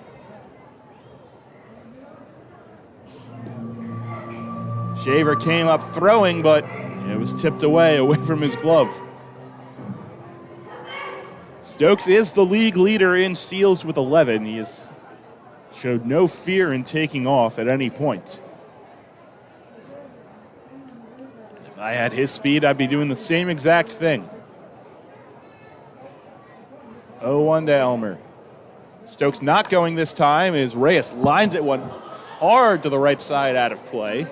Shaver came up throwing, but it was tipped away from his glove. Stokes is the league leader in steals with 11. He has showed no fear in taking off at any point. If I had his speed, I'd be doing the same exact thing. 0-1 to Elmer. Stokes not going this time as Reyes lines it one hard to the right side out of play.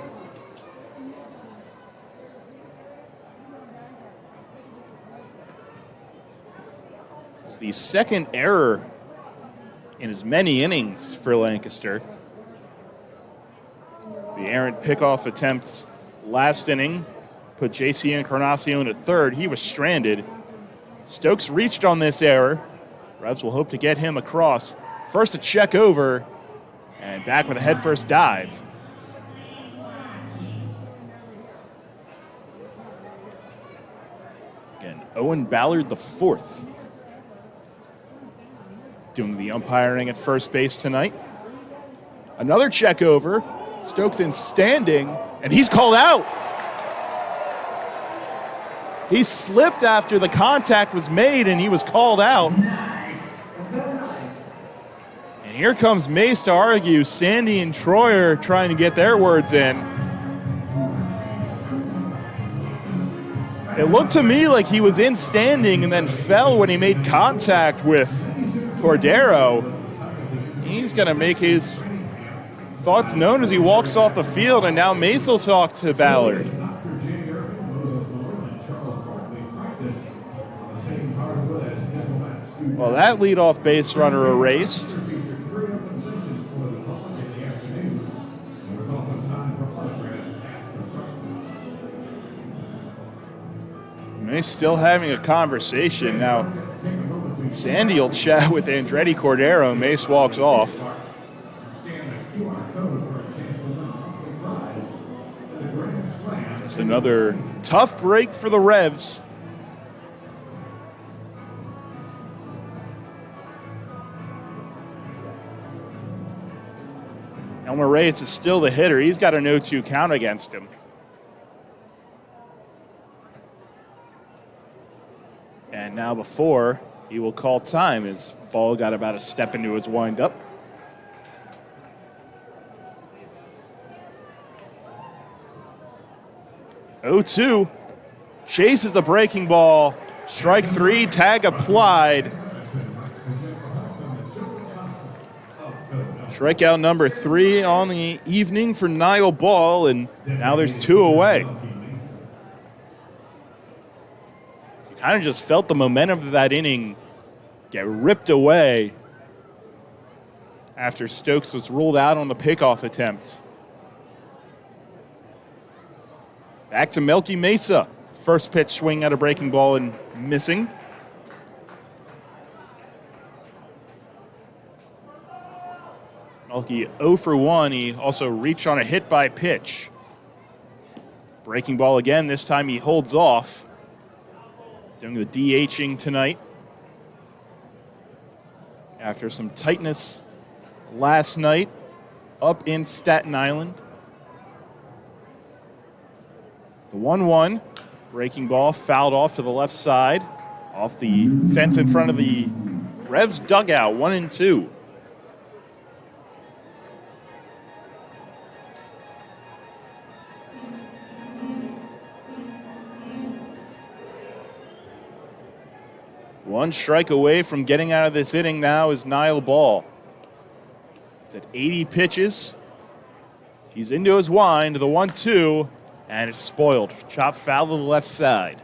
It's the second error in as many innings for Lancaster. The errant pickoff attempts last inning put J.C. Encarnacion at third. He was stranded. Stokes reached on this error. Revs will hope to get him across. First a check over, and back with a headfirst dive. Again, Owen Ballard the fourth doing the umpiring at first base tonight. Another check over. Stokes in standing, and he's called out. He slipped after the contact was made, and he was called out. And here comes Mace to argue. Sandy and Troy are trying to get their words in. It looked to me like he was in standing and then fell when he made contact with Cordero. He's going to make his thoughts known as he walks off the field, and now Mace will talk to Ballard. Well, that leadoff base runner erased. Mace still having a conversation. Now, Sandy will chat with Andretti Cordero. Mace walks off. Just another tough break for the Revs. Elmer Reyes is still the hitter. He's got a 0-2 count against him. And now before, he will call time as ball got about a step into his windup. Oh-2. Chases a breaking ball. Strike three, tag applied. Strikeout number 3 on the evening for Niall Ball, and now there's 2 away. You kind of just felt the momentum of that inning get ripped away after Stokes was ruled out on the pickoff attempt. Back to Melky Mesa. First pitch swing at a breaking ball and missing. Melky 0 for 1. He also reached on a hit by pitch. Breaking ball again. This time he holds off. Doing the DHing tonight. After some tightness last night up in Staten Island. The 1-1. Breaking ball fouled off to the left side. Off the fence in front of the Revs dugout. 1-2. One strike away from getting out of this inning now is Niall Ball. He's at 80 pitches. He's into his wind, the 1-2, and it's spoiled. Chop foul to the left side.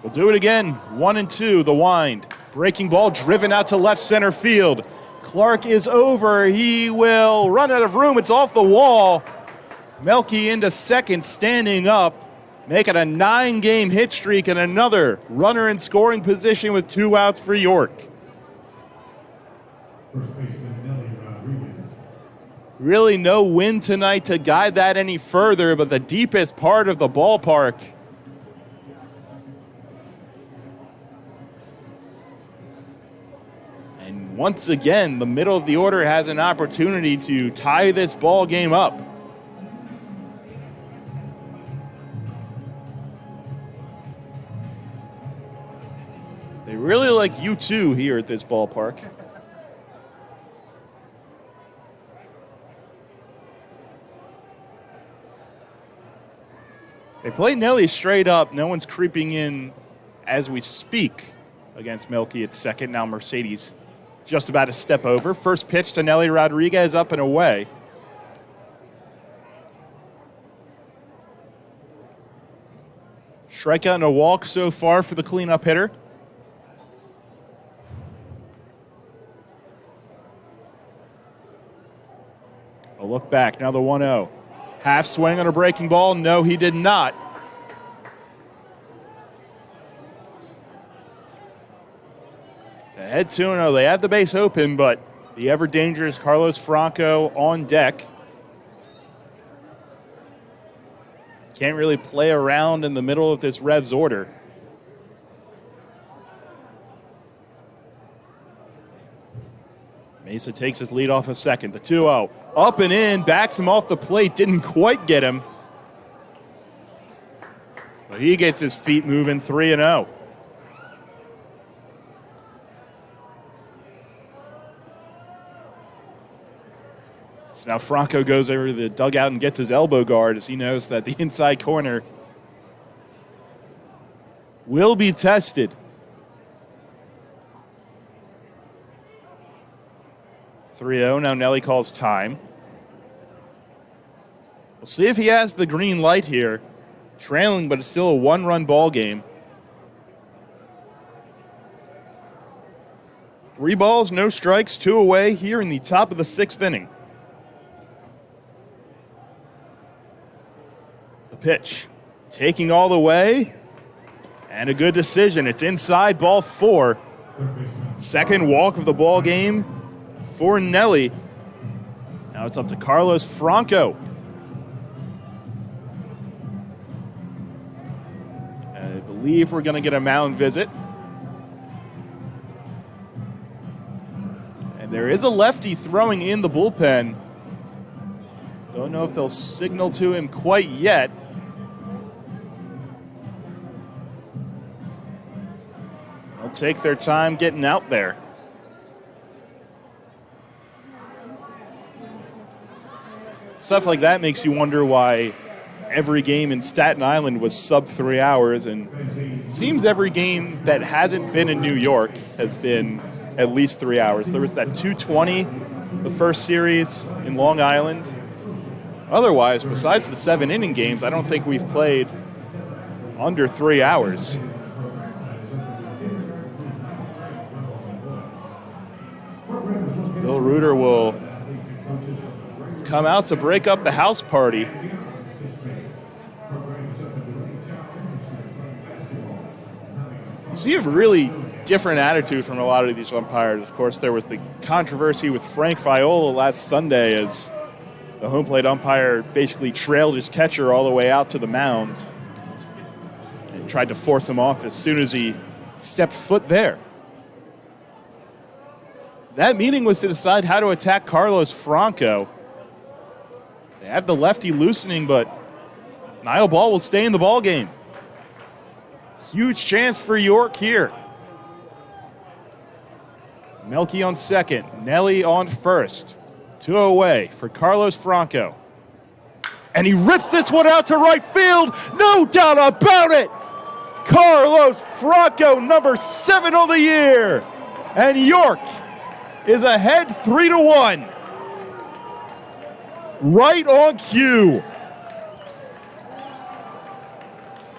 We'll do it again. 1-2, the wind. Breaking ball driven out to left center field. Clark is over. He will run out of room. It's off the wall. Melky into second, standing up, making a 9-game hit streak and another runner in scoring position with 2 outs for York. Really no wind tonight to guide that any further, but the deepest part of the ballpark. And once again, the middle of the order has an opportunity to tie this ball game up. They really like U2 here at this ballpark. They play Nelly straight up. No one's creeping in as we speak against Melky at second. Now Mercedes just about to step over. First pitch to Nelly Rodriguez, up and away. Strikeout and a walk so far for the cleanup hitter. A look back, now the 1-0. Half swing on a breaking ball. No, he did not. The head 2-0. They have the base open, but the ever-dangerous Carlos Franco on deck. Can't really play around in the middle of this Revs order. Mesa takes his lead off of second. The 2-0. Up and in, backs him off the plate. Didn't quite get him. But he gets his feet moving, 3-0. So now Franco goes over to the dugout and gets his elbow guard as he knows that the inside corner will be tested. 3-0, now Nelly calls time. We'll see if he has the green light here. Trailing, but it's still a one-run ball game. 3 balls, no strikes, 2 away here in the top of the 6th inning. The pitch, taking all the way, and a good decision. It's inside, ball 4. Second walk of the ball game for Nelly. Now it's up to Carlos Franco. I believe we're going to get a mound visit. And there is a lefty throwing in the bullpen. Don't know if they'll signal to him quite yet. They'll take their time getting out there. Stuff like that makes you wonder why every game in Staten Island was sub 3 hours, and it seems every game that hasn't been in New York has been at least 3 hours. There was that 2:20, the first series in Long Island. Otherwise, besides the 7-inning games, I don't think we've played under 3 hours. Bill Reuter will come out to break up the house party. You see a really different attitude from a lot of these umpires. Of course, there was the controversy with Frank Viola last Sunday as the home plate umpire basically trailed his catcher all the way out to the mound and tried to force him off as soon as he stepped foot there. That meeting was to decide how to attack Carlos Franco. They have the lefty loosening, but Niall Ball will stay in the ball game. Huge chance for York here. Melky on second, Nelly on first. 2 away for Carlos Franco. And he rips this one out to right field. No doubt about it. Carlos Franco, number 7 on the year. And York is ahead 3-1. Right on cue.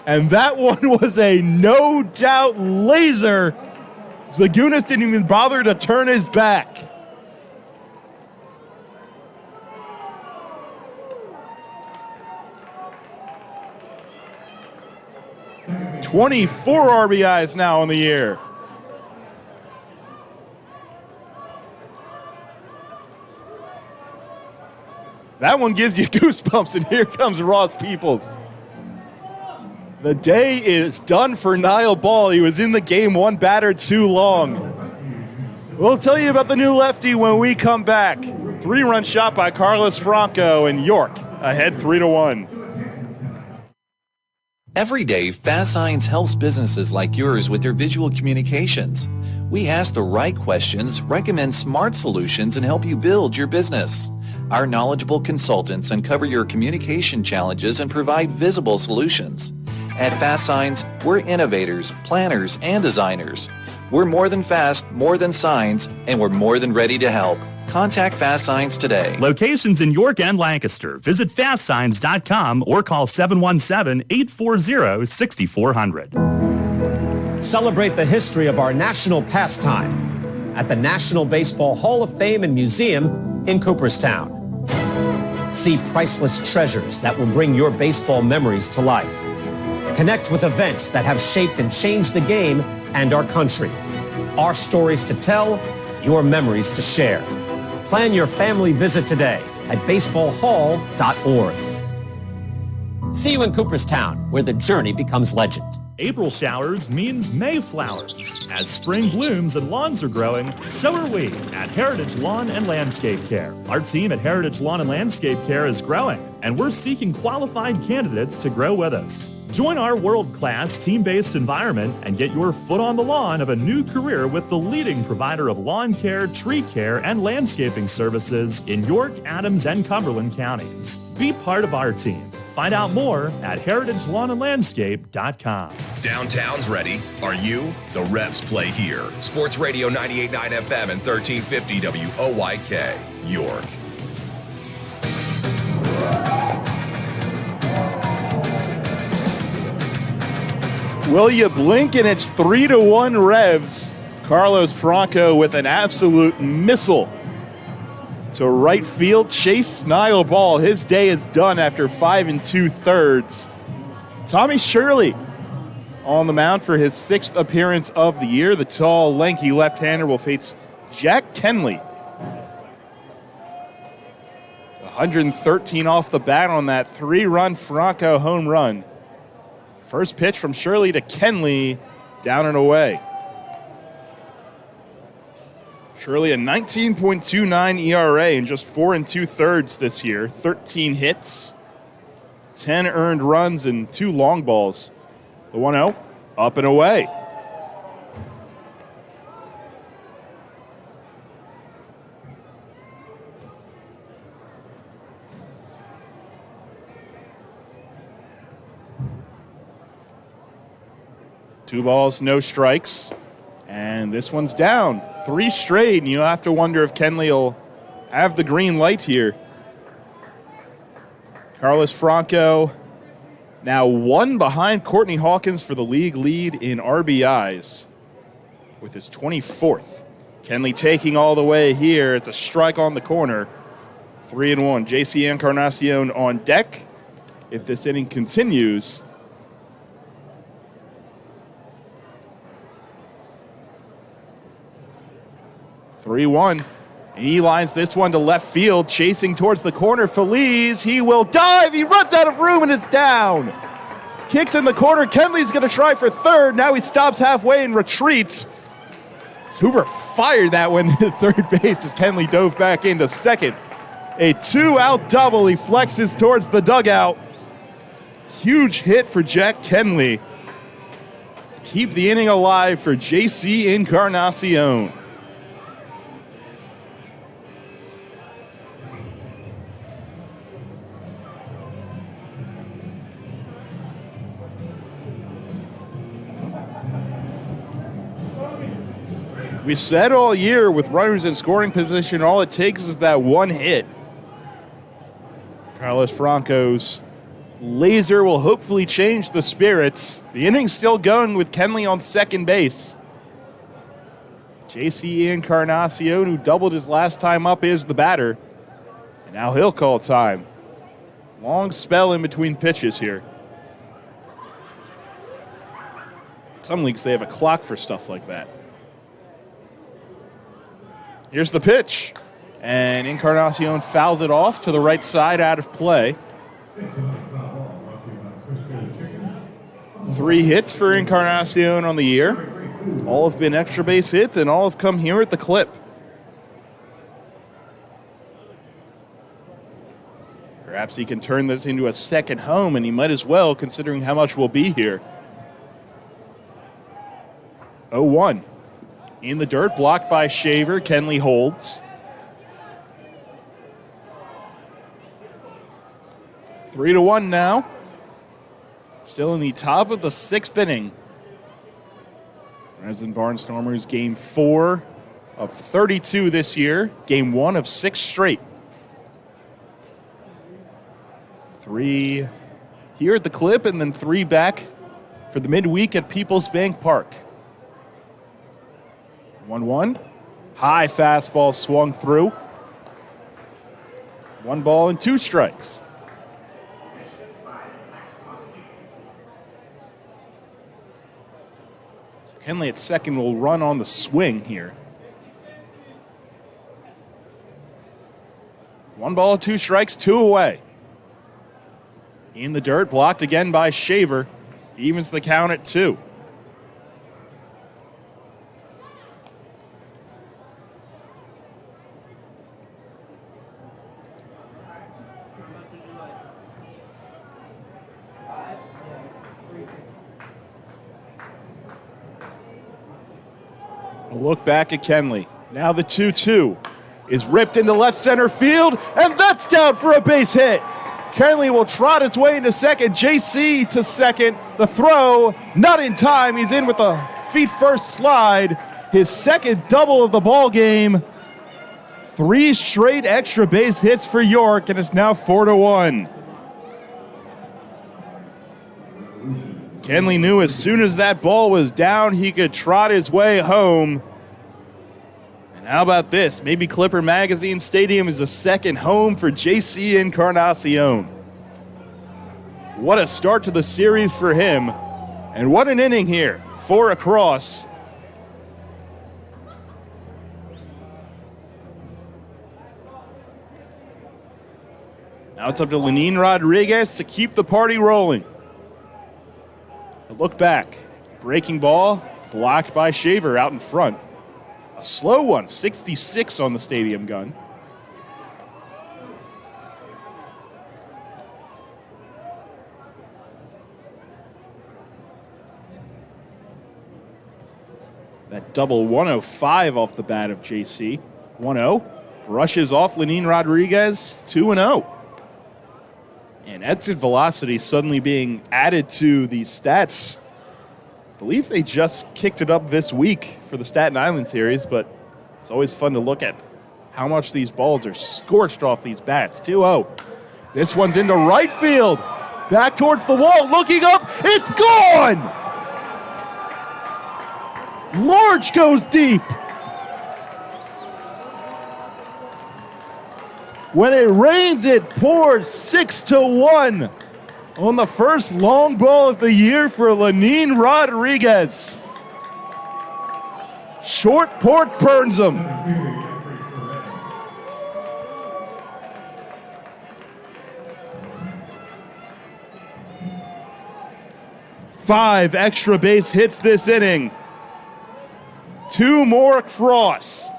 And that one was a no-doubt laser. Zagunis didn't even bother to turn his back. "24 RBIs now in the year. That one gives you goosebumps, and here comes Ross Peoples. The day is done for Niall Ball. He was in the game 1 batter too long. We'll tell you about the new lefty when we come back. 3-run shot by Carlos Franco, and York ahead 3-1. Every day, Fast Signs helps businesses like yours with their visual communications. We ask the right questions, recommend smart solutions, and help you build your business. Our knowledgeable consultants uncover your communication challenges and provide visible solutions. At Fast Signs, we're innovators, planners, and designers. We're more than fast, more than signs, and we're more than ready to help. Contact Fast Signs today. Locations in York and Lancaster. Visit fastsigns.com or call 717-840-6400. Celebrate the history of our national pastime at the National Baseball Hall of Fame and Museum in Cooperstown. See priceless treasures that will bring your baseball memories to life. Connect with events that have shaped and changed the game and our country. Our stories to tell, your memories to share. Plan your family visit today at baseballhall.org. See you in Cooperstown, where the journey becomes legend. April showers means May flowers. As spring blooms and lawns are growing, so are we at Heritage Lawn and Landscape Care. Our team at Heritage Lawn and Landscape Care is growing, and we're seeking qualified candidates to grow with us. Join our world-class team-based environment and get your foot on the lawn of a new career with the leading provider of lawn care, tree care, and landscaping services in York, Adams, and Cumberland counties. Be part of our team. Find out more at heritagelawnandlandscape.com. Downtown's ready. Are you? The Revs play here. Sports Radio 98.9 FM and 1350 WOYK, York. Will you blink? And it's 3-1 Revs. Carlos Franco with an absolute missile to right field. Chased Niall ball. His day is done after 5 2/3. Tommy Shirley on the mound for his 6th appearance of the year. The tall, lanky left-hander will face Jack Kenley. 113 off the bat on that 3-run Franco home run. First pitch from Shirley to Kenley, down and away. Shirley a 19.29 ERA in just 4 2/3 this year. 13 hits, 10 earned runs, and 2 long balls. The 1-0, up and away. Two balls, no strikes. And this one's down. 3 straight, and you have to wonder if Kenley will have the green light here. Carlos Franco now 1 behind Courtney Hawkins for the league lead in RBIs with his 24th. Kenley taking all the way here. It's a strike on the corner. 3-1. JC Encarnacion on deck. If this inning continues, 3-1. He lines this one to left field, chasing towards the corner. Feliz, he will dive. He runs out of room and is down. Kicks in the corner. Kenley's going to try for third. Now he stops halfway and retreats. Hoover fired that one to third base as Kenley dove back into second. A 2-out double. He flexes towards the dugout. Huge hit for Jack Kenley to keep the inning alive for JC Encarnacion. We said all year with runners in scoring position, all it takes is that one hit. Carlos Franco's laser will hopefully change the spirits. The inning's still going with Kenley on second base. JC Encarnacion, who doubled his last time up, is the batter. And now he'll call time. Long spell in between pitches here. Some leagues, they have a clock for stuff like that. Here's the pitch. And Encarnacion fouls it off to the right side, out of play. 3 hits for Encarnacion on the year. All have been extra base hits, and all have come here at the Clip. Perhaps he can turn this into a second home, and he might as well, considering how much we'll be here. 0-1. In the dirt, blocked by Shaver. Kenley holds. 3-1 now. Still in the top of the 6th inning. Revs and Barnstormers, game 4 of 32 this year. Game 1 of 6 straight. 3 here at the Clip, and then 3 back for the midweek at People's Bank Park. 1-1. High fastball swung through. 1 ball and 2 strikes. Kenley at second will run on the swing here. 1 ball, 2 strikes, 2 away. In the dirt, blocked again by Shaver. Evens the count at 2. A look back at Kenley. Now the 2-2 is ripped into left center field, and that's down for a base hit. Kenley will trot his way into second. JC to second. The throw, not in time. He's in with a feet first slide. His second double of the ball game. 3 straight extra base hits for York, and it's now 4-1. Kenley knew as soon as that ball was down, he could trot his way home. And how about this? Maybe Clipper Magazine Stadium is a second home for JC Encarnacion. What a start to the series for him. And what an inning here. 4 across. Now it's up to Lenin Rodriguez to keep the party rolling. A look back. Breaking ball, blocked by Shaver out in front. A slow one, 66 on the stadium gun. That double 105 off the bat of JC. 1-0. Brushes off Lenin Rodriguez. 2-0. And exit velocity suddenly being added to these stats. I believe they just kicked it up this week for the Staten Island series, but it's always fun to look at how much these balls are scorched off these bats. 2-0. This one's into right field. Back towards the wall, looking up. It's gone! Large goes deep. When it rains, it pours. 6-1 on the first long ball of the year for Lenin Rodriguez. Short pork burns him. Five extra base hits this inning. 2 more across.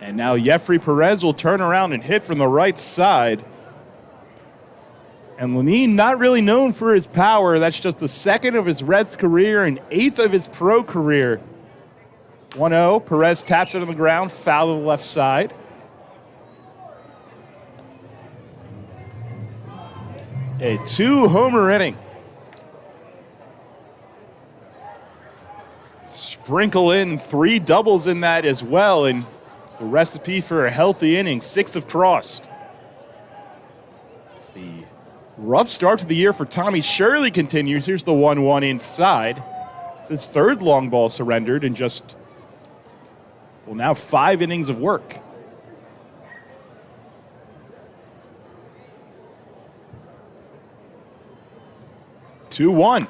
And now Jeffrey Perez will turn around and hit from the right side. And Lenin, not really known for his power. That's just the 2nd of his Reds career and 8th of his pro career. 1-0. Perez taps it on the ground, foul to the left side. A 2-homer inning. Sprinkle in 3 doubles in that as well, and it's the recipe for a healthy inning. 6 have crossed. It's the rough start to the year for Tommy Shirley continues. Here's the 1-1 inside. It's his 3rd long ball surrendered in just, well, now 5 innings of work. Two-1,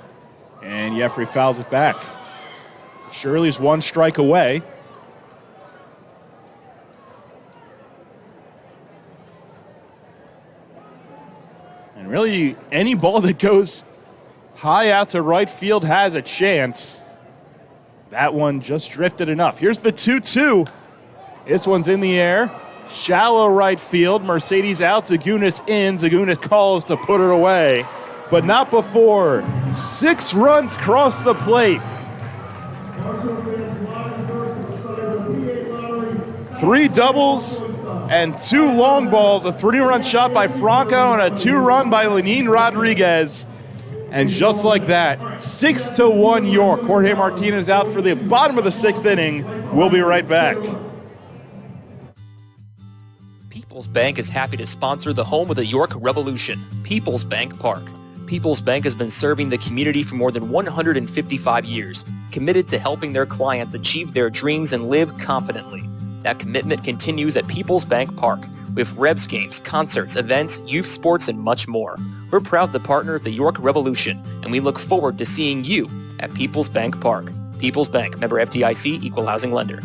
and Jeffrey fouls it back. Shirley's 1 strike away. And really, any ball that goes high out to right field has a chance. That one just drifted enough. Here's the 2-2. This one's in the air. Shallow right field. Mercedes out. Zagunis in. Zagunis calls to put it away. But not before 6 runs cross the plate. 3 doubles and 2 long balls. A 3-run shot by Franco and a 2-run by Lenin Rodriguez. And just like that, 6-1 York. Jorge Martinez out for the bottom of the 6th inning. We'll be right back. People's Bank is happy to sponsor the home of the York Revolution, People's Bank Park. People's Bank has been serving the community for more than 155 years, committed to helping their clients achieve their dreams and live confidently. That commitment continues at People's Bank Park, with Revs games, concerts, events, youth sports, and much more. We're proud to partner with the York Revolution, and we look forward to seeing you at People's Bank Park. People's Bank, member FDIC, equal housing lender.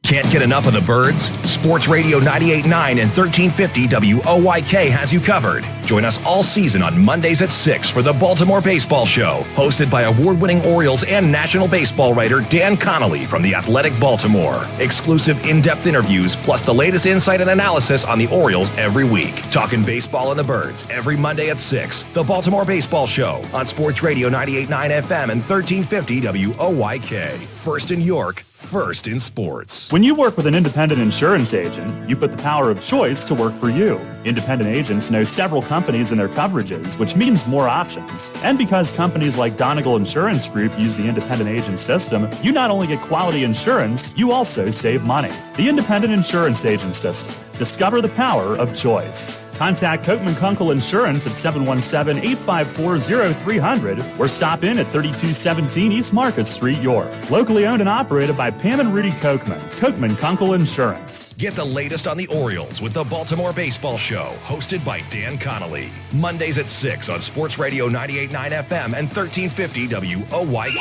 Can't get enough of the birds? Sports Radio 98.9 and 1350 WOYK has you covered. Join us all season on Mondays at 6 for the Baltimore Baseball Show, hosted by award-winning Orioles and national baseball writer Dan Connolly from The Athletic Baltimore. Exclusive in-depth interviews, plus the latest insight and analysis on the Orioles every week. Talking baseball and the birds every Monday at 6. The Baltimore Baseball Show on Sports Radio 98.9 FM and 1350 WOYK. First in York, first in sports. When you work with an independent insurance agent, you put the power of choice to work for you. Independent agents know several companies and their coverages, which means more options. And because companies like Donegal Insurance Group use the independent agent system, you not only get quality insurance, you also save money. The independent insurance agent system. Discover the power of choice. Contact Kochman Kunkel Insurance at 717-854-0300 or stop in at 3217 East Market Street, York. Locally owned and operated by Pam and Rudy Kochman. Kochman Kunkel Insurance. Get the latest on the Orioles with the Baltimore Baseball Show, hosted by Dan Connolly. Mondays at 6 on Sports Radio 98.9 FM and 1350 WOYK.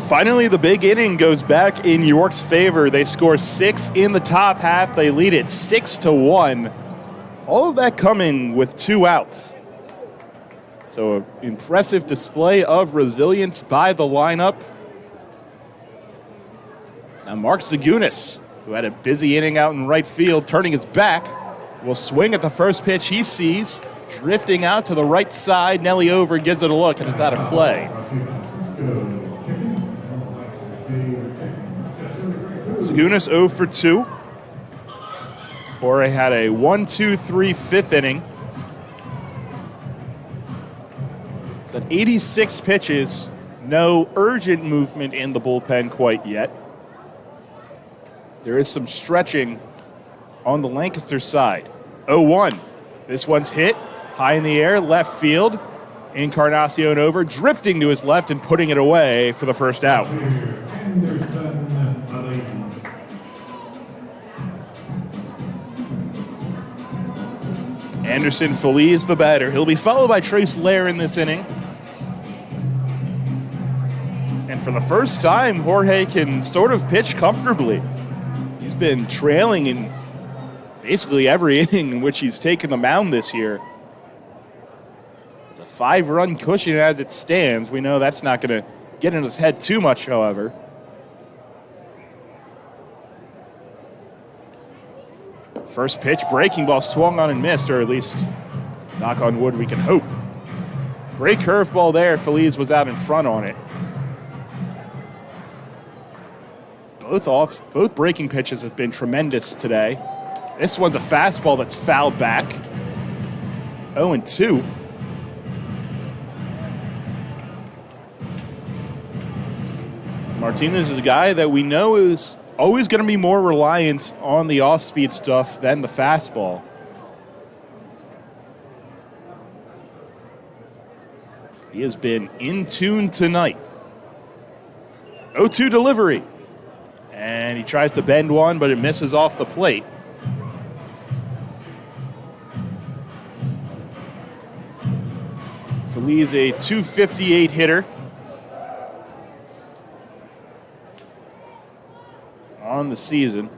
Finally, the big inning goes back in York's favor. They score 6 in the top half. They lead it 6-1. All of that coming with 2 outs. So an impressive display of resilience by the lineup. Now Mark Zagunis, who had a busy inning out in right field, turning his back, will swing at the first pitch he sees. Drifting out to the right side. Nelly over gives it a look, and it's out of play. Zagunis 0 for 2. Jorge had a 1-2-3 fifth inning. It's at 86 pitches. No urgent movement in the bullpen quite yet. There is some stretching on the Lancaster side. 0-1. This one's hit. High in the air, left field. Encarnacion over, drifting to his left and putting it away for the first out. Anderson Feliz the batter. He'll be followed by Trace Lair in this inning. And for the first time, Jorge can sort of pitch comfortably. He's been trailing in basically every inning in which he's taken the mound this year. It's a 5-run cushion as it stands. We know that's not going to get in his head too much, however. First pitch, breaking ball swung on and missed, or at least, knock on wood, we can hope. Great curveball there. Feliz was out in front on it. Both breaking pitches have been tremendous today. This one's a fastball that's fouled back. 0-2. Martinez is a guy that we know is always going to be more reliant on the off-speed stuff than the fastball. He has been in tune tonight. 0-2 delivery. And he tries to bend one, but it misses off the plate. Feliz a .258 hitter. On the season.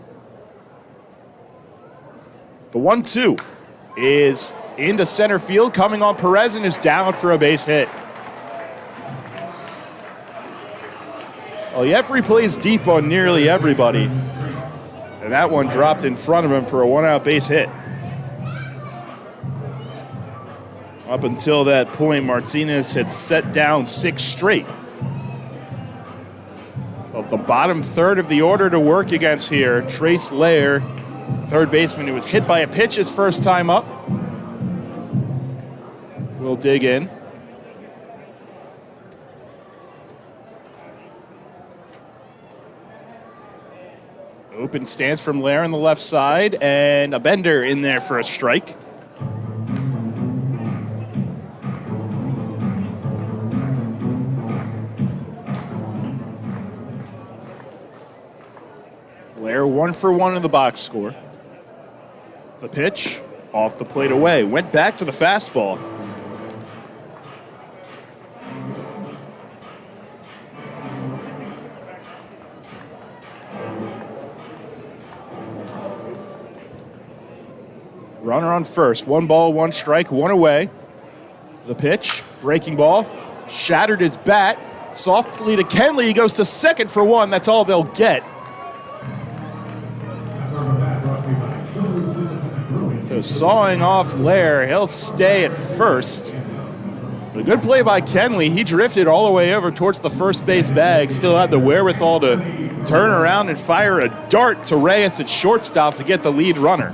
The 1-2 is into center field, coming on Perez, and is down for a base hit. Well, Jeffrey plays deep on nearly everybody, and that one dropped in front of him for a one-out base hit. Up until that point, Martinez had set down 6 straight. Of the bottom third of the order to work against here, Trace Lair, third baseman who was hit by a pitch his first time up. We'll dig in. Open stance from Lair on the left side, and a bender in there for a strike. Lair 1 for 1 in the box score. The pitch, off the plate away, went back to the fastball. Runner on first, 1 ball, 1 strike, 1 away. The pitch, breaking ball, shattered his bat, softly to Kenley, he goes to second for 1, that's all they'll get. So sawing off Lair, he'll stay at first. But a good play by Kenley. He drifted all the way over towards the first base bag, still had the wherewithal to turn around and fire a dart to Reyes at shortstop to get the lead runner.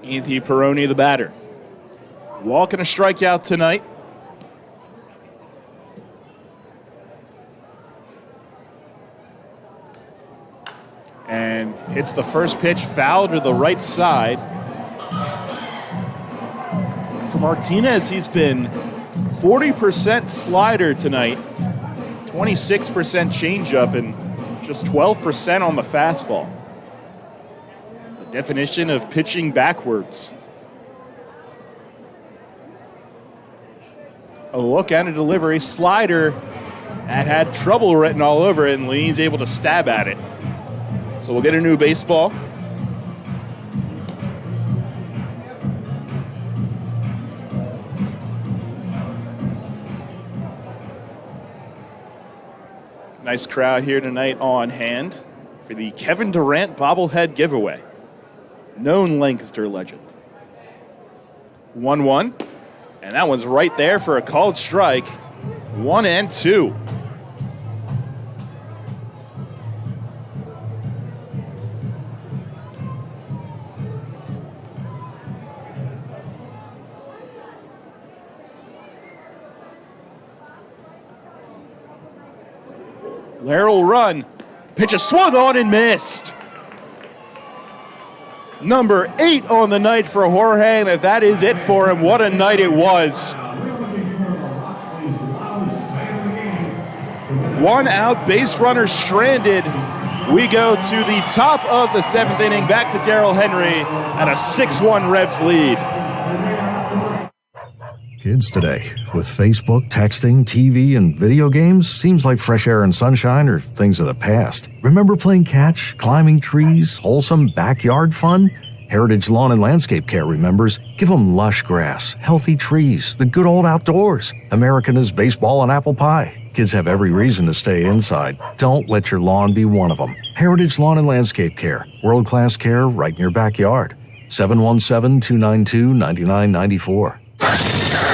Anthony Peroni, the batter. Walking a strikeout tonight. And hits the first pitch foul to the right side. For Martinez, he's been 40% slider tonight, 26% changeup, and just 12% on the fastball. The definition of pitching backwards. A look and a delivery. Slider that had trouble written all over it, and Lee's able to stab at it. So we'll get a new baseball. Nice crowd here tonight on hand for the Kevin Durant bobblehead giveaway. Known Lancaster legend. 1-1. And that one's right there for a called strike. 1-2. Lair will run. Pitch is swung on and missed. Number 8 on the night for Jorge, and if that is it for him, what a night it was. 1 out, base runner stranded. We go to the top of the 7th inning, back to Darrell Henry at a 6-1 Revs lead. Kids today, with Facebook, texting, TV, and video games, seems like fresh air and sunshine are things of the past. Remember playing catch, climbing trees, wholesome backyard fun? Heritage Lawn and Landscape Care remembers. Give them lush grass, healthy trees, the good old outdoors. American is baseball and apple pie. Kids have every reason to stay inside. Don't let your lawn be one of them. Heritage Lawn and Landscape Care. World-class care right in your backyard. 717-292-9994.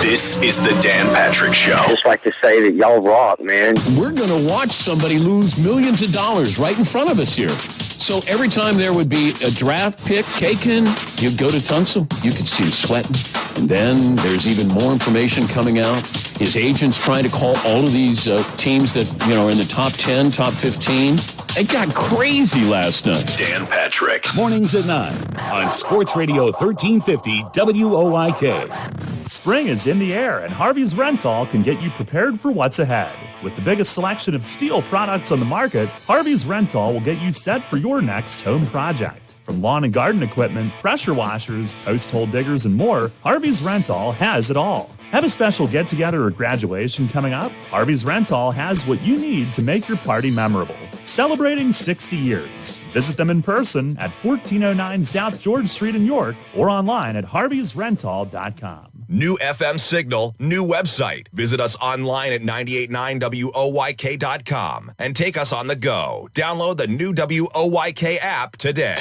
This is the Dan Patrick Show. I just like to say that y'all rock, man. We're going to watch somebody lose millions of dollars right in front of us here. So every time there would be a draft pick taken, you'd go to Tunsil. You could see him sweating. And then there's even more information coming out. His agent's trying to call all of these teams that, are in the top 10, top 15. It got crazy last night. Dan Patrick. Mornings at 9 on Sports Radio 1350 WOIK. Spring is in the air, and Harvey's Rental can get you prepared for what's ahead. With the biggest selection of steel products on the market, Harvey's Rental will get you set for your next home project. From lawn and garden equipment, pressure washers, post hole diggers, and more, Harvey's Rental has it all. Have a special get-together or graduation coming up? Harvey's Rental has what you need to make your party memorable. Celebrating 60 years. Visit them in person at 1409 South George Street in York or online at harveysrental.com. New FM signal, new website. Visit us online at 989WOYK.com and take us on the go. Download the new WOYK app today.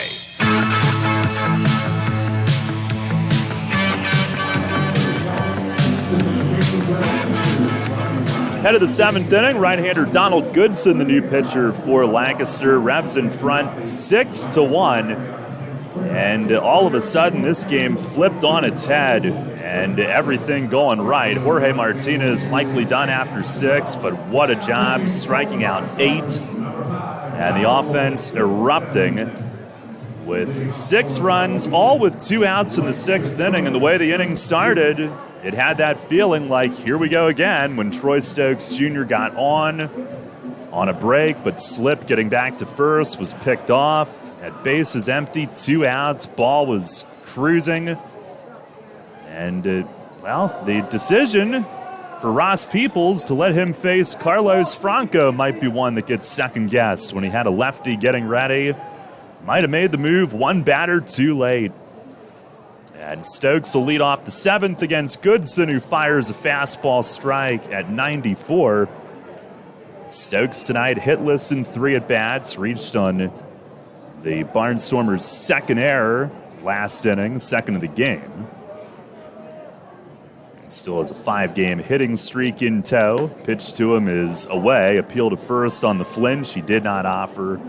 Head of the seventh inning, right-hander Donald Goodson, the new pitcher for Lancaster. Revs in front 6-1. And all of a sudden, this game flipped on its head and everything going right. Jorge Martinez likely done after 6, but what a job striking out 8. And the offense erupting with 6 runs, all with 2 outs in the 6th inning. And the way the inning started, it had that feeling like, here we go again, when Troy Stokes Jr. got on a break, but slipped getting back to first, was picked off, had bases empty, 2 outs, ball was cruising. And, the decision for Ross Peoples to let him face Carlos Franco might be one that gets second-guessed when he had a lefty getting ready. Might have made the move one batter too late. And Stokes will lead off the 7th against Goodson, who fires a fastball strike at 94. Stokes tonight hitless in 3 at-bats, reached on the Barnstormers' second error last inning, second of the game. Still has a 5-game hitting streak in tow. Pitch to him is away. Appeal to first on the flinch. He did not offer.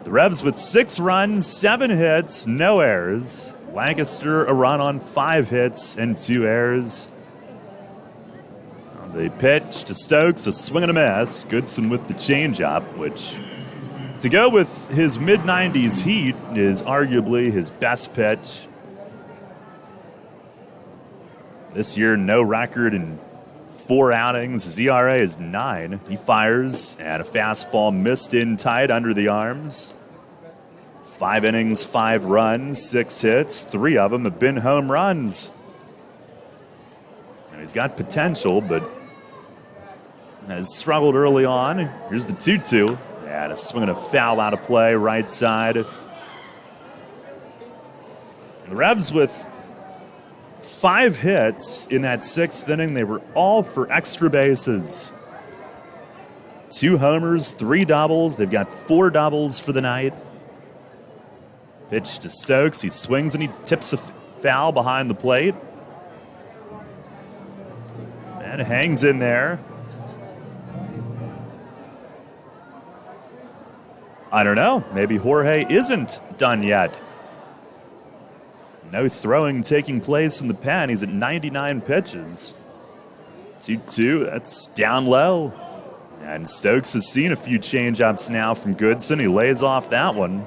The Revs with 6 runs, 7 hits, no errors. Lancaster a run on 5 hits and 2 errors. The pitch to Stokes, a swing and a miss. Goodson with the changeup, which, to go with his mid-90s heat, is arguably his best pitch. This year, no record in 4 outings. His ERA is 9. He fires, and a fastball missed in tight under the arms. 5 innings, 5 runs, 6 hits. 3 of them have been home runs. And he's got potential, but has struggled early on. Here's the 2-2. And a swing and a foul out of play, right side. And the Revs with 5 hits in that 6th inning. They were all for extra bases. 2 homers, 3 doubles. They've got 4 doubles for the night. Pitch to Stokes. He swings and he tips a foul behind the plate. And hangs in there. I don't know. Maybe Jorge isn't done yet. No throwing taking place in the pen. He's at 99 pitches. 2-2. That's down low. And Stokes has seen a few changeups now from Goodson. He lays off that one.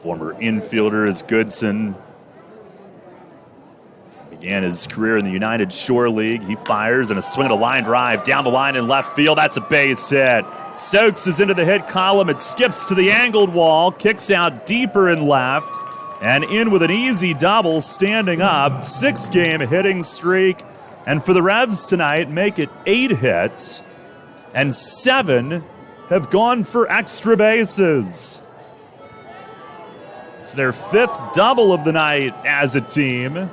Former infielder is Goodson. Began his career in the United Shore League. He fires and a swing and a line drive down the line in left field. That's a base hit. Stokes is into the hit column. It skips to the angled wall, kicks out deeper in left, and in with an easy double standing up. 6-game hitting streak. And for the Revs tonight, make it 8 hits, and 7 have gone for extra bases. It's their 5th double of the night as a team.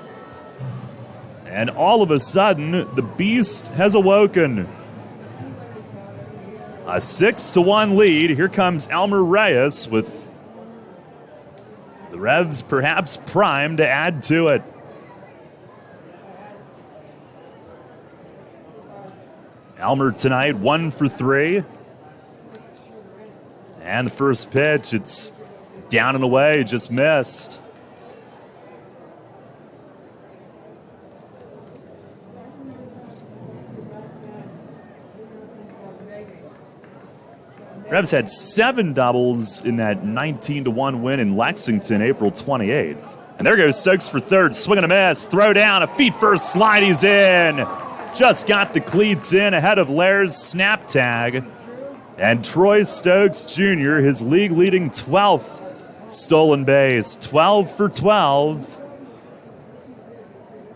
And all of a sudden, the beast has awoken. A 6-1 lead. Here comes Elmer Reyes with the Revs perhaps primed to add to it. Elmer tonight 1 for 3. And the first pitch, it's down and away, just missed. Revs had 7 doubles in that 19-1 win in Lexington, April 28th. And there goes Stokes for third, swing and a miss, throw down, a feet first slide, he's in. just got the cleats in ahead of Lair's snap tag. And Troy Stokes Jr., his league-leading 12th stolen base, 12 for 12.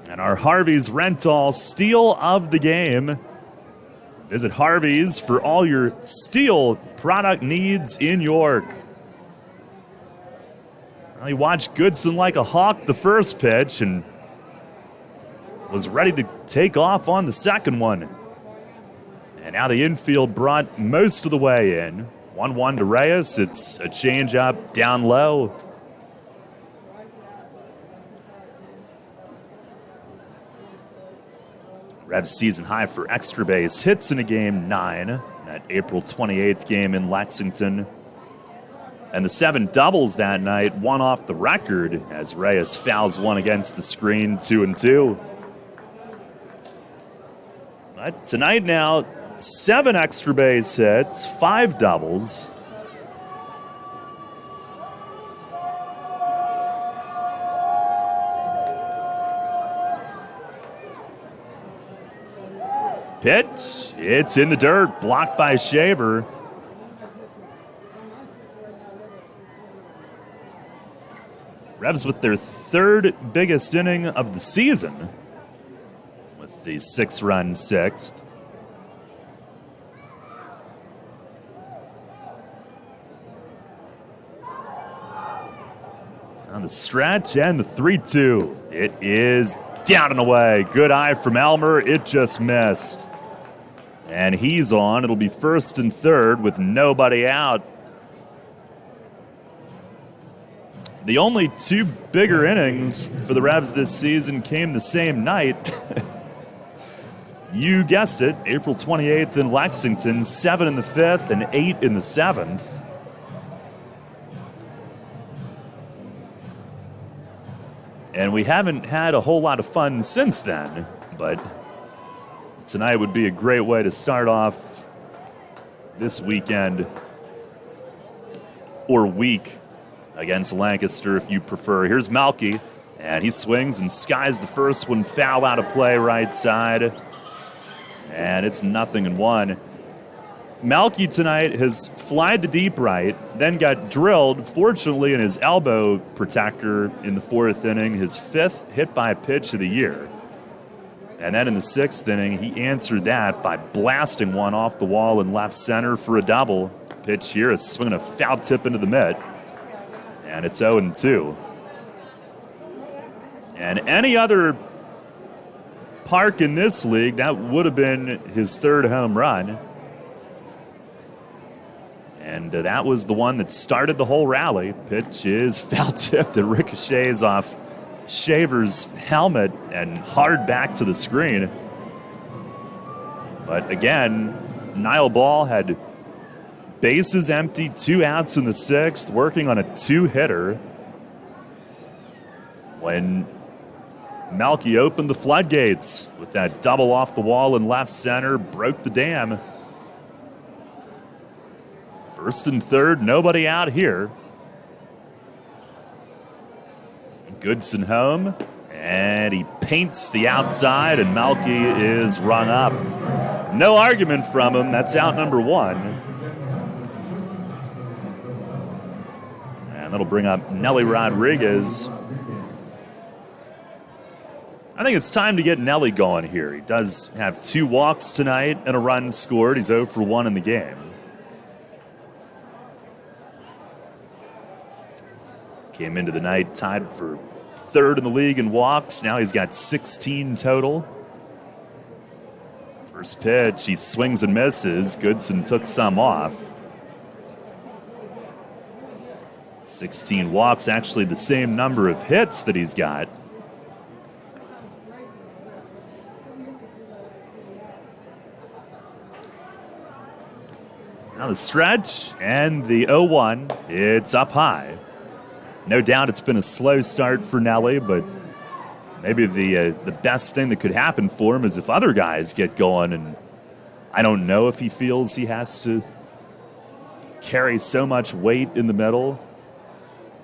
And our Harvey's Rental steal of the game. Visit Harvey's for all your steel product needs in York. Well, he watched Goodson like a hawk the first pitch and was ready to take off on the second one. And now the infield brought most of the way in. 1-1 to Reyes. It's a changeup down low. Revs season high for extra base hits in a game 9. That April 28th game in Lexington. And the 7 doubles that night, one off the record as Reyes fouls one against the screen, 2-2. But tonight now, 7 extra base hits, 5 doubles. Pitch, it's in the dirt, blocked by Shaver. Revs with their 3rd biggest inning of the season with the 6-run 6th. On the stretch and the 3-2. It is down and away. Good eye from Elmer. It just missed. And he's on. It'll be 1st and 3rd with nobody out. The only 2 bigger innings for the Revs this season came the same night. You guessed it, April 28th in Lexington, 7 in the 5th and 8 in the 7th. And we haven't had a whole lot of fun since then, but tonight would be a great way to start off this weekend or week against Lancaster if you prefer. Here's Malky, and he swings and skies the first one, foul out of play right side. And it's 0-1. Malky tonight has flied the deep right, then got drilled, fortunately, in his elbow protector in the 4th inning, his 5th hit by pitch of the year. And then in the 6th inning, he answered that by blasting one off the wall in left center for a double. Pitch here is swinging a foul tip into the mitt. And it's 0-2. And any other park in this league, that would have been his 3rd home run. And that was the one that started the whole rally. Pitch is foul tipped. It ricochets off Shaver's helmet and hard back to the screen. But again, Niall Ball had bases empty, 2 outs in the 6th, working on a 2-hitter. When Malky opened the floodgates with that double off the wall in left center, broke the dam. 1st and 3rd, nobody out here. Goodson home, and he paints the outside, and Malky is run up. No argument from him. That's out number 1. And that'll bring up Nelly Rodriguez. I think it's time to get Nelly going here. He does have 2 walks tonight and a run scored. He's 0 for 1 in the game. Came into the night tied for 3rd in the league in walks. Now he's got 16 total. First pitch, he swings and misses. Goodson took some off. 16 walks, actually the same number of hits that he's got. Now the stretch and the 0-1. It's up high. No doubt it's been a slow start for Nelly, but maybe the best thing that could happen for him is if other guys get going, and I don't know if he feels he has to carry so much weight in the middle.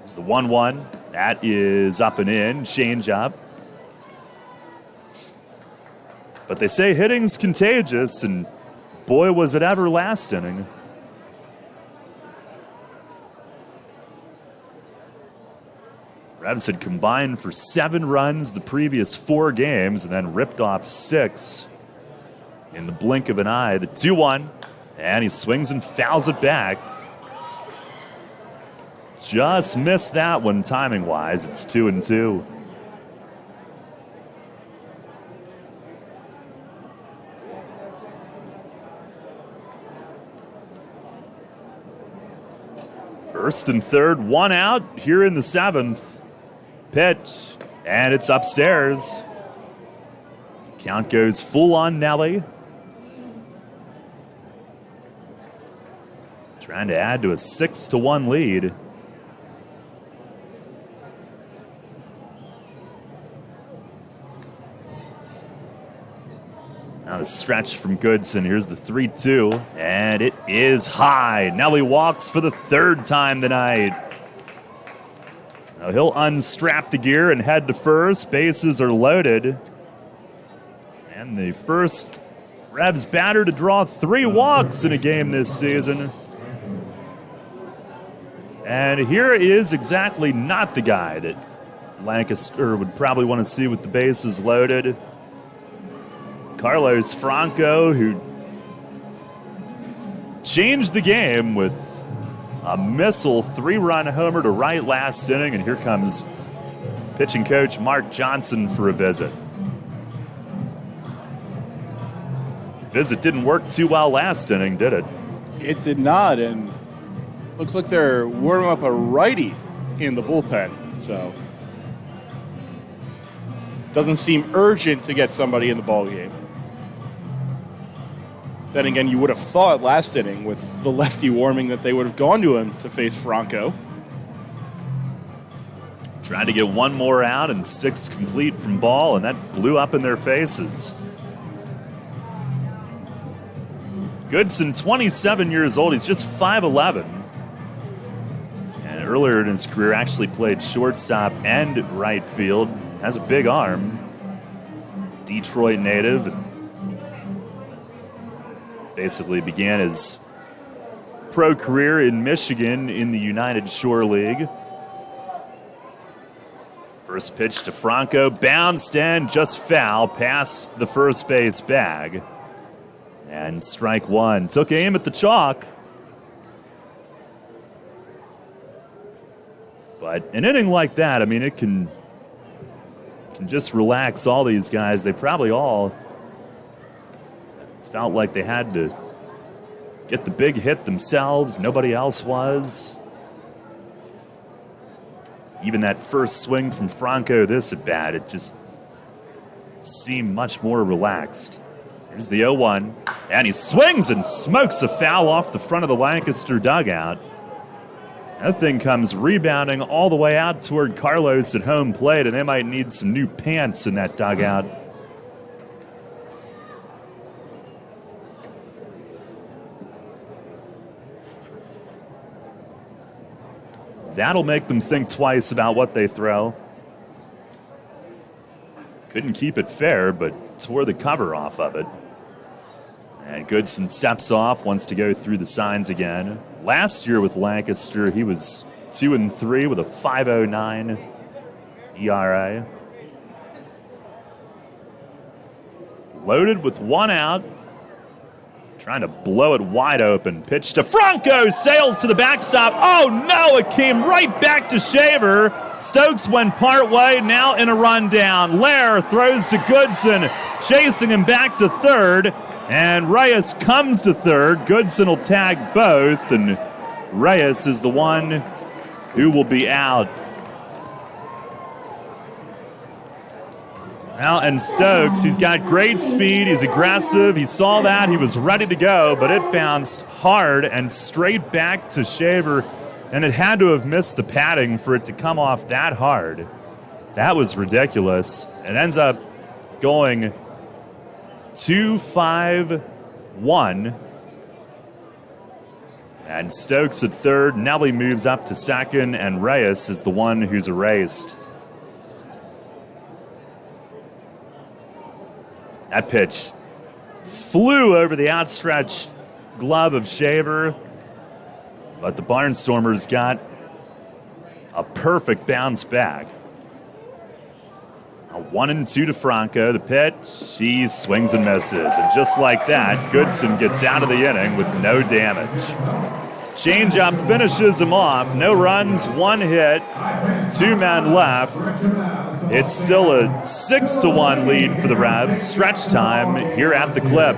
It's the 1-1. That is up and in. Change up. But they say hitting's contagious, and boy, was it ever last inning. Revs had combined for 7 runs the previous 4 games and then ripped off 6 in the blink of an eye. The 2-1, and he swings and fouls it back. Just missed that one timing-wise. It's 2-2. First and third, 1 out here in the 7th. Pitch, and it's upstairs. Count goes full on Nelly. Trying to add to a 6-1 lead. Now the stretch from Goodson. Here's the 3-2, and it is high. Nelly walks for the 3rd time tonight. Now he'll unstrap the gear and head to first. Bases are loaded. And the first Revs batter to draw 3 walks in a game this season. And here is exactly not the guy that Lancaster would probably want to see with the bases loaded. Carlos Franco, who changed the game with a missile 3-run homer to right last inning, and here comes pitching coach Mark Johnson for a visit. Visit didn't work too well last inning, did it? It did not, and looks like they're warming up a righty in the bullpen, so doesn't seem urgent to get somebody in the ballgame. Then again, you would have thought last inning with the lefty warming that they would have gone to him to face Franco. Tried to get 1 more out and 6 complete from ball, and that blew up in their faces. Goodson, 27 years old. He's just 5'11". And earlier in his career actually played shortstop and right field. Has a big arm. Detroit native. Basically began his pro career in Michigan in the United Shore League. First pitch to Franco, bounced and just foul past the first base bag. And strike 1. Took aim at the chalk. But an inning like that, I mean, it can just relax all these guys. They probably all felt like they had to get the big hit themselves. Nobody else was. Even that first swing from Franco this at bat, it just seemed much more relaxed. Here's the 0-1, and he swings and smokes a foul off the front of the Lancaster dugout. That thing comes rebounding all the way out toward Carlos at home plate, and they might need some new pants in that dugout. That'll make them think twice about what they throw. Couldn't keep it fair, but tore the cover off of it. And Goodson steps off, wants to go through the signs again. Last year with Lancaster, he was 2-3 with a 5.09 ERA. Loaded with 1 out. Trying to blow it wide open. Pitch to Franco. Sails to the backstop. Oh, no. It came right back to Shaver. Stokes went part way. Now in a run down. Lair throws to Goodson. Chasing him back to third. And Reyes comes to third. Goodson will tag both. And Reyes is the one who will be out. Well, and Stokes, he's got great speed, he's aggressive, he saw that, he was ready to go, but it bounced hard and straight back to Shaver, and it had to have missed the padding for it to come off that hard. That was ridiculous. It ends up going 2-5-1. And Stokes at third, Nelly moves up to second, and Reyes is the one who's erased. That pitch flew over the outstretched glove of Shaver, but the Barnstormers got a perfect bounce back. A 1-2 to Franco. The pitch, he swings and misses. And just like that, Goodson gets out of the inning with no damage. Changeup finishes him off. No runs, 1 hit, 2 men left. It's still a 6-1 lead for the Revs. Stretch time here at the Clip.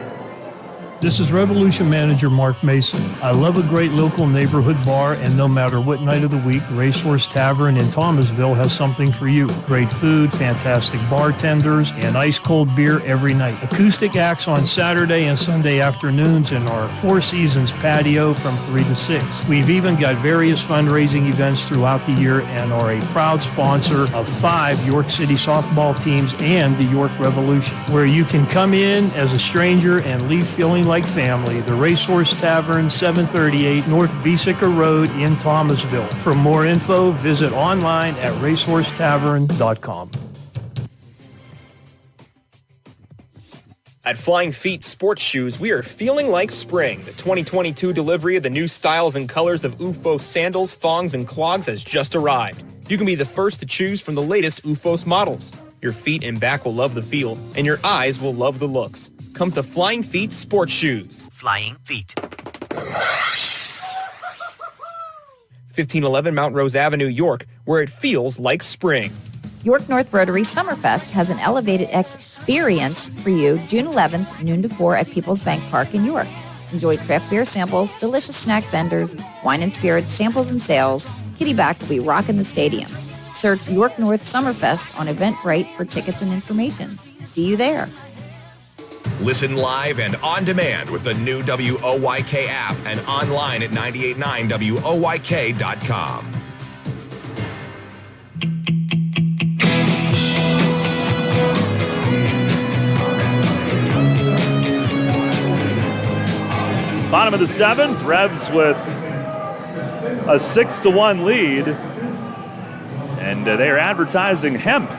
This is Revolution Manager Mark Mason. I love a great local neighborhood bar, and no matter what night of the week, Racehorse Tavern in Thomasville has something for you. Great food, fantastic bartenders, and ice-cold beer every night. Acoustic acts on Saturday and Sunday afternoons in our Four Seasons patio from 3 to 6. We've even got various fundraising events throughout the year and are a proud sponsor of 5 York City softball teams and the York Revolution, where you can come in as a stranger and leave feeling like family. The Racehorse Tavern, 738 North Beesica Road in Thomasville. For more info, visit online at racehorsetavern.com. At Flying Feet Sports Shoes, we are feeling like spring. The 2022 delivery of the new styles and colors of UFO sandals, thongs, and clogs has just arrived. You can be the first to choose from the latest UFOS models. Your feet and back will love the feel, and your eyes will love the looks. Come to Flying Feet Sports Shoes. Flying Feet. 1511 Mount Rose Avenue, York, where it feels like spring. York North Rotary Summerfest has an elevated experience for you June 11th, noon to 4 at People's Bank Park in York. Enjoy craft beer samples, delicious snack vendors, wine and spirits, samples and sales. Kitty Back will be rocking the stadium. Search York North Summerfest on Eventbrite for tickets and information. See you there. Listen live and on demand with the new WOYK app and online at 989WOYK.com. Bottom of the 7th, Revs with a 6-1 lead. And they are advertising hemp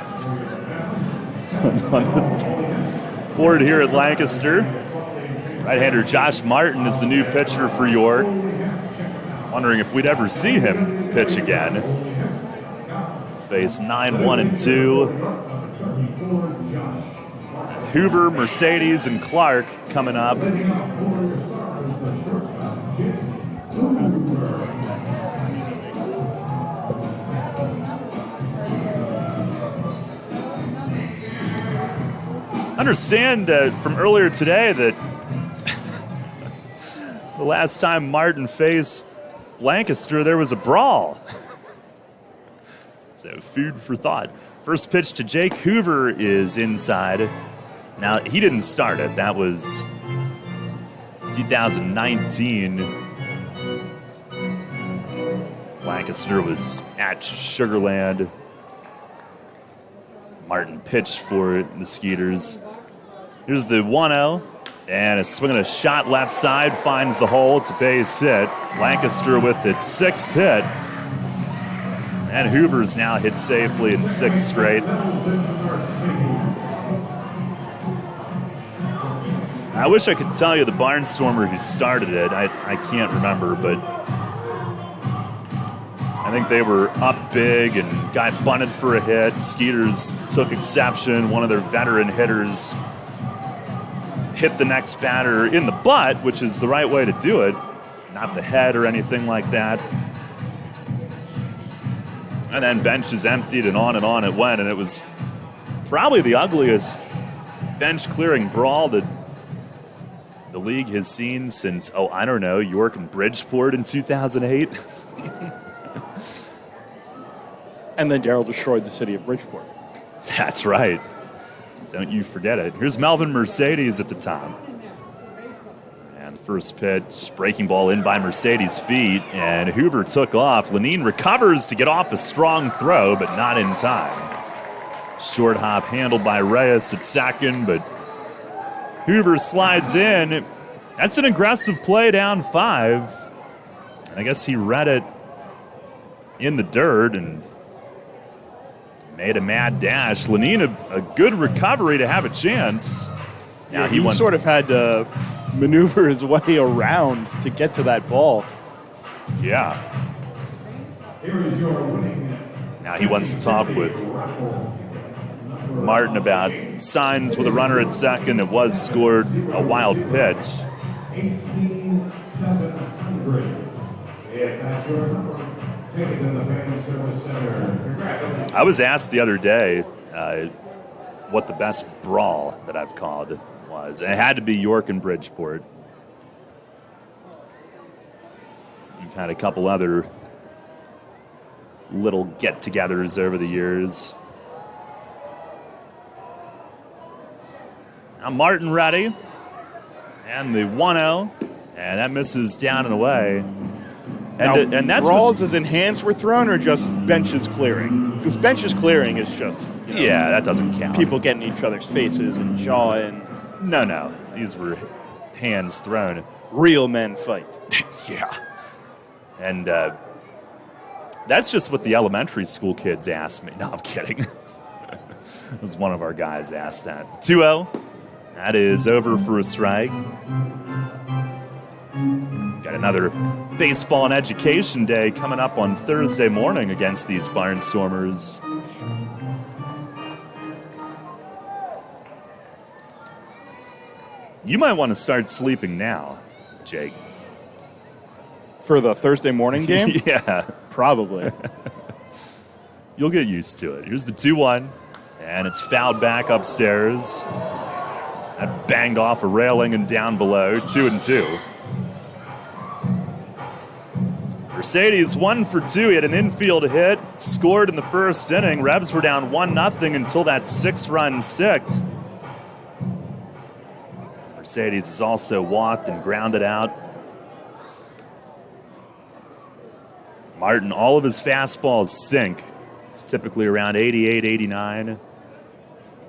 on the board here at Lancaster. Right-hander Josh Martin is the new pitcher for York. Wondering if we'd ever see him pitch again. Face 9-1-2. Hoover, Mercedes, and Clark coming up. Understand from earlier today that the last time Martin faced Lancaster, there was a brawl. So food for thought. First pitch to Jake Hoover is inside. Now, he didn't start it. That was 2019. Lancaster was at Sugarland. Martin pitched for the Skeeters. Here's the 1-0, and a swing and a shot left side finds the hole. It's a base hit. Lancaster with its 6th hit. And Hoover's now hit safely in 6 straight. I wish I could tell you the Barnstormer who started it. I can't remember, but I think they were up big and got bunted for a hit. Skeeters took exception. One of their veteran hitters hit the next batter in the butt, which is the right way to do it, not the head or anything like that. And then benches emptied and on it went, and it was probably the ugliest bench-clearing brawl that the league has seen since, York and Bridgeport in 2008. And then Darrell destroyed the city of Bridgeport. That's right. Don't you forget it. Here's Melvin Mercedes at the top. And first pitch, breaking ball in by Mercedes' feet, and Hoover took off. Lenine recovers to get off a strong throw, but not in time. Short hop handled by Reyes at second, but Hoover slides in. That's an aggressive play down 5. I guess he read it in the dirt and made a mad dash. Lenine, a good recovery to have a chance. Now he sort of had to maneuver his way around to get to that ball. Yeah. Now he wants to talk with Martin about signs with a runner at second. It was scored a wild pitch. 18-700. If that's your number, take it to the Family Service Center. Congratulations. I was asked the other day what the best brawl that I've called was. And it had to be York and Bridgeport. We've had a couple other little get-togethers over the years. Now Martin ready. And the 1-0. And that misses down and away. And that's brawls as in hands were thrown or just benches clearing? Because benches clearing is just, yeah, that doesn't count. People getting each other's faces and jawing. No. These were hands thrown. Real men fight. Yeah. And that's just what the elementary school kids asked me. No, I'm kidding. It was one of our guys asked that. 2-0. That is over for a strike. Got another baseball and education day coming up on Thursday morning against these Barnstormers. You might want to start sleeping now, Jake. For the Thursday morning game? Yeah. Probably. You'll get used to it. Here's the 2-1, and it's fouled back upstairs. That banged off a railing and down below. 2-2. Mercedes 1 for 2. He had an infield hit, scored in the first inning. Rebs were down 1-0 until that 6-run sixth. Mercedes has also walked and grounded out. Martin, all of his fastballs sink. It's typically around 88, 89.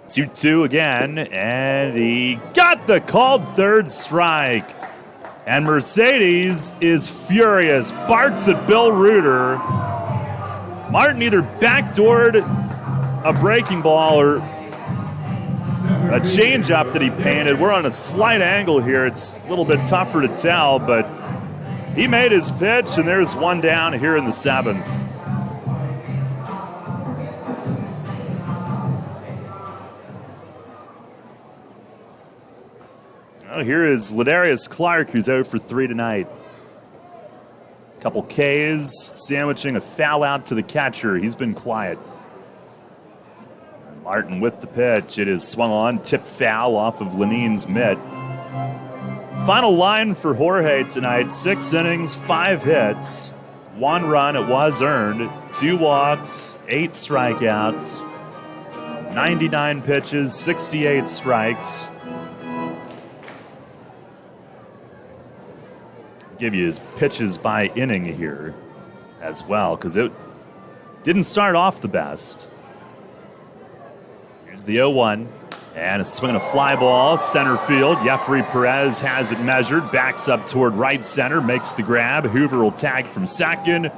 2-2 again, and he got the called third strike. And Mercedes is furious, barks at Bill Reuter. Martin either backdoored a breaking ball or a changeup that he painted. We're on a slight angle here. It's a little bit tougher to tell, but he made his pitch, and there's one down here in the 7th. Oh, here is Ladarius Clark, who's 0 for 3 tonight. Couple Ks, sandwiching a foul out to the catcher. He's been quiet. Martin with the pitch. It is swung on, tipped foul off of Lenine's mitt. Final line for Jorge tonight, 6 innings, 5 hits, 1 run, it was earned, 2 walks, 8 strikeouts, 99 pitches, 68 strikes. Give you his pitches by inning here as well, because it didn't start off the best. Here's the 0-1, and a swing and a fly ball, center field. Jeffrey Perez has it measured, backs up toward right center, makes the grab. Hoover will tag from second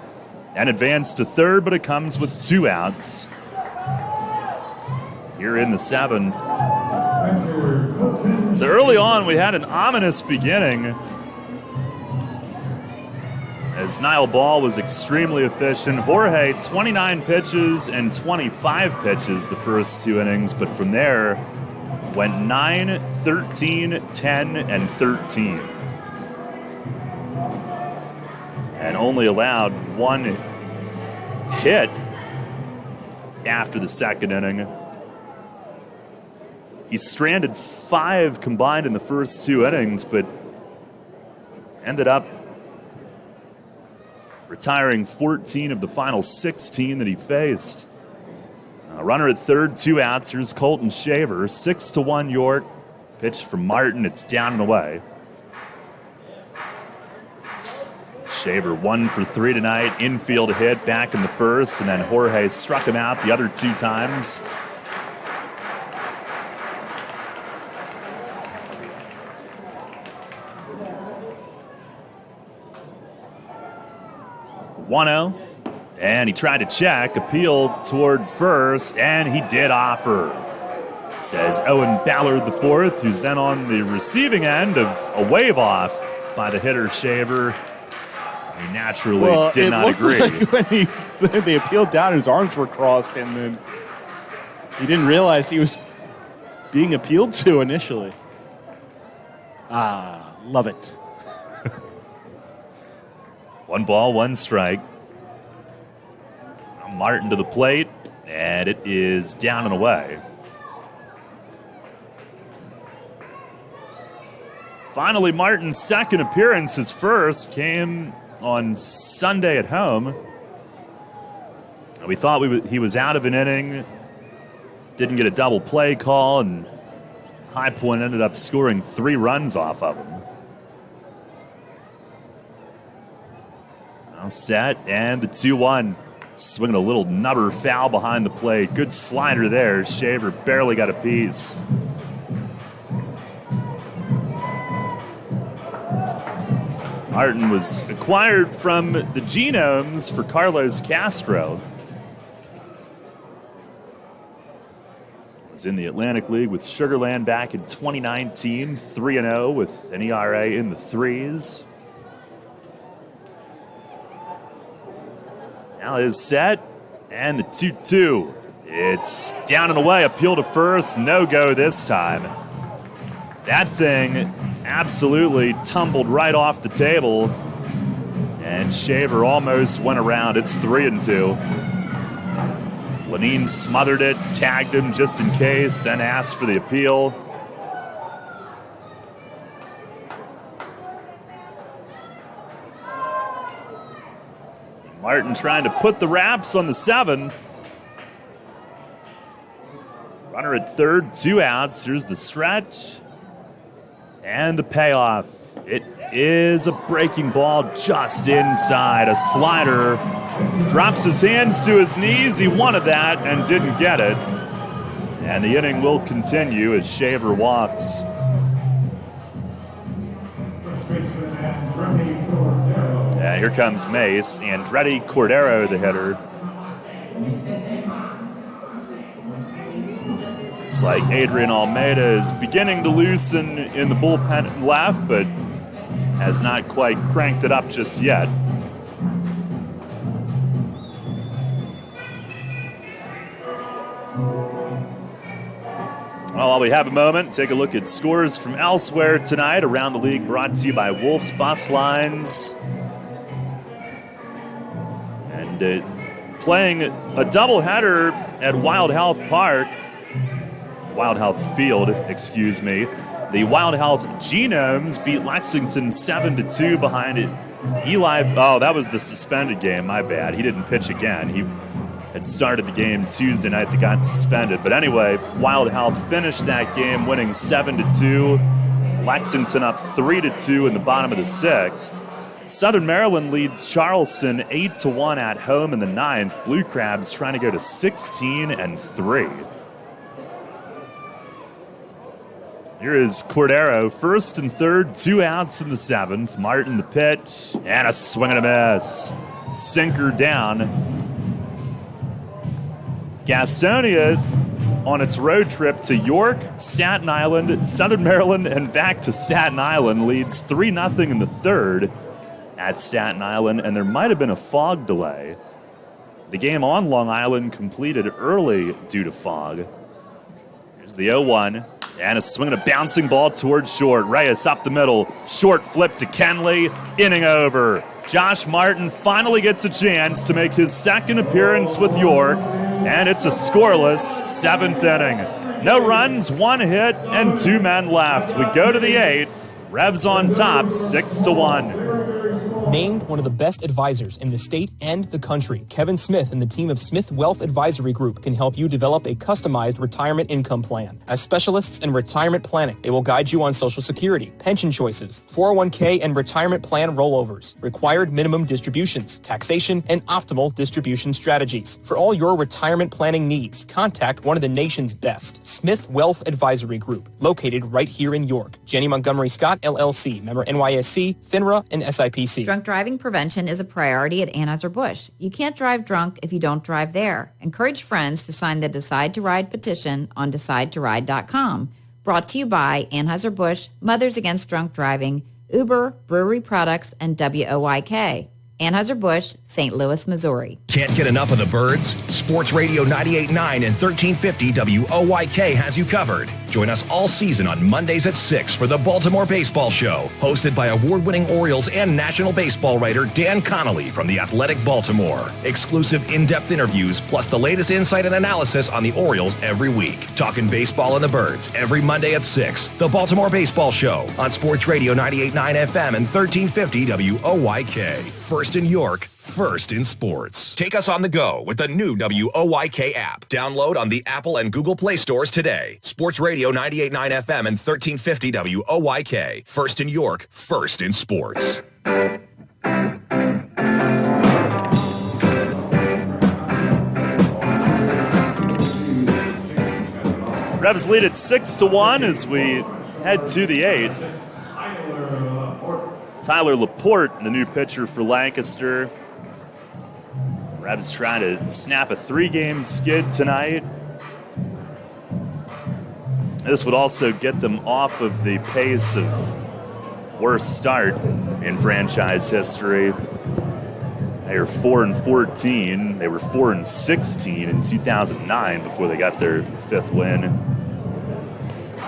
and advance to third, but it comes with 2 outs. Here in the 7th. So early on, we had an ominous beginning, as Niall Ball was extremely efficient. Jorge, 29 pitches and 25 pitches the first 2 innings, but from there went 9, 13, 10, and 13. And only allowed 1 hit after the second inning. He stranded 5 combined in the first 2 innings, but ended up retiring 14 of the final 16 that he faced. Runner at third, 2 outs. Here's Colton Shaver, 6-1 York. Pitch from Martin, it's down and away. Shaver 1 for 3 tonight. Infield hit back in the first, and then Jorge struck him out the other 2 times. And he tried to check, appeal toward first, and he did offer. says Owen Ballard IV, who's then on the receiving end of a wave off by the hitter Shaver. He naturally did not agree. Like when they appealed down, his arms were crossed, and then he didn't realize he was being appealed to initially. Love it. 1 ball, 1 strike. Martin to the plate, and it is down and away. Finally, Martin's second appearance, his first, came on Sunday at home. We thought he was out of an inning, didn't get a double play call, and High Point ended up scoring 3 runs off of him. Now set, and the 2-1. Swinging a little nubber foul behind the plate. Good slider there. Shaver barely got a piece. Martin was acquired from the Genomes for Carlos Castro. Was in the Atlantic League with Sugarland back in 2019, 3-0 with an ERA in the 3s. Now it is set, and the 2-2. It's down and away, appeal to first, no go this time. That thing absolutely tumbled right off the table, and Shaver almost went around. It's 3-2. Lenine smothered it, tagged him just in case, then asked for the appeal. Martin trying to put the wraps on the 7th. Runner at third, 2 outs. Here's the stretch. And the payoff. It is a breaking ball just inside. A slider. Drops his hands to his knees. He wanted that and didn't get it. And the inning will continue as Shaver walks. Here comes Mace, and Andretti Cordero, the hitter. It's like Adrian Almeida is beginning to loosen in the bullpen left, but has not quite cranked it up just yet. Well, while we have a moment, take a look at scores from elsewhere tonight around the league, brought to you by Wolf's Bus Lines. And playing a doubleheader at Wild Health Field, excuse me. The Wild Health Genomes beat Lexington 7-2 behind it. That was the suspended game, my bad. He didn't pitch again. He had started the game Tuesday night that got suspended. But anyway, Wild Health finished that game winning 7-2. Lexington up 3-2 in the bottom of the 6th. Southern Maryland leads Charleston 8-1 at home in the 9th. Blue Crabs trying to go to 16-3. Here is Cordero, first and third, 2 outs in the 7th. Martin the pitch, and a swing and a miss. Sinker down. Gastonia on its road trip to York, Staten Island, Southern Maryland, and back to Staten Island leads 3-0 in the 3rd. At Staten Island, and there might have been a fog delay. The game on Long Island completed early due to fog. Here's the 0-1, and a swing and a bouncing ball towards short. Reyes up the middle, short flip to Kenley, inning over. Josh Martin finally gets a chance to make his second appearance with York, and it's a scoreless 7th inning. No runs, 1 hit, and 2 men left. We go to the 8th. Revs on top, 6-1. Named one of the best advisors in the state and the country, Kevin Smith and the team of Smith Wealth Advisory Group can help you develop a customized retirement income plan. As specialists in retirement planning, they will guide you on Social Security, pension choices, 401k and retirement plan rollovers, required minimum distributions, taxation, and optimal distribution strategies. For all your retirement planning needs, contact one of the nation's best, Smith Wealth Advisory Group, located right here in York. Janney Montgomery Scott, LLC, member NYSE, FINRA, and SIPC. Drunk driving prevention is a priority at Anheuser-Busch. You can't drive drunk if you don't drive there. Encourage friends to sign the Decide to Ride petition on DecideToRide.com. Brought to you by Anheuser-Busch, Mothers Against Drunk Driving, Uber, Brewery Products, and WOYK. Anheuser-Busch, St. Louis, Missouri. Can't get enough of the birds? Sports Radio 98.9 and 1350 WOYK has you covered. Join us all season on Mondays at 6 for the Baltimore Baseball Show, hosted by award-winning Orioles and National Baseball writer Dan Connolly from The Athletic Baltimore. Exclusive in-depth interviews, plus the latest insight and analysis on the Orioles every week. Talking baseball and the birds every Monday at 6. The Baltimore Baseball Show on Sports Radio 98.9 FM and 1350 WOYK. First in York, first in sports. Take us on the go with the new WOYK app. Download on the Apple and Google Play stores today. Sports Radio 98.9 FM and 1350 WOYK. First in York, first in sports. Revs lead at 6-1 as we head to the 8th. Tyler Laporte, the new pitcher for Lancaster. Revs trying to snap a 3-game skid tonight. This would also get them off of the pace of worst start in franchise history. They are 4-14. They were 4-16 in 2009 before they got their 5th win.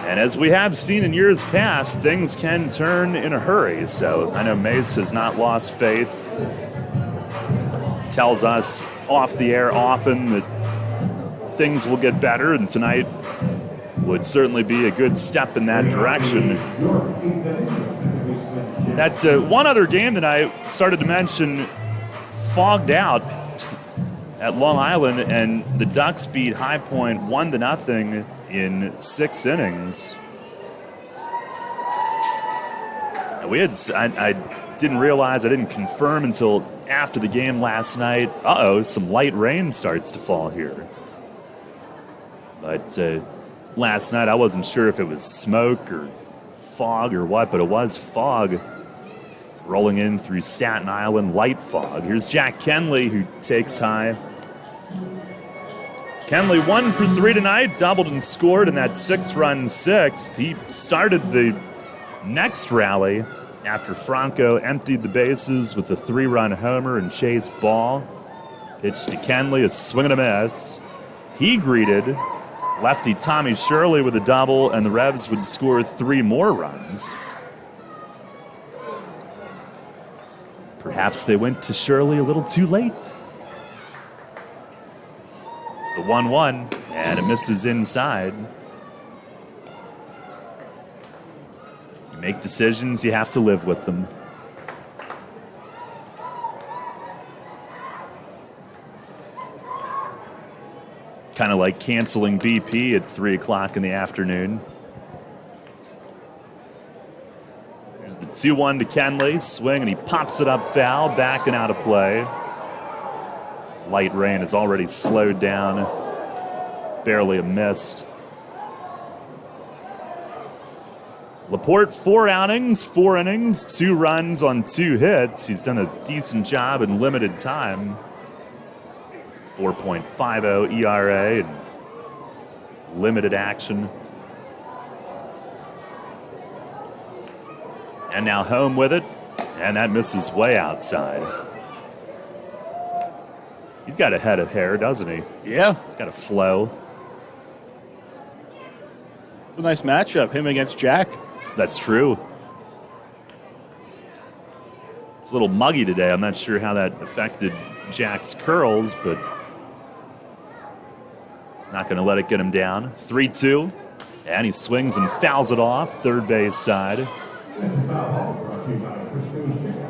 And as we have seen in years past, things can turn in a hurry. So I know Mace has not lost faith. Tells us off the air often that things will get better, and tonight would certainly be a good step in that direction. That one other game that I started to mention fogged out at Long Island, and the Ducks beat High Point 1-0 in 6 innings. I didn't realize, I didn't confirm until after the game last night. Some light rain starts to fall here. But last night I wasn't sure if it was smoke or fog or what, but it was fog rolling in through Staten Island, light fog. Here's Jack Kenley, who takes high. Kenley 1 for 3 tonight, doubled and scored in that 6-run 6th. He started the next rally after Franco emptied the bases with a 3-run homer and Chase Ball. Pitch to Kenley, a swing and a miss. He greeted lefty Tommy Shirley with a double, and the Revs would score 3 more runs. Perhaps they went to Shirley a little too late. The 1-1, and it misses inside. You make decisions, you have to live with them. Kind of like canceling BP at 3 o'clock in the afternoon. There's the 2-1 to Kenley, swing, and he pops it up foul, back and out of play. Light rain has already slowed down, barely a mist. Laporte, 4 outings, 4 innings, 2 runs on 2 hits. He's done a decent job in limited time. 4.50 ERA and limited action. And now home with it, and that misses way outside. He's got a head of hair, doesn't he? Yeah. He's got a flow. It's a nice matchup, him against Jack. That's true. It's a little muggy today. I'm not sure how that affected Jack's curls, but he's not going to let it get him down. 3-2, and he swings and fouls it off, third base side. That's a foul brought to you by Frisco's Chicken.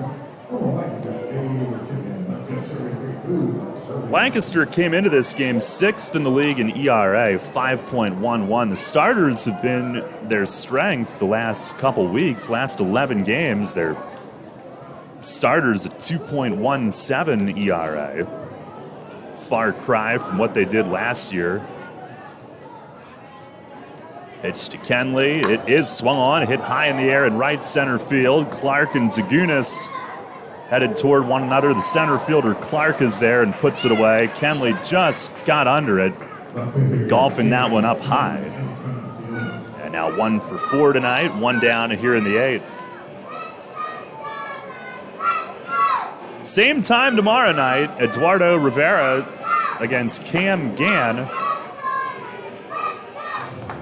Lancaster came into this game 6th in the league in ERA, 5.11. The starters have been their strength the last couple weeks, last 11 games. Their starters at 2.17 ERA. Far cry from what they did last year. Pitch to Kenley. It is swung on, hit high in the air in right center field. Clark and Zagunis headed toward one another. The center fielder Clark is there and puts it away. Kenley just got under it, golfing that one up high. And now 1 for 4 tonight, 1 down here in the 8th. Same time tomorrow night, Eduardo Rivera against Cam Gann.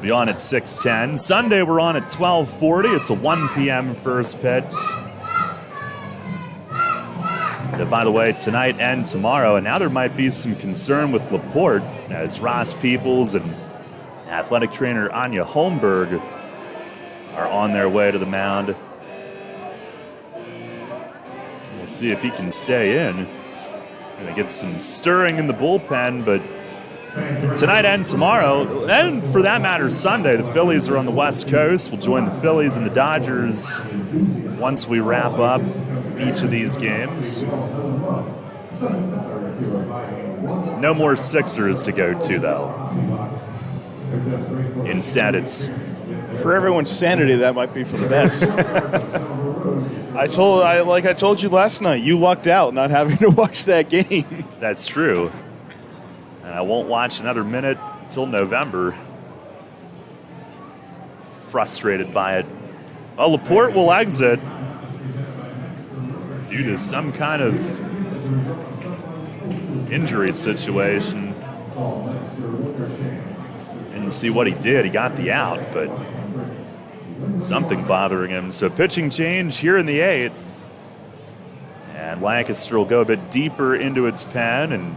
Be on at 6:10. Sunday we're on at 12:40. It's a 1 p.m. first pitch. And by the way, tonight and tomorrow, and now there might be some concern with Laporte as Ross Peoples and athletic trainer Anya Holmberg are on their way to the mound. We'll see if he can stay in. Gonna get some stirring in the bullpen, but tonight and tomorrow, and for that matter, Sunday, the Phillies are on the West Coast. We'll join the Phillies and the Dodgers once we wrap up each of these games. No more Sixers to go to, though. Instead, it's... For everyone's sanity, that might be for the best. I told you last night, you lucked out not having to watch that game. That's true. And I won't watch another minute till November. Frustrated by it. Well, Laporte will exit due to some kind of injury situation. Didn't see what he did. He got the out, but something bothering him. So pitching change here in the 8th. And Lancaster will go a bit deeper into its pen, and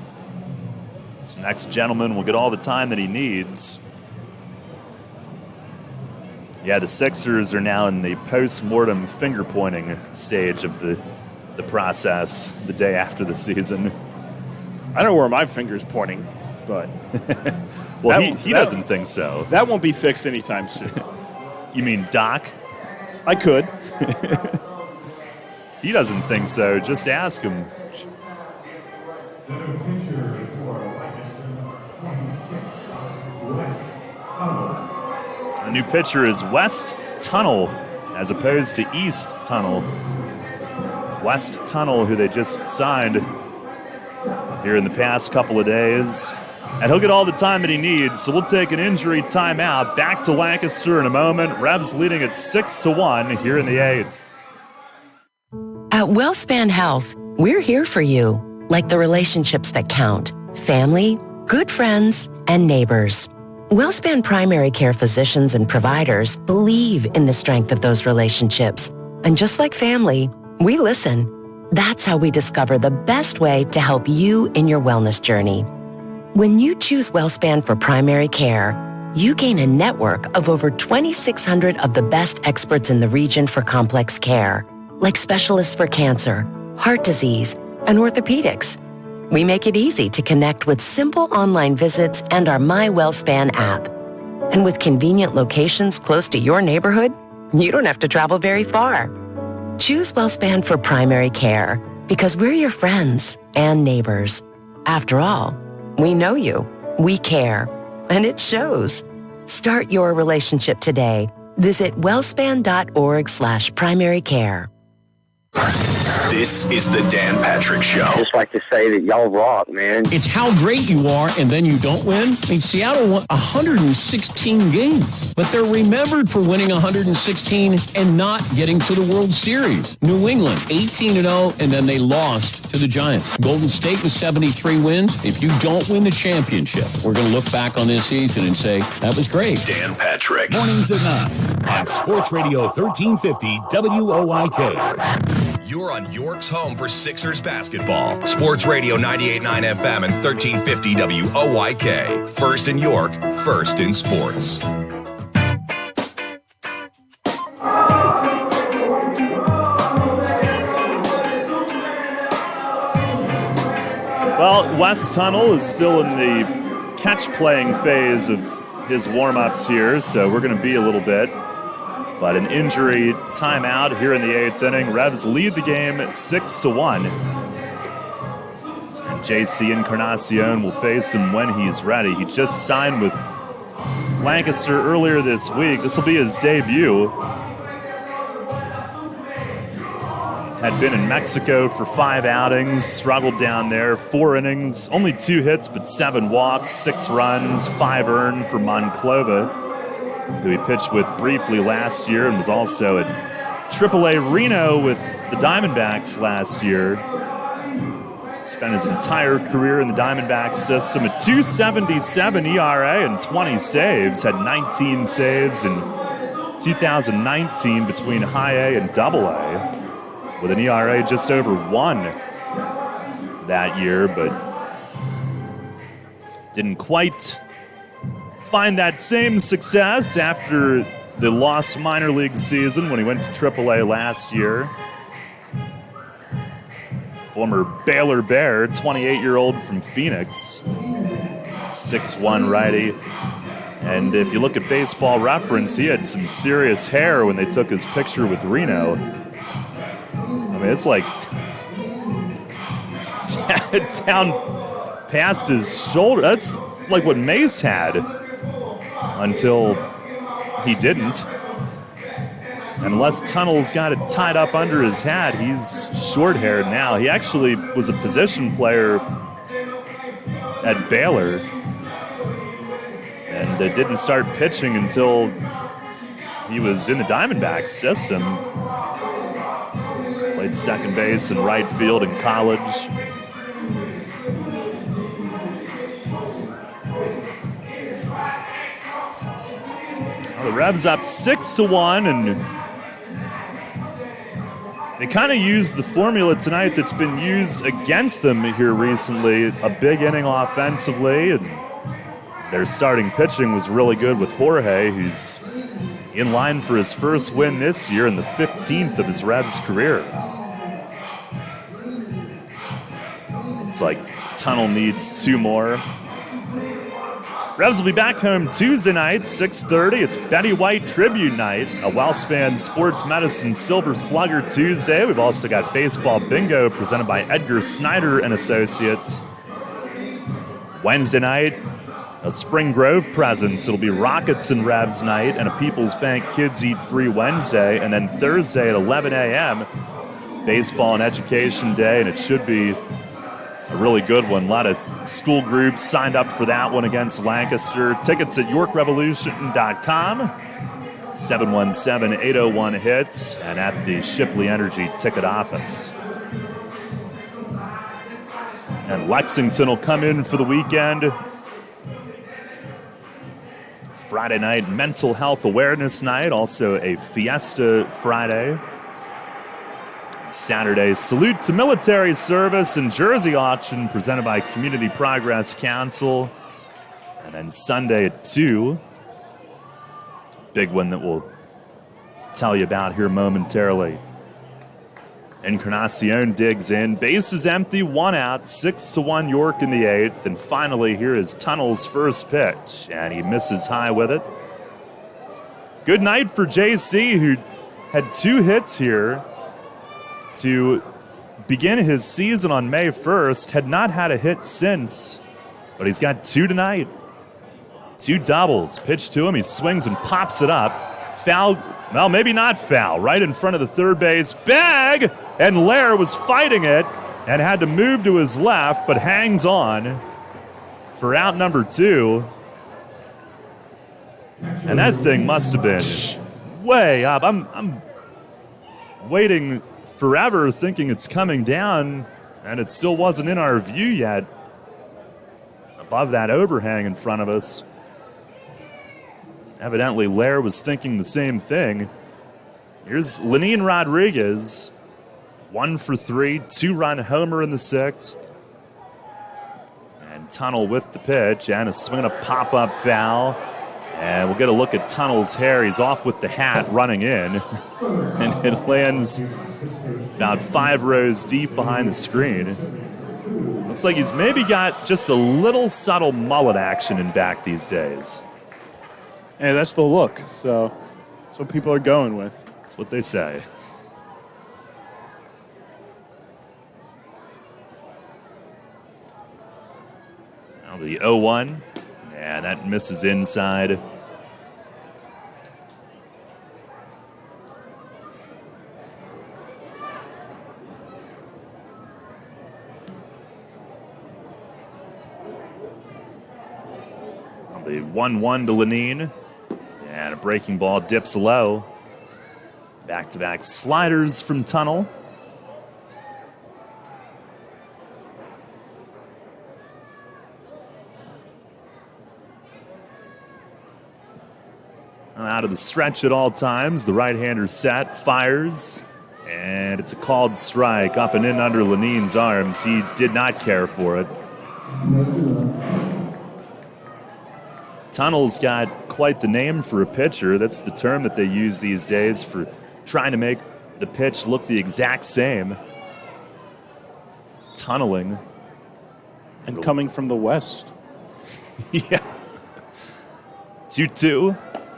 this next gentleman will get all the time that he needs. Yeah, the Sixers are now in the post-mortem finger-pointing stage of the process the day after the season. I don't know where my finger's pointing, but... Well, he doesn't think so. That won't be fixed anytime soon. You mean Doc? I could. He doesn't think so. Just ask him. The new pitcher is West Tunnel as opposed to East Tunnel. West Tunnel, who they just signed here in the past couple of days. And he'll get all the time that he needs, so we'll take an injury timeout. Back to Lancaster in a moment. Rebs leading at 6-1 here in the 8th. At WellSpan Health, we're here for you, like the relationships that count. Family, good friends, and neighbors. WellSpan primary care physicians and providers believe in the strength of those relationships. And just like family, we listen. That's how we discover the best way to help you in your wellness journey. When you choose WellSpan for primary care, you gain a network of over 2,600 of the best experts in the region for complex care, like specialists for cancer, heart disease, and orthopedics. We make it easy to connect with simple online visits and our My WellSpan app. And with convenient locations close to your neighborhood, you don't have to travel very far. Choose WellSpan for primary care because we're your friends and neighbors. After all, we know you, we care, and it shows. Start your relationship today. Visit wellspan.org/primary care. This is the Dan Patrick Show. Just like to say that y'all rock, man. It's how great you are, and then you don't win. I mean, Seattle won 116 games, but they're remembered for winning 116 and not getting to the World Series. New England, 18-0, and then they lost to the Giants. Golden State with 73 wins. If you don't win the championship, we're going to look back on this season and say, that was great. Dan Patrick. Mornings at 9 on Sports Radio 1350 WOIK. You're on York's home for Sixers basketball. Sports Radio 98.9 FM and 1350 WOIK. First in York, first in sports. Well, West Tunnel is still in the catch-playing phase of his warm-ups here, so we're going to be a little bit. But an injury timeout here in the 8th inning. Revs lead the game at 6-1. And JC Encarnacion will face him when he's ready. He just signed with Lancaster earlier this week. This will be his debut. had been in Mexico for 5 outings, struggled down there, 4 innings, only 2 hits, but 7 walks, 6 runs, 5 earned for Monclova, who he pitched with briefly last year and was also at AAA Reno with the Diamondbacks last year. Spent his entire career in the Diamondbacks system, a 2.77 ERA and 20 saves, had 19 saves in 2019 between high A and double A, with an ERA just over 1 that year, but didn't quite find that same success after the lost minor league season when he went to AAA last year. Former Baylor Bear, 28-year-old from Phoenix, 6'1" righty. And if you look at Baseball Reference, he had some serious hair when they took his picture with Reno. I mean, it's like it's down past his shoulder. That's like what Mace had until he didn't. And unless Tunnel's got it tied up under his hat, he's short-haired now. He actually was a position player at Baylor and didn't start pitching until he was in the Diamondbacks system. Played second base and right field in college. Well, the Revs up 6-1, and they kind of used the formula tonight that's been used against them here recently. A big inning offensively, and their starting pitching was really good with Jorge, who's in line for his first win this year and the 15th of his Revs career. It's like Tunnel needs 2 more. Revs will be back home Tuesday night, 6:30. It's Betty White Tribute Night, a WellSpan Sports Medicine Silver Slugger Tuesday. We've also got Baseball Bingo presented by Edgar Snyder and Associates. Wednesday night, a Spring Grove presence. It'll be Rockets and Revs night and a People's Bank Kids Eat Free Wednesday. And then Thursday at 11 a.m., Baseball and Education Day, and it should be a really good one. A lot of school groups signed up for that one against Lancaster. Tickets at YorkRevolution.com, 717-801-HITS, and at the Shipley Energy ticket office. And Lexington will come in for the weekend. Friday night, Mental Health Awareness Night, also a Fiesta Friday. Saturday, Salute to Military Service and Jersey Auction presented by Community Progress Council. And then Sunday at 2, big one that we'll tell you about here momentarily. Encarnacion digs in, base is empty, 1 out, 6-1 York in the 8th. And finally, here is Tunnel's first pitch, and he misses high with it. Good night for JC, who had 2 hits here to begin his season on May 1st, had not had a hit since, but he's got 2 tonight. 2 doubles, pitched to him, he swings and pops it up. Foul, well, maybe not foul, right in front of the third base bag, and Lair was fighting it and had to move to his left, but hangs on for out number 2. And that thing must have been way up. I'm waiting forever thinking it's coming down, and it still wasn't in our view yet above that overhang in front of us. Evidently, Lair was thinking the same thing. Here's Lenin Rodriguez, 1 for 3, 2-run homer in the 6th. And Tunnel with the pitch, and a swing and a pop-up foul. And we'll get a look at Tunnel's hair. He's off with the hat running in. And it lands about 5 rows deep behind the screen. Looks like he's maybe got just a little subtle mullet action in back these days. Hey, that's the look. So that's what people are going with. That's what they say. Now the 0-1. And that misses inside. The 1-1 to Lenine. And a breaking ball dips low. Back-to-back sliders from Tunnel. Out of the stretch at all times. The right-hander set, fires, and it's a called strike up and in under Lenine's arms. He did not care for it. Tunnel's got quite the name for a pitcher. That's the term that they use these days for trying to make the pitch look the exact same. Tunneling. And coming from the west. Yeah. 2-2.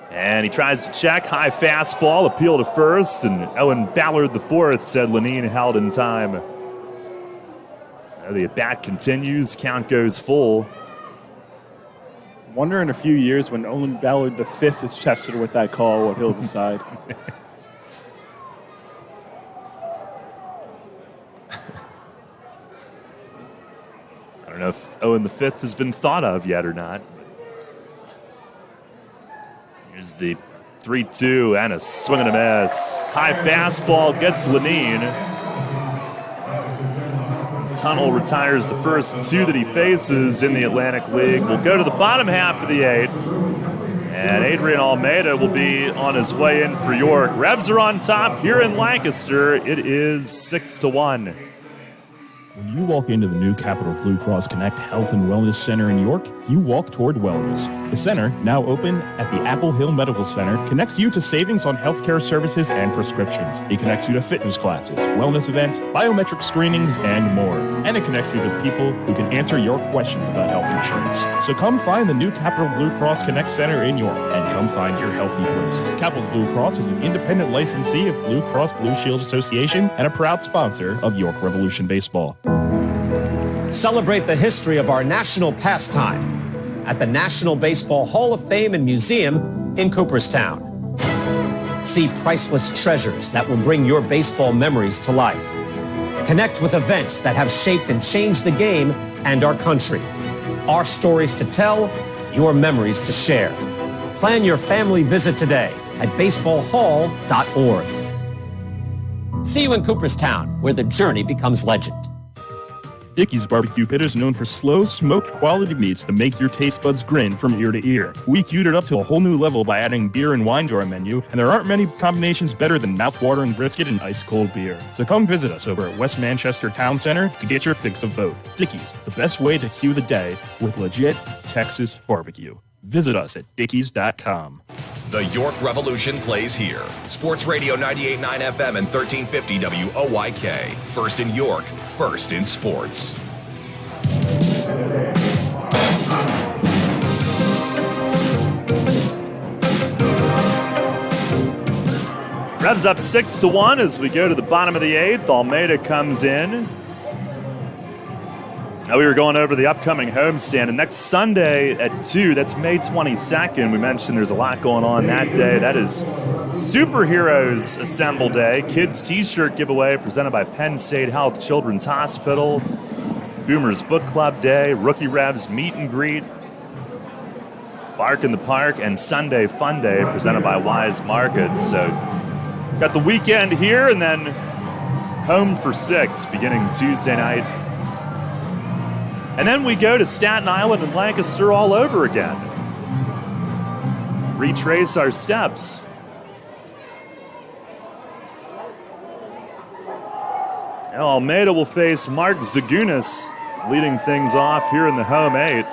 And he tries to check. High fastball, appeal to first. And Owen Ballard IV said Lenine held in time. Now the at-bat continues. Count goes full. Wonder in a few years when Owen Ballard V is tested with that call what he'll decide. I don't know if Owen V has been thought of yet or not. Here's the 3-2 and a swing and a miss. High fastball gets Lenine. Tunnel retires the first two that he faces in the Atlantic League. We'll go to the bottom half of the eighth. And Adrian Almeida will be on his way in for York. Rebs are on top here in Lancaster. It is 6-1. When you walk into the new Capital Blue Cross Connect Health and Wellness Center in York, you walk toward wellness. The center, now open at the Apple Hill Medical Center, connects you to savings on healthcare services and prescriptions. It connects you to fitness classes, wellness events, biometric screenings, and more. And it connects you to people who can answer your questions about health insurance. So come find the new Capital Blue Cross Connect Center in York and come find your healthy place. Capital Blue Cross is an independent licensee of Blue Cross Blue Shield Association and a proud sponsor of York Revolution Baseball. Celebrate the history of our national pastime at the National Baseball Hall of Fame and Museum in Cooperstown. See priceless treasures that will bring your baseball memories to life. Connect with events that have shaped and changed the game and our country. Our stories to tell, your memories to share. Plan your family visit today at baseballhall.org. See you in Cooperstown, where the journey becomes legend. Dickey's Barbecue Pit is known for slow, smoked quality meats that make your taste buds grin from ear to ear. We queued it up to a whole new level by adding beer and wine to our menu, and there aren't many combinations better than mouth-watering brisket and ice-cold beer. So come visit us over at West Manchester Town Center to get your fix of both. Dickey's, the best way to cue the day with legit Texas barbecue. Visit us at dickeys.com. The York Revolution plays here. Sports Radio 98.9 FM and 1350 WOYK. First in York, first in sports. Rebs up 6-1 as we go to the bottom of the eighth. Almeida comes in. Now we were going over the upcoming homestand, and next Sunday at 2, that's May 22nd. We mentioned there's a lot going on that day. That is Superheroes Assemble Day, Kids T-shirt giveaway presented by Penn State Health Children's Hospital, Boomers Book Club Day, Rookie Rebs Meet and Greet, Bark in the Park, and Sunday Fun Day presented by Wise Markets. So got the weekend here, and then home for 6 beginning Tuesday night. And then we go to Staten Island and Lancaster all over again. Retrace our steps. Now Almeida will face Mark Zagunis, leading things off here in the home eighth.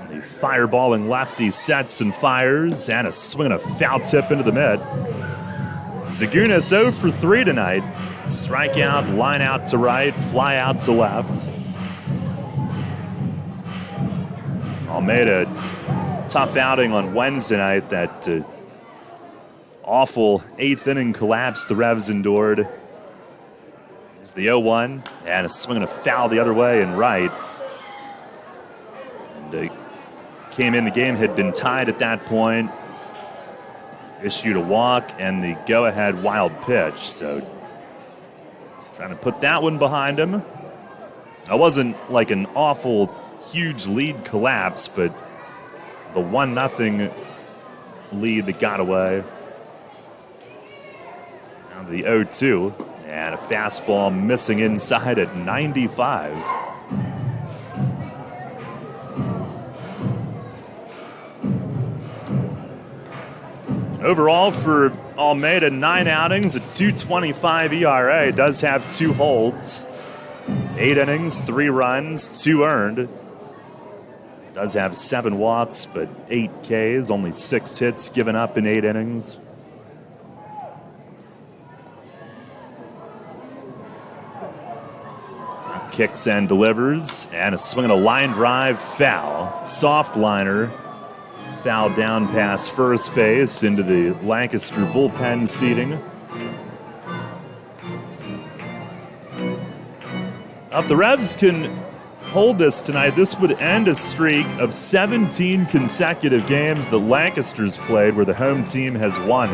The fireballing lefty sets and fires, and a swing and a foul tip into the mid. Zagunis 0 for 3 tonight. Strikeout, line out to right, fly out to left. Almeida, tough outing on Wednesday night. That awful 8th inning collapse the Revs endured. There's the 0-1, and a swing and a foul the other way and right. And came in, the game had been tied at that point. Issued a walk and the go-ahead wild pitch. So trying to put that one behind him. That wasn't like an awful, huge lead collapse, but the 1-0 lead that got away. Now the 0-2, and a fastball missing inside at 95. Overall for Almeida, 9 outings, a 2.25 ERA. Does have 2 holds. 8 innings, 3 runs, 2 earned. Does have 7 walks, but 8 Ks, only 6 hits given up in 8 innings. Kicks and delivers, and a swing and a line drive foul. Soft liner. Foul down past first base into the Lancaster bullpen seating. If the Revs can hold this tonight, this would end a streak of 17 consecutive games that Lancaster's played where the home team has won.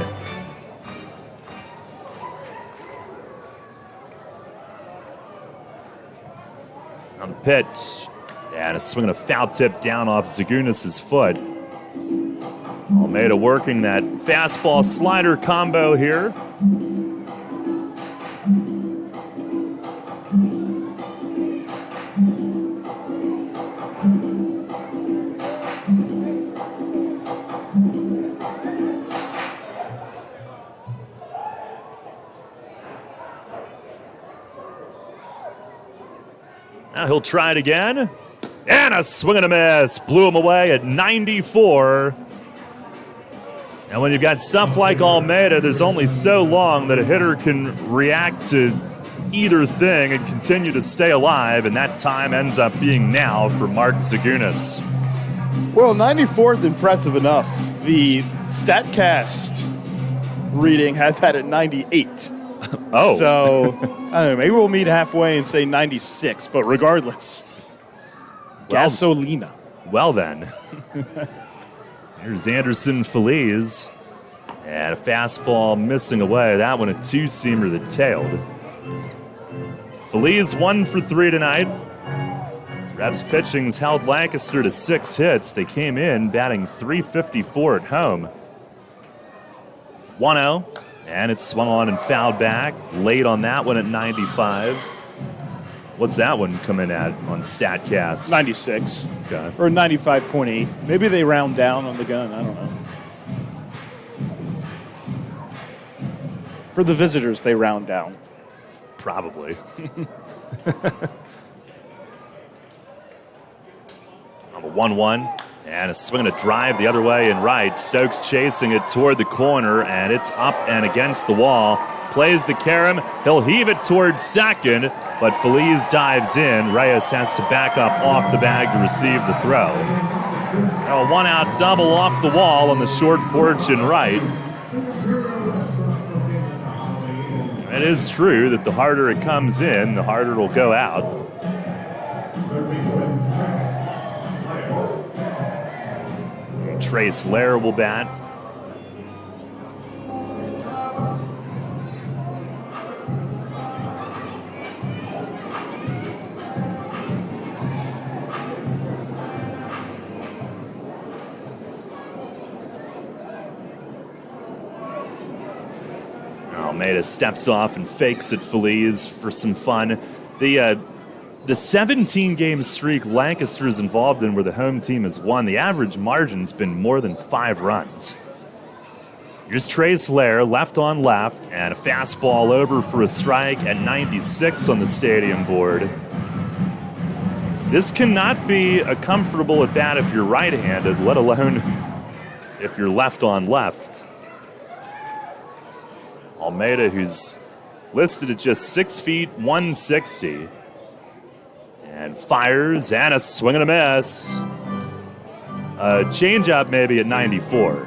On the pitch, and a swing and a foul tip down off Zagunis' foot. Almeida working that fastball slider combo here. Now he'll try it again. And a swing and a miss. Blew him away at 94. And when you've got stuff like Almeida, there's only so long that a hitter can react to either thing and continue to stay alive, and that time ends up being now for Mark Zagunis. Well, 94th impressive enough. The StatCast reading had that at 98. Oh. So, I don't know, maybe we'll meet halfway and say 96, but regardless, gasolina. Well then. Here's Anderson Feliz. And a fastball missing away. That one a 2-seamer that tailed. Feliz 1 for 3 tonight. Revs pitching's held Lancaster to 6 hits. They came in batting .354 at home. 1-0. And it's swung on and fouled back. Late on that one at 95. What's that one coming at on StatCast? 96. Okay. Or 95.8. Maybe they round down on the gun. I don't know. For the visitors, they round down. Probably. On the 1-1. And a swing and a drive the other way and right. Stokes chasing it toward the corner, and it's up and against the wall. Plays the carom. He'll heave it towards second, but Feliz dives in. Reyes has to back up off the bag to receive the throw. Now a 1-out double off the wall on the short porch and right. It is true that the harder it comes in, the harder it'll go out. Trace Lair will bat. Almeida steps off and fakes it Feliz for some fun. The 17-game streak Lancaster's involved in where the home team has won, the average margin's been more than 5 runs. Here's Trace Lair, left on left, and a fastball over for a strike at 96 on the stadium board. This cannot be a comfortable at bat if you're right-handed, let alone if you're left on left. Almeida, who's listed at just 6 feet, 160. And fires, and a swing and a miss. A changeup maybe at 94.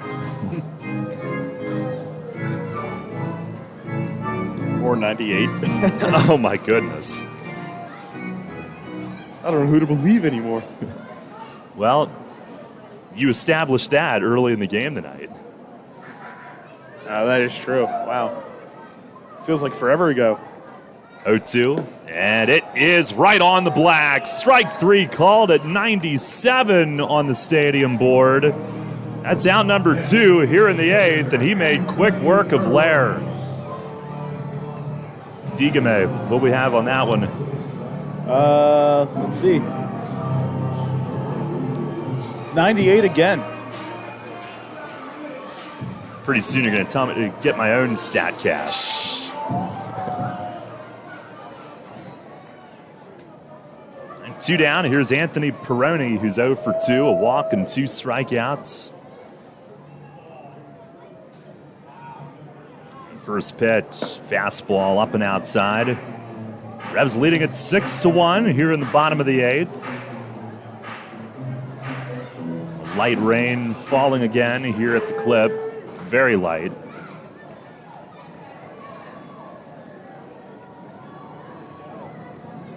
Or 98. Oh my goodness. I don't know who to believe anymore. Well, you established that early in the game tonight. That is true. Wow. Feels like forever ago. 0-2. And it is right on the black. Strike 3 called at 97 on the stadium board. That's out number 2 here in the 8th, and he made quick work of Lair. Pregame, what we have on that one? Let's see. 98 again. Pretty soon you're going to tell me to get my own stat cast. And 2 down. Here's Anthony Peroni, who's 0 for 2, a walk and 2 strikeouts. First pitch, fastball up and outside. Revs leading at 6-1 here in the bottom of the 8th. Light rain falling again here at the Clip. Very light.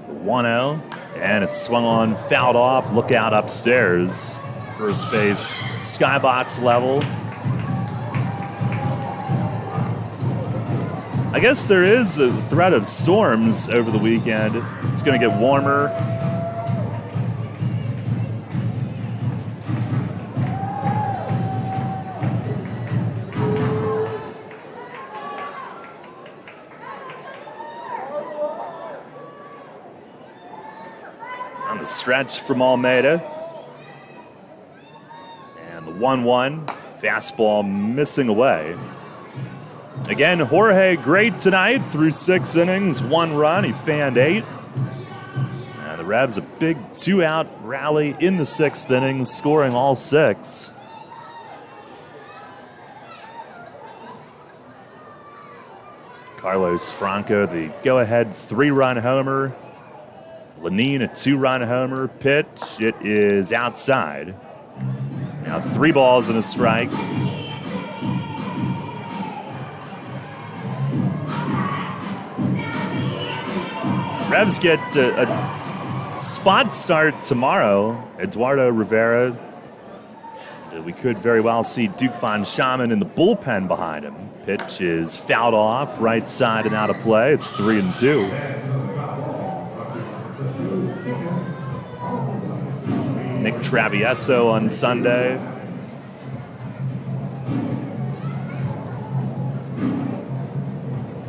The 1-0, and it's swung on, fouled off. Look out upstairs. First base, skybox level. I guess there is a threat of storms over the weekend. It's going to get warmer. On the stretch from Almeida. And the 1-1, fastball missing away. Again, Jorge great tonight through 6 innings, 1 run. He fanned 8. And the Revs a big 2-out rally in the 6th inning, scoring all 6. Carlos Franco, the go-ahead 3-run homer. Lenine, a 2-run homer. Pitch, it is outside. Now 3 balls and a strike. Revs get a spot start tomorrow. Eduardo Rivera. We could very well see Duke Von Schaman in the bullpen behind him. Pitch is fouled off, right side and out of play. It's 3-2. Nick Travieso on Sunday.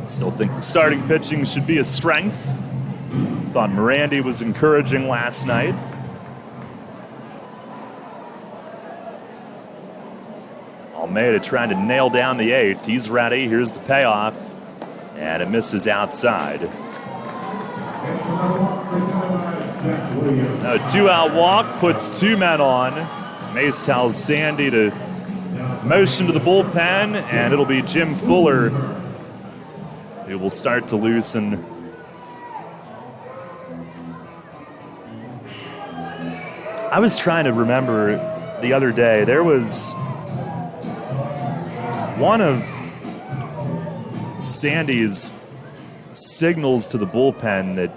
Still think the starting pitching should be a strength. Thought Morandi was encouraging last night. Almeida trying to nail down the 8th. He's ready. Here's the payoff. And it misses outside. A 2-out walk puts 2 men on. Mace tells Sandy to motion to the bullpen, and it'll be Jim Fuller who will start to loosen. I was trying to remember the other day, there was one of Sandy's signals to the bullpen that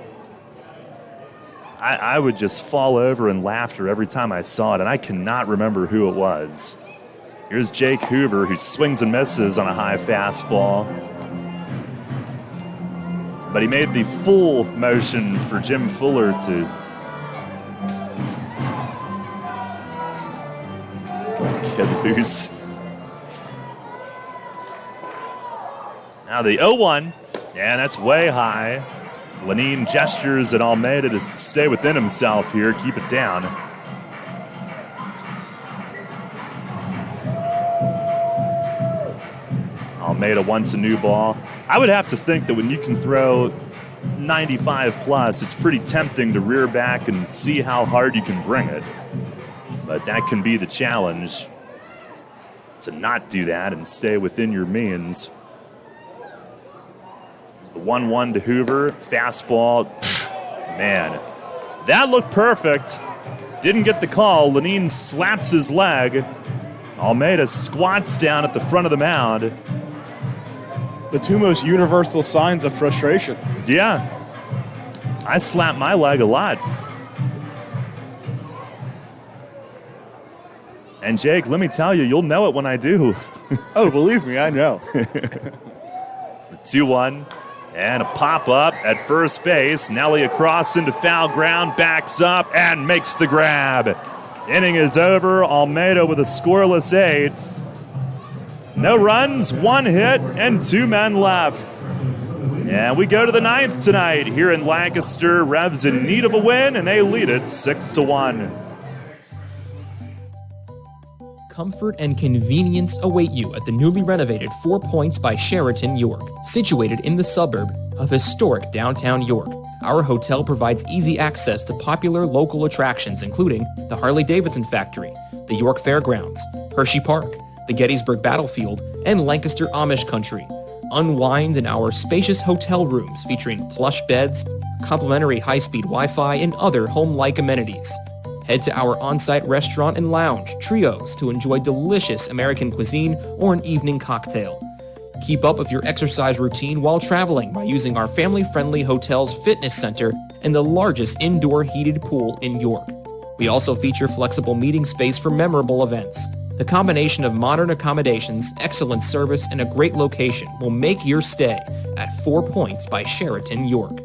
I would just fall over in laughter every time I saw it, and I cannot remember who it was. Here's Jake Hoover, who swings and misses on a high fastball. But he made the full motion for Jim Fuller to get loose. Now the 0-1, and that's way high. Lenine gestures at Almeida to stay within himself here, keep it down. Almeida wants a new ball. I would have to think that when you can throw 95 plus, it's pretty tempting to rear back and see how hard you can bring it. But that can be the challenge, to not do that and stay within your means. There's the 1-1 to Hoover. Fastball. Man, that looked perfect. Didn't get the call. Lenine slaps his leg. Almeida squats down at the front of the mound. The 2 most universal signs of frustration. Yeah. I slap my leg a lot. And Jake, let me tell you, you'll know it when I do. Oh, believe me, I know. The 2-1. And a pop-up at first base. Nelly across into foul ground, backs up, and makes the grab. Inning is over. Almeida with a scoreless 8th. No runs, 1 hit, and 2 men left. And we go to the 9th tonight here in Lancaster. Revs in need of a win, and they lead it 6-1. Comfort and convenience await you at the newly renovated 4 Points by Sheraton York, situated in the suburb of historic downtown York. Our hotel provides easy access to popular local attractions, including the Harley-Davidson Factory, the York Fairgrounds, Hershey Park, the Gettysburg Battlefield, and Lancaster Amish Country. Unwind in our spacious hotel rooms featuring plush beds, complimentary high-speed Wi-Fi, and other home-like amenities. Head to our on-site restaurant and lounge, Trios, to enjoy delicious American cuisine or an evening cocktail. Keep up with your exercise routine while traveling by using our family-friendly hotel's fitness center and the largest indoor heated pool in York. We also feature flexible meeting space for memorable events. The combination of modern accommodations, excellent service, and a great location will make your stay at 4 Points by Sheraton York.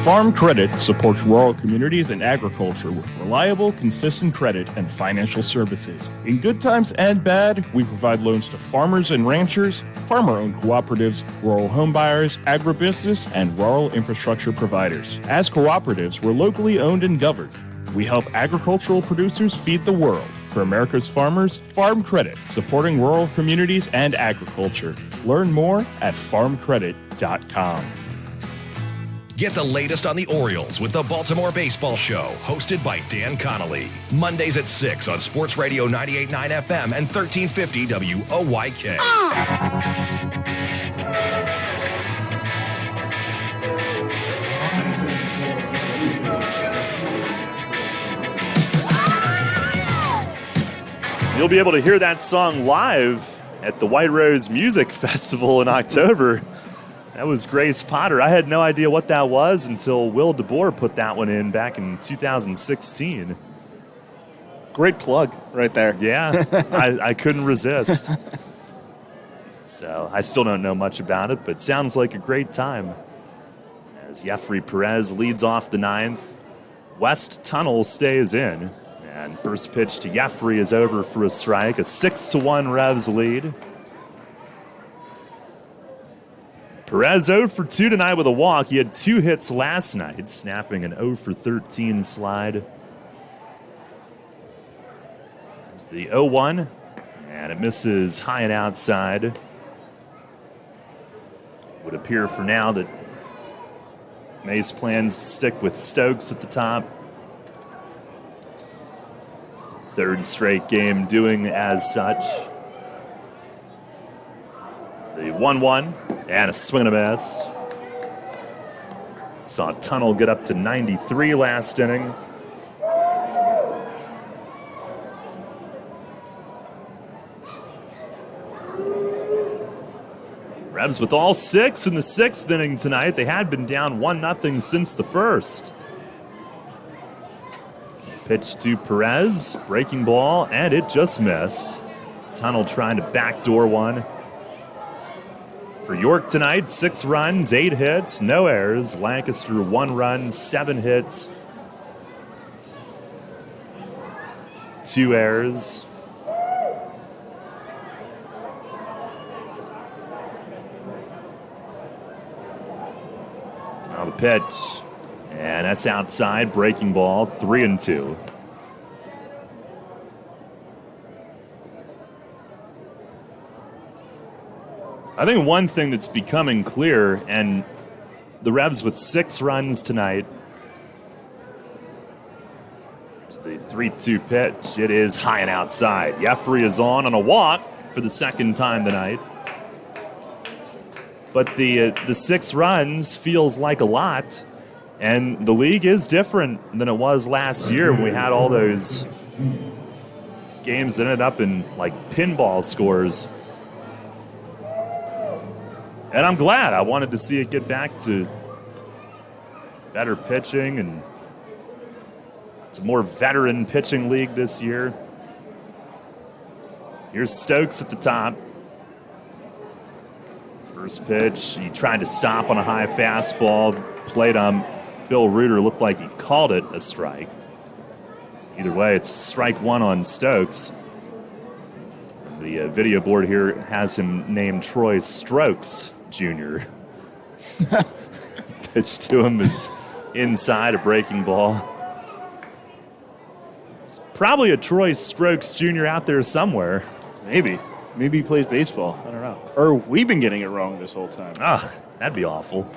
Farm Credit supports rural communities and agriculture with reliable, consistent credit and financial services. In good times and bad, we provide loans to farmers and ranchers, farmer-owned cooperatives, rural home buyers, agribusiness, and rural infrastructure providers. As cooperatives, we're locally owned and governed. We help agricultural producers feed the world. For America's farmers, Farm Credit, supporting rural communities and agriculture. Learn more at farmcredit.com. Get the latest on the Orioles with the Baltimore Baseball Show, hosted by Dan Connolly. Mondays at 6 on Sports Radio 98.9 FM and 1350 WOYK. You'll be able to hear that song live at the White Rose Music Festival in October. That was Grace Potter. I had no idea what that was until Will DeBoer put that one in back in 2016. Great plug right there. Yeah, I couldn't resist. So I still don't know much about it, but sounds like a great time. As Jeffrey Perez leads off the 9th, West Tunnel stays in. And first pitch to Jeffrey is over for a strike. A 6-1 Revs lead. Perez 0 for 2 tonight with a walk. He had 2 hits last night, snapping an 0 for 13 slide. There's the 0-1, and it misses high and outside. Would appear for now that Mace plans to stick with Stokes at the top. 3rd straight game doing as such. The 1-1 and a swing and a miss. Saw Tunnel get up to 93 last inning. Revs with all 6 in the 6th inning tonight. They had been down 1-0 since the 1st. Pitch to Perez, breaking ball, and it just missed. Tunnel trying to backdoor one. For York tonight, 6 runs, 8 hits, no errors. Lancaster 1 run, 7 hits, 2 errors. Now the pitch, and that's outside, breaking ball, 3-2. I think one thing that's becoming clear, and the Revs with 6 runs tonight, is the 3-2 pitch. It is high and outside. Jeffrey is on a walk for the 2nd time tonight. But the 6 runs feels like a lot, and the league is different than it was last year when we had all those games that ended up in like pinball scores. And I'm glad. I wanted to see it get back to better pitching, and it's a more veteran pitching league this year. Here's Stokes at the top. First pitch, he tried to stop on a high fastball. Played on Bill Reuter, looked like he called it a strike. Either way, it's strike one on Stokes. The video board here has him named Troy Strokes Jr. Pitch to him is inside, a breaking ball. It's probably a Troy Strokes Jr. out there somewhere. Maybe he plays baseball. I don't know. Or we've been getting it wrong this whole time. Ah, that'd be awful.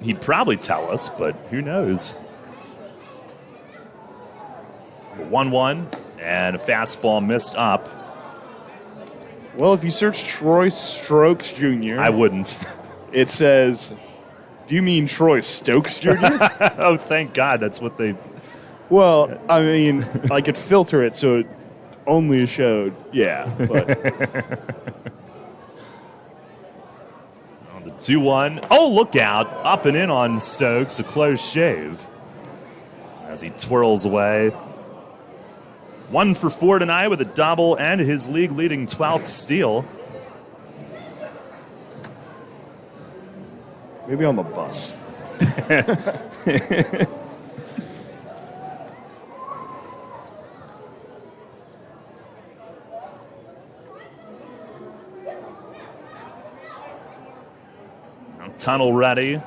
He'd probably tell us, but who knows? 1-1, and a fastball missed up. Well, if you search Troy Strokes Jr. I wouldn't. It says, do you mean Troy Stokes Jr.? Oh, thank God, that's what they... Well, I mean, I could filter it so it only showed, yeah. But. On the 2-1. Oh, look out. Up and in on Stokes. A close shave. As he twirls away. 1 for 4 tonight with a double and his league-leading 12th steal. Maybe on the bus. Tunnel ready.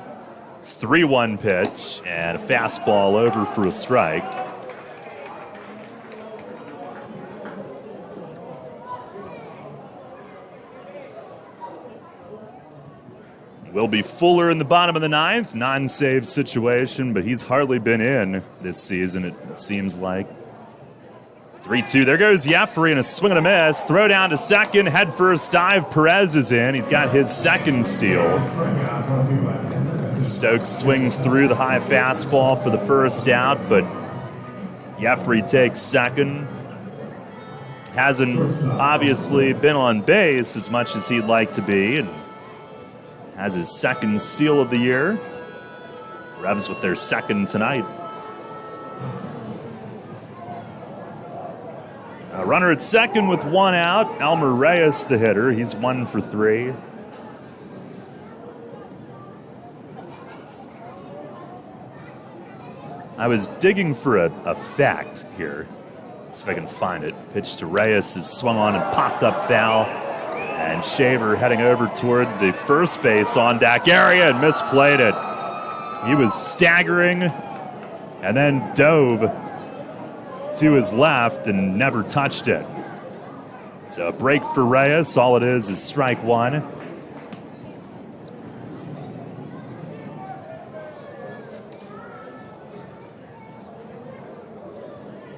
3-1 pitch and a fastball over for a strike. Will be Fuller in the bottom of the 9th. Non-save situation, but he's hardly been in this season, it seems like. 3-2. There goes Jeffrey and a swing and a miss. Throw down to second. Head first dive. Perez is in. He's got his second steal. Stokes swings through the high fastball for the first out, but Jeffrey takes second. Hasn't obviously been on base as much as he'd like to be, and has his second steal of the year. Revs with their second tonight. A runner at second with 1 out. Elmer Reyes, the hitter. He's 1 for 3. I was digging for a fact here. Let's see if I can find it. Pitch to Reyes is swung on and popped up foul. And Shaver heading over toward the first base on deck area and misplayed it. He was staggering and then dove to his left and never touched it. So a break for Reyes. All it is strike one.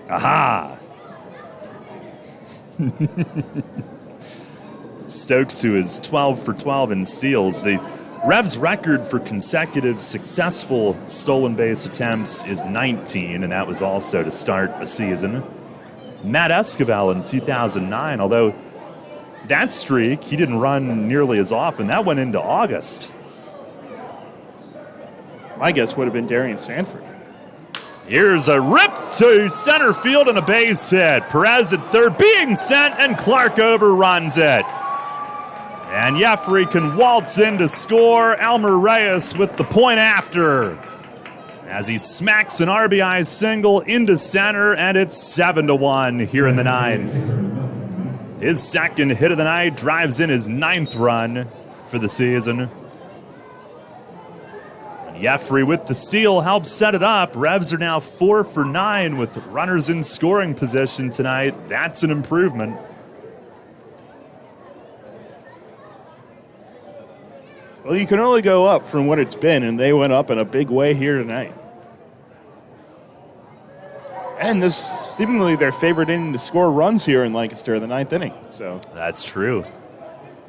Aha! Stokes, who is 12 for 12 in steals. The Revs' record for consecutive successful stolen base attempts is 19, and that was also to start a season. Matt Esquivel in 2009, although that streak, he didn't run nearly as often. That went into August. My guess would have been Darian Sanford. Here's a rip to center field and a base hit. Perez at third being sent, and Clark overruns it. And Jeffrey can waltz in to score. Elmer Reyes with the point after. As he smacks an RBI single into center, and it's 7-1 here in the 9th. His second hit of the night drives in his 9th run for the season. And Jeffrey with the steal helps set it up. Revs are now 4 for 9 with runners in scoring position tonight. That's an improvement. Well, you can only go up from what it's been, and they went up in a big way here tonight. And this seemingly their favorite inning to score runs here in Lancaster in the 9th inning. So that's true.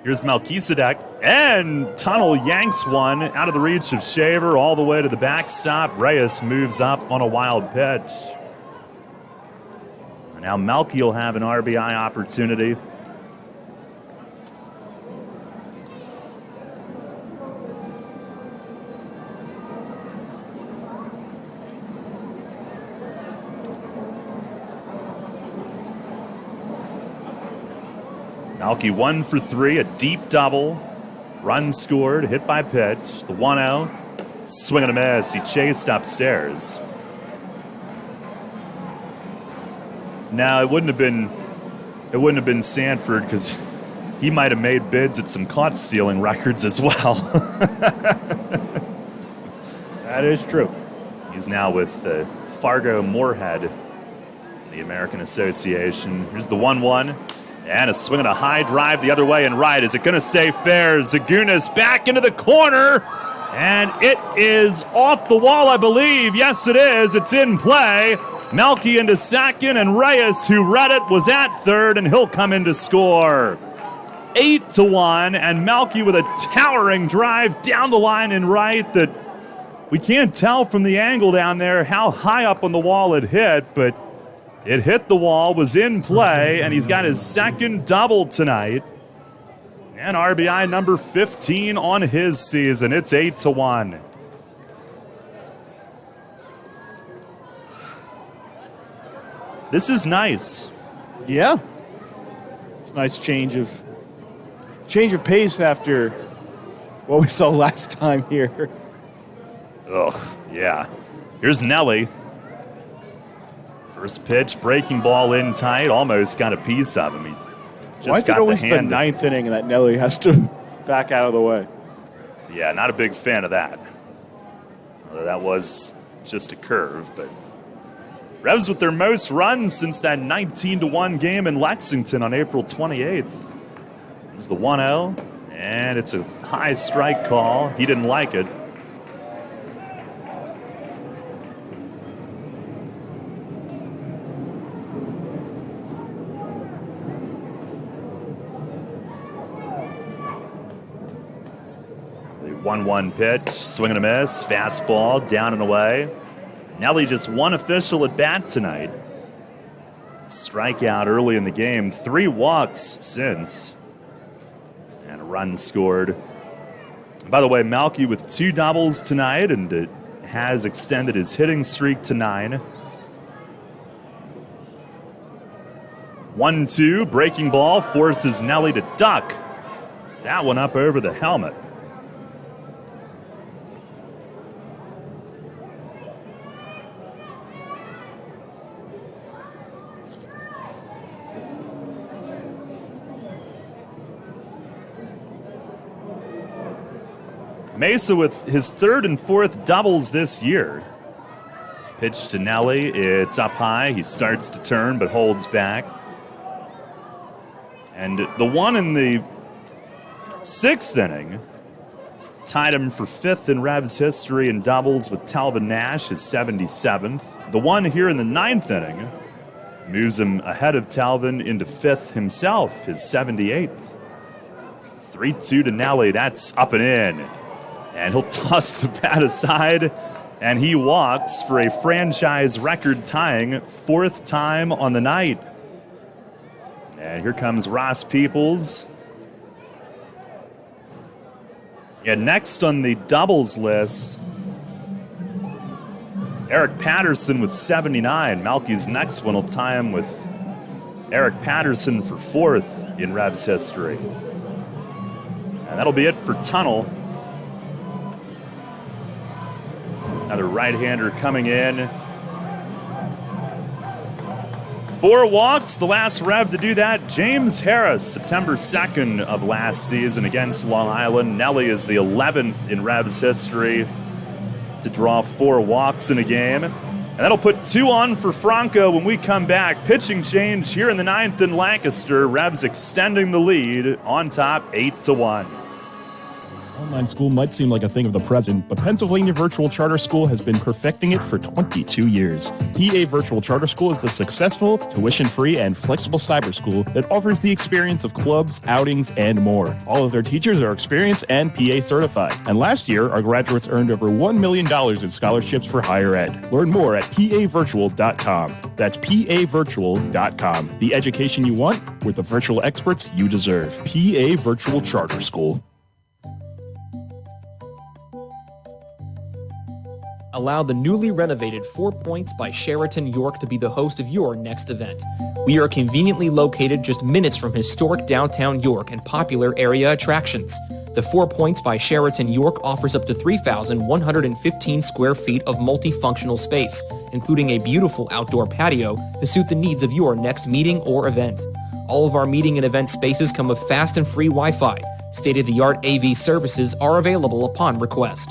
Here's Melchizedek, and Tunnel yanks one out of the reach of Shaver all the way to the backstop. Reyes moves up on a wild pitch. And now Melky will have an RBI opportunity. Malky 1 for 3, a deep double. Run scored, hit by pitch. The 1-0. Swing and a miss. He chased upstairs. No, it wouldn't have been Sanford because he might have made bids at some caught stealing records as well. That is true. He's now with Fargo Moorhead, the American Association. Here's the 1-1. And a swing and a high drive the other way and right. Is it going to stay fair? Zagunis back into the corner. And it is off the wall, I believe. Yes, it is. It's in play. Malky into second, and Reyes, who read it, was at third, and he'll come in to score. 8-1, and Malky with a towering drive down the line and right that we can't tell from the angle down there how high up on the wall it hit, but it hit the wall, was in play, and he's got his second double tonight. And RBI number 15 on his season. It's 8-1. This is nice. Yeah. It's a nice change of pace after what we saw last time here. Oh, yeah. Here's Nelly. First pitch, breaking ball in tight, almost got a piece of him. He just Why is got it always the the hand. ninth inning and that Nelly has to back out of the way? Yeah, not a big fan of that. Although that was just a curve, but Revs with their most runs since that 19-1 game in Lexington on April 28th. There's the 1-0, and it's a high strike call. He didn't like it. The 1-1 pitch, swing and a miss, fastball, down and away. Nelly just one official at bat tonight. Strikeout early in the game, 3 walks since. And a run scored. By the way, Malky with 2 doubles tonight, and it has extended his hitting streak to 9. 1-2, breaking ball, forces Nelly to duck. That one up over the helmet. Mesa with his 3rd and 4th doubles this year. Pitch to Nelly, it's up high. He starts to turn but holds back. And the one in the 6th inning tied him for 5th in Revs history in doubles with Talvin Nash, his 77th. The one here in the 9th inning moves him ahead of Talvin into 5th himself, his 78th. 3-2 to Nelly, that's up and in. And he'll toss the bat aside, and he walks for a franchise record-tying 4th time on the night. And here comes Ross Peoples. And next on the doubles list, Eric Patterson with 79. Malky's next one will tie him with Eric Patterson for 4th in Revs history. And that'll be it for Tunnel. Another right-hander coming in. 4 walks, the last Rev to do that. James Harris, September 2nd of last season against Long Island. Nelly is the 11th in Revs history to draw 4 walks in a game. And that'll put 2 on for Franco when we come back. Pitching change here in the 9th in Lancaster. Revs extending the lead on top 8-1. Online school might seem like a thing of the present, but Pennsylvania Virtual Charter School has been perfecting it for 22 years. PA Virtual Charter School is a successful, tuition-free, and flexible cyber school that offers the experience of clubs, outings, and more. All of their teachers are experienced and PA certified. And last year, our graduates earned over $1 million in scholarships for higher ed. Learn more at pavirtual.com. That's pavirtual.com. The education you want with the virtual experts you deserve. PA Virtual Charter School. Allow the newly renovated 4 Points by Sheraton York to be the host of your next event. We are conveniently located just minutes from historic downtown York and popular area attractions. The 4 Points by Sheraton York offers up to 3,115 square feet of multifunctional space, including a beautiful outdoor patio to suit the needs of your next meeting or event. All of our meeting and event spaces come with fast and free Wi-Fi. State-of-the-art AV services are available upon request.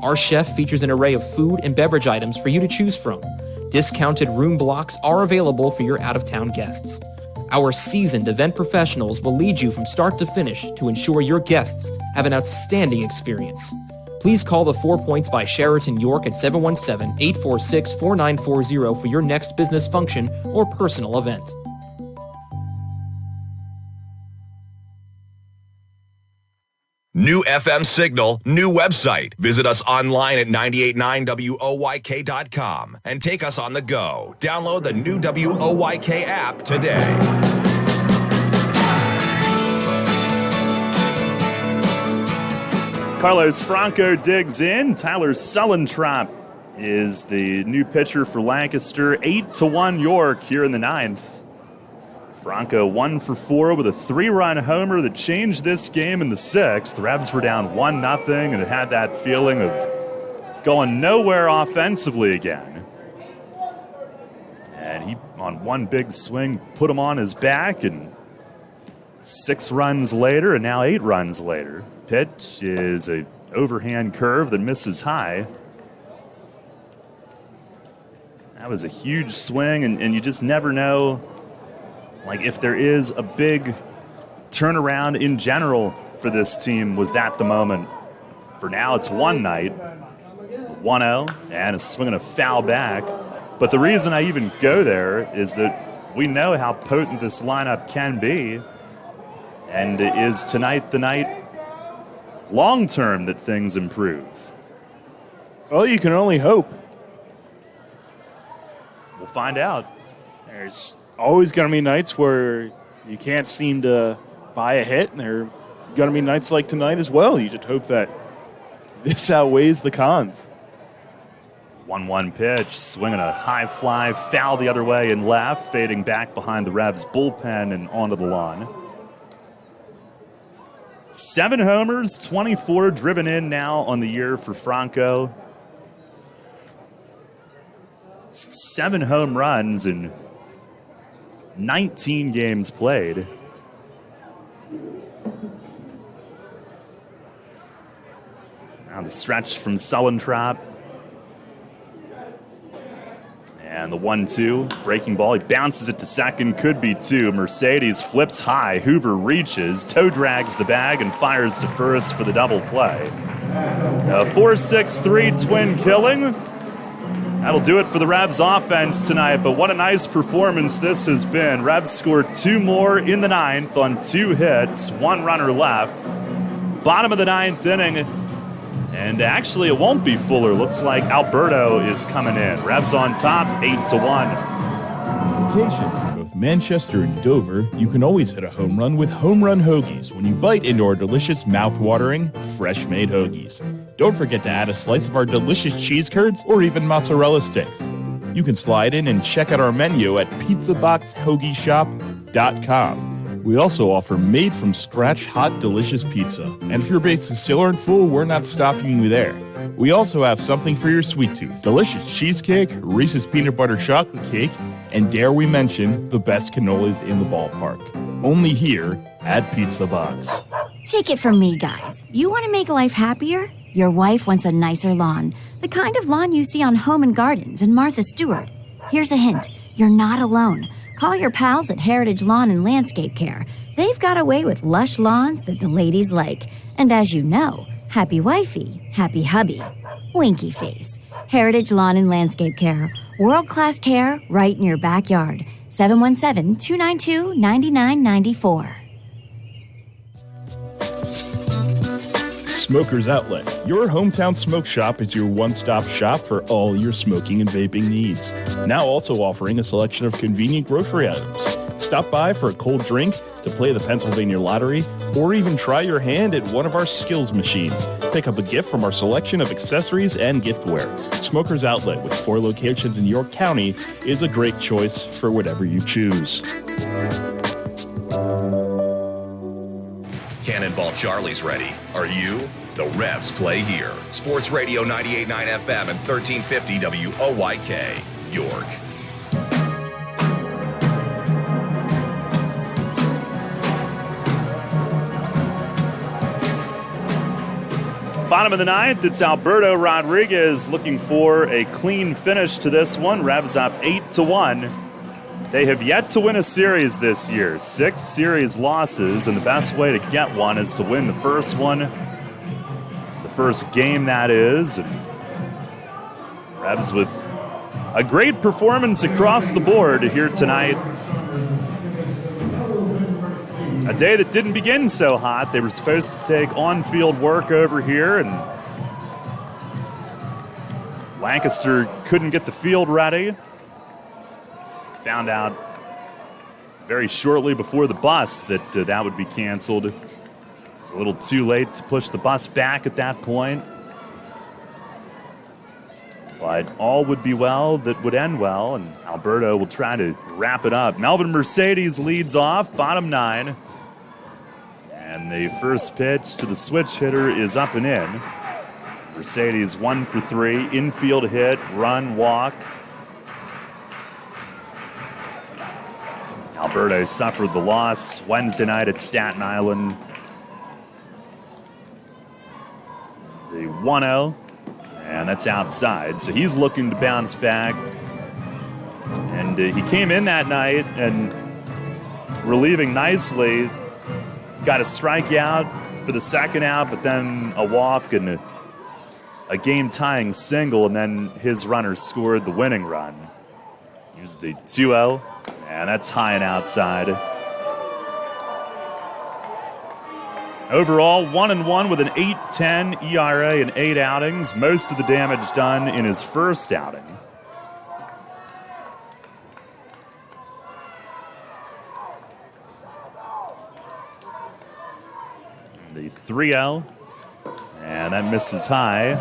Our chef features an array of food and beverage items for you to choose from. Discounted room blocks are available for your out-of-town guests. Our seasoned event professionals will lead you from start to finish to ensure your guests have an outstanding experience. Please call the 4 Points by Sheraton York at 717-846-4940 for your next business function or personal event. New FM signal, new website. Visit us online at 989WOYK.com and take us on the go. Download the new WOYK app today. Carlos Franco digs in. Tyler Sullentrop is the new pitcher for Lancaster. 8-1 York here in the ninth. Franco 1 for 4 with a 3-run homer that changed this game in the sixth. The Rebs were down 1-0, and it had that feeling of going nowhere offensively again. And he, on one big swing, put him on his back, and 6 runs later, and now 8 runs later. Pitch is a overhand curve that misses high. That was a huge swing, and you just never know. Like, if there is a big turnaround in general for this team, was that the moment? For now, it's one night, 1-0, and a swing and a foul back. But the reason I even go there is that we know how potent this lineup can be. And is tonight the night, long term, that things improve? Well, you can only hope. We'll find out. There's always going to be nights where you can't seem to buy a hit, and there are going to be nights like tonight as well. You just hope that this outweighs the cons. 1-1 pitch, swinging a high fly, foul the other way and left, fading back behind the Revs bullpen and onto the lawn. 7 homers, 24 driven in now on the year for Franco. It's 7 home runs in 19 games played. Now the stretch from Sullentrop. And the 1-2, breaking ball. He bounces it to second, could be 2. Mercedes flips high. Hoover reaches, toe drags the bag, and fires to first for the double play. A 4-6-3 twin killing. That'll do it for the Revs offense tonight, but what a nice performance this has been. Revs scored 2 more in the ninth on 2 hits, 1 runner left. Bottom of the ninth inning, and actually it won't be Fuller. Looks like Alberto is coming in. Revs on top, 8-1. Vacation to both Manchester and Dover, you can always hit a home run with Home Run Hoagies when you bite into our delicious, mouth-watering, fresh-made hoagies. Don't forget to add a slice of our delicious cheese curds or even mozzarella sticks. You can slide in and check out our menu at pizzaboxhoagieshop.com. We also offer made-from-scratch hot, delicious pizza. And if you're based in Siller and Fool, we're not stopping you there. We also have something for your sweet tooth. Delicious cheesecake, Reese's peanut butter chocolate cake, and dare we mention, the best cannolis in the ballpark. Only here at Pizza Box. Take it from me, guys. You want to make life happier? Your wife wants a nicer lawn, the kind of lawn you see on Home & Gardens and Martha Stewart. Here's a hint. You're not alone. Call your pals at Heritage Lawn and Landscape Care. They've got a way with lush lawns that the ladies like. And as you know, happy wifey, happy hubby. Winky face. Heritage Lawn and Landscape Care. World-class care right in your backyard. 717-292-9994. Smokers Outlet. Your hometown smoke shop is your one-stop shop for all your smoking and vaping needs. Now also offering a selection of convenient grocery items. Stop by for a cold drink, to play the Pennsylvania Lottery, or even try your hand at one of our skills machines. pick up a gift from our selection of accessories and giftware. Smoker's Outlet, with 4 locations in York County, is a great choice for whatever you choose. Cannonball Charlie's ready. Are you? The Revs play here. Sports Radio 98.9 FM and 1350 WOYK, York. Bottom of the ninth, it's Alberto Rodriguez looking for a clean finish to this one. Revs up 8-1. They have yet to win a series this year. 6 series losses, and the best way to get one is to win the first one. The first game, that is. Revs with a great performance across the board here tonight. A day that didn't begin so hot. They were supposed to take on-field work over here, and Lancaster couldn't get the field ready. Found out very shortly before the bus that that would be canceled. It was a little too late to push the bus back at that point. But all would be well that would end well, and Alberto will try to wrap it up. Melvin Mercedes leads off, bottom 9. And the first pitch to the switch hitter is up and in. Mercedes 1 for 3, infield hit, run, walk. Alberto suffered the loss Wednesday night at Staten Island. It's the 1-0, and that's outside. So he's looking to bounce back. And he came in that night and relieving nicely. Got a strikeout for the second out, but then a walk and a game-tying single, and then his runner scored the winning run. Here's the 2-0, and that's high and outside. Overall, 1-1 with an 8.10 ERA and 8 outings. Most of the damage done in his first outing. The 3-0, and that misses high.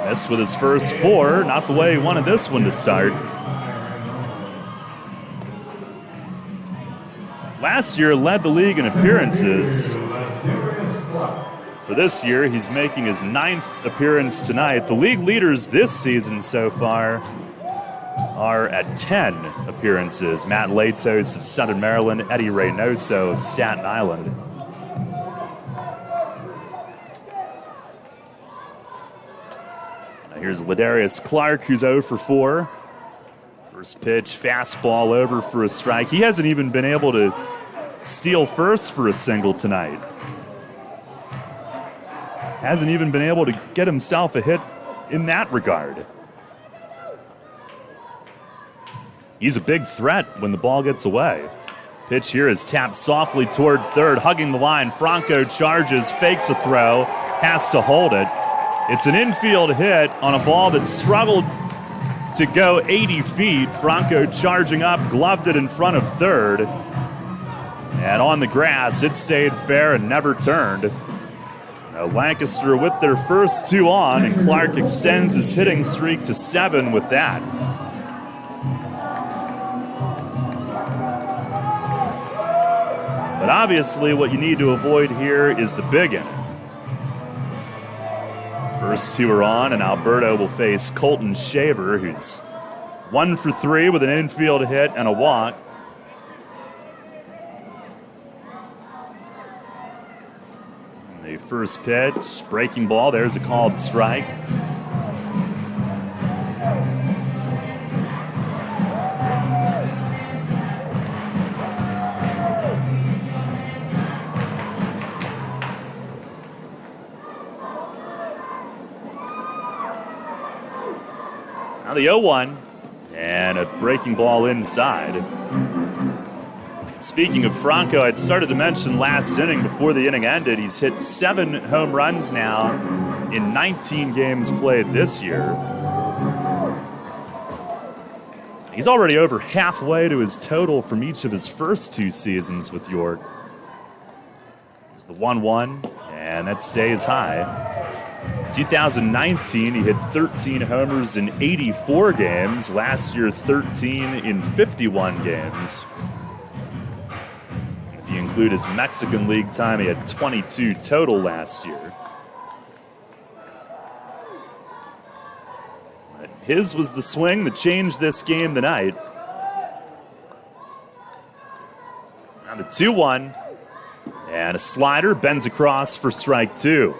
Missed with his first 4, not the way he wanted this one to start. Last year led the league in appearances. For this year, he's making his 9th appearance tonight. The league leaders this season so far are at 10 appearances. Matt Latos of Southern Maryland, Eddie Reynoso of Staten Island. Here's Ladarius Clark, who's 0 for 4. First pitch, fastball over for a strike. He hasn't even been able to steal first for a single tonight. Hasn't even been able to get himself a hit in that regard. He's a big threat when the ball gets away. Pitch here is tapped softly toward third, hugging the line. Franco charges, fakes a throw, has to hold it. It's an infield hit on a ball that struggled to go 80 feet. Franco charging up, gloved it in front of third. And on the grass, it stayed fair and never turned. Now Lancaster with their first 2 on, and Clark extends his hitting streak to 7 with that. But obviously what you need to avoid here is the big inning. First 2 are on, and Alberto will face Colton Shaver, who's 1 for 3 with an infield hit and a walk. And the first pitch, breaking ball, there's a called strike. Now the 0-1, and a breaking ball inside. Speaking of Franco, I'd started to mention last inning before the inning ended. He's hit 7 home runs now in 19 games played this year. He's already over halfway to his total from each of his first 2 seasons with York. There's the 1-1, and that stays high. 2019, he hit 13 homers in 84 games. Last year, 13 in 51 games. If you include his Mexican League time, he had 22 total last year. But his was the swing that changed this game tonight. Now the 2-1, and a slider bends across for strike 2.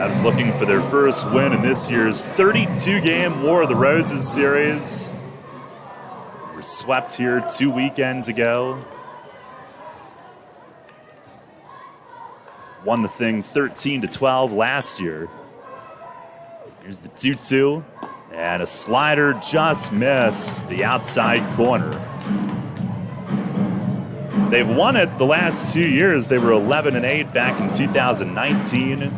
Cavs looking for their first win in this year's 32-game War of the Roses series. They were swept here 2 weekends ago. Won the thing 13-12 last year. Here's the 2-2, and a slider just missed the outside corner. They've won it the last 2 years. They were 11-8 back in 2019.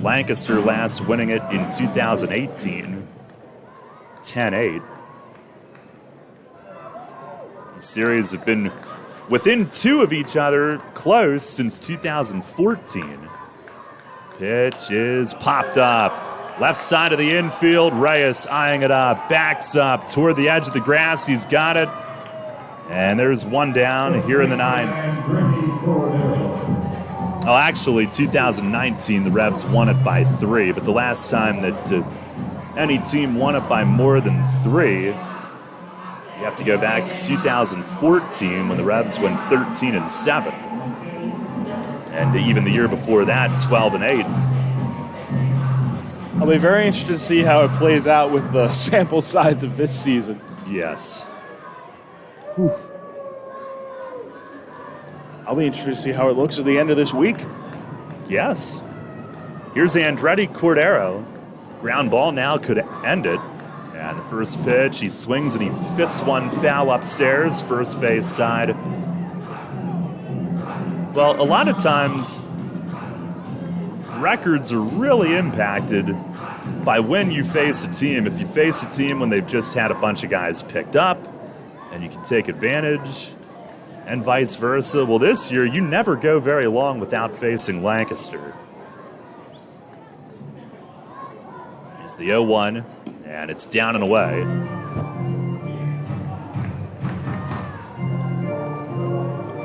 Lancaster last winning it in 2018, 10-8. The series have been within 2 of each other, close since 2014. Pitch is popped up. Left side of the infield, Reyes eyeing it up, backs up toward the edge of the grass. He's got it. And there's one down here in the 9th. Oh, actually, 2019, the Revs won it by 3, but the last time that any team won it by more than 3, you have to go back to 2014 when the Revs went 13-7. And even the year before that, 12-8. I'll be very interested to see how it plays out with the sample size of this season. Yes. Whew. I'll be interested to see how it looks at the end of this week. Yes. Here's Andretti Cordero. Ground ball now could end it. And the first pitch, he swings and he fists one foul upstairs, first base side. Well, a lot of times, records are really impacted by when you face a team. If you face a team when they've just had a bunch of guys picked up, and you can take advantage, and vice versa. Well, this year, you never go very long without facing Lancaster. Here's the 0-1, and it's down and away.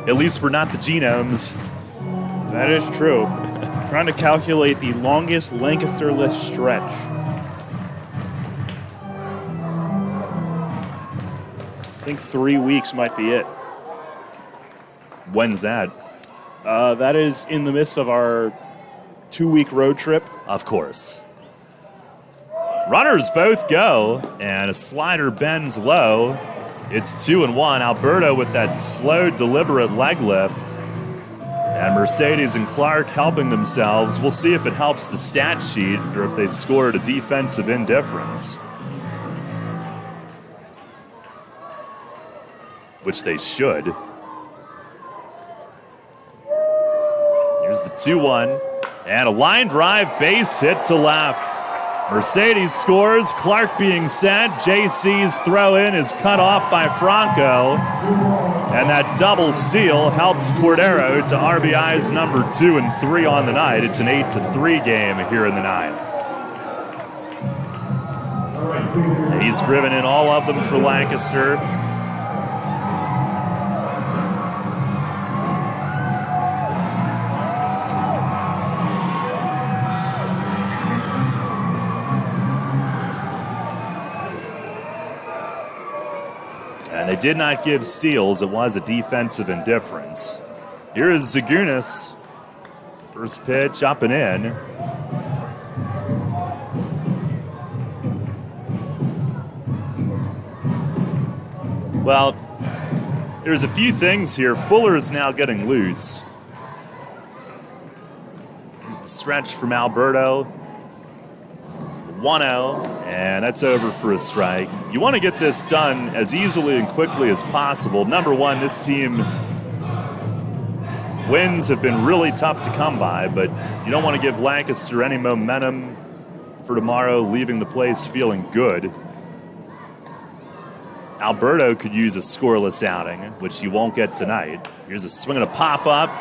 At least we're not the Genomes. That is true. Trying to calculate the longest Lancaster-less stretch. I think 3 weeks might be it. When's that? That is in the midst of our 2-week road trip. Of course. Runners both go, and a slider bends low. It's 2-1. Alberto with that slow, deliberate leg lift. And Mercedes and Clark helping themselves. We'll see if it helps the stat sheet or if they scored a defensive indifference. Which they should. Here's the 2-1. And a line drive base hit to left. Mercedes scores, Clark being sent. JC's throw in is cut off by Franco. And that double steal helps Cordero to RBIs number 2 and 3 on the night. It's an 8-3 game here in the 9th. And he's driven in all of them for Lancaster. They did not give steals. It was a defensive indifference. Here is Zagunis. First pitch up and in. Well, there's a few things here. Fuller is now getting loose. Here's the stretch from Alberto. 1-0, and that's over for a strike. You want to get this done as easily and quickly as possible. Number one, this team wins have been really tough to come by, but you don't want to give Lancaster any momentum for tomorrow, leaving the place feeling good. Alberto could use a scoreless outing, which he won't get tonight. Here's a swing and a pop-up,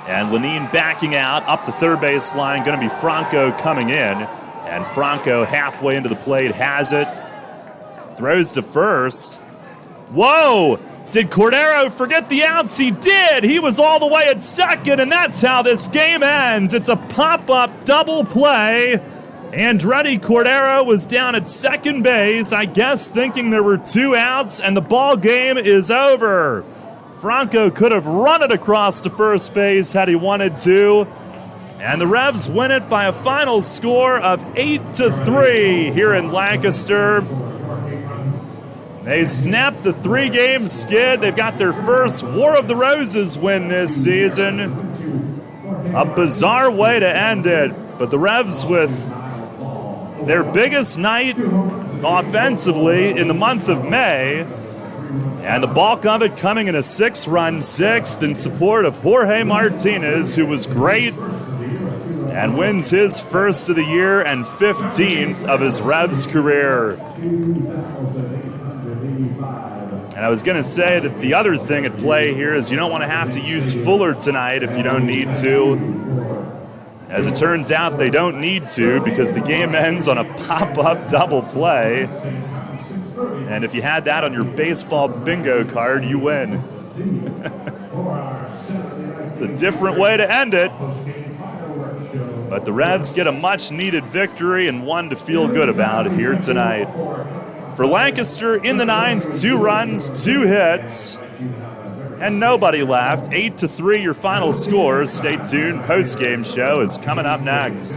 and Lenine backing out, up the third base line, going to be Franco coming in, and Franco halfway into the plate has it, throws to first. Whoa! Did Cordero forget the outs? He did! He was all the way at second, and that's how this game ends. It's a pop-up double play. Andretti Cordero was down at second base, I guess thinking there were 2 outs, and the ball game is over. Franco could have run it across to first base had he wanted to, and the Revs win it by a final score of 8-3 here in Lancaster. They snapped the 3-game skid. They've got their first War of the Roses win this season. A bizarre way to end it, but the Revs with their biggest night offensively in the month of May, and the bulk of it coming in a 6-run sixth in support of Jorge Martinez, who was great and wins his first of the year and 15th of his Revs career. And I was going to say that the other thing at play here is you don't want to have to use Fuller tonight if you don't need to. As it turns out, they don't need to because the game ends on a pop-up double play. And if you had that on your baseball bingo card, you win. It's a different way to end it. But the Revs get a much-needed victory and one to feel good about here tonight. For Lancaster in the ninth, 2 runs, 2 hits. And nobody left. 8-3 your final score. Stay tuned. Post-game show is coming up next.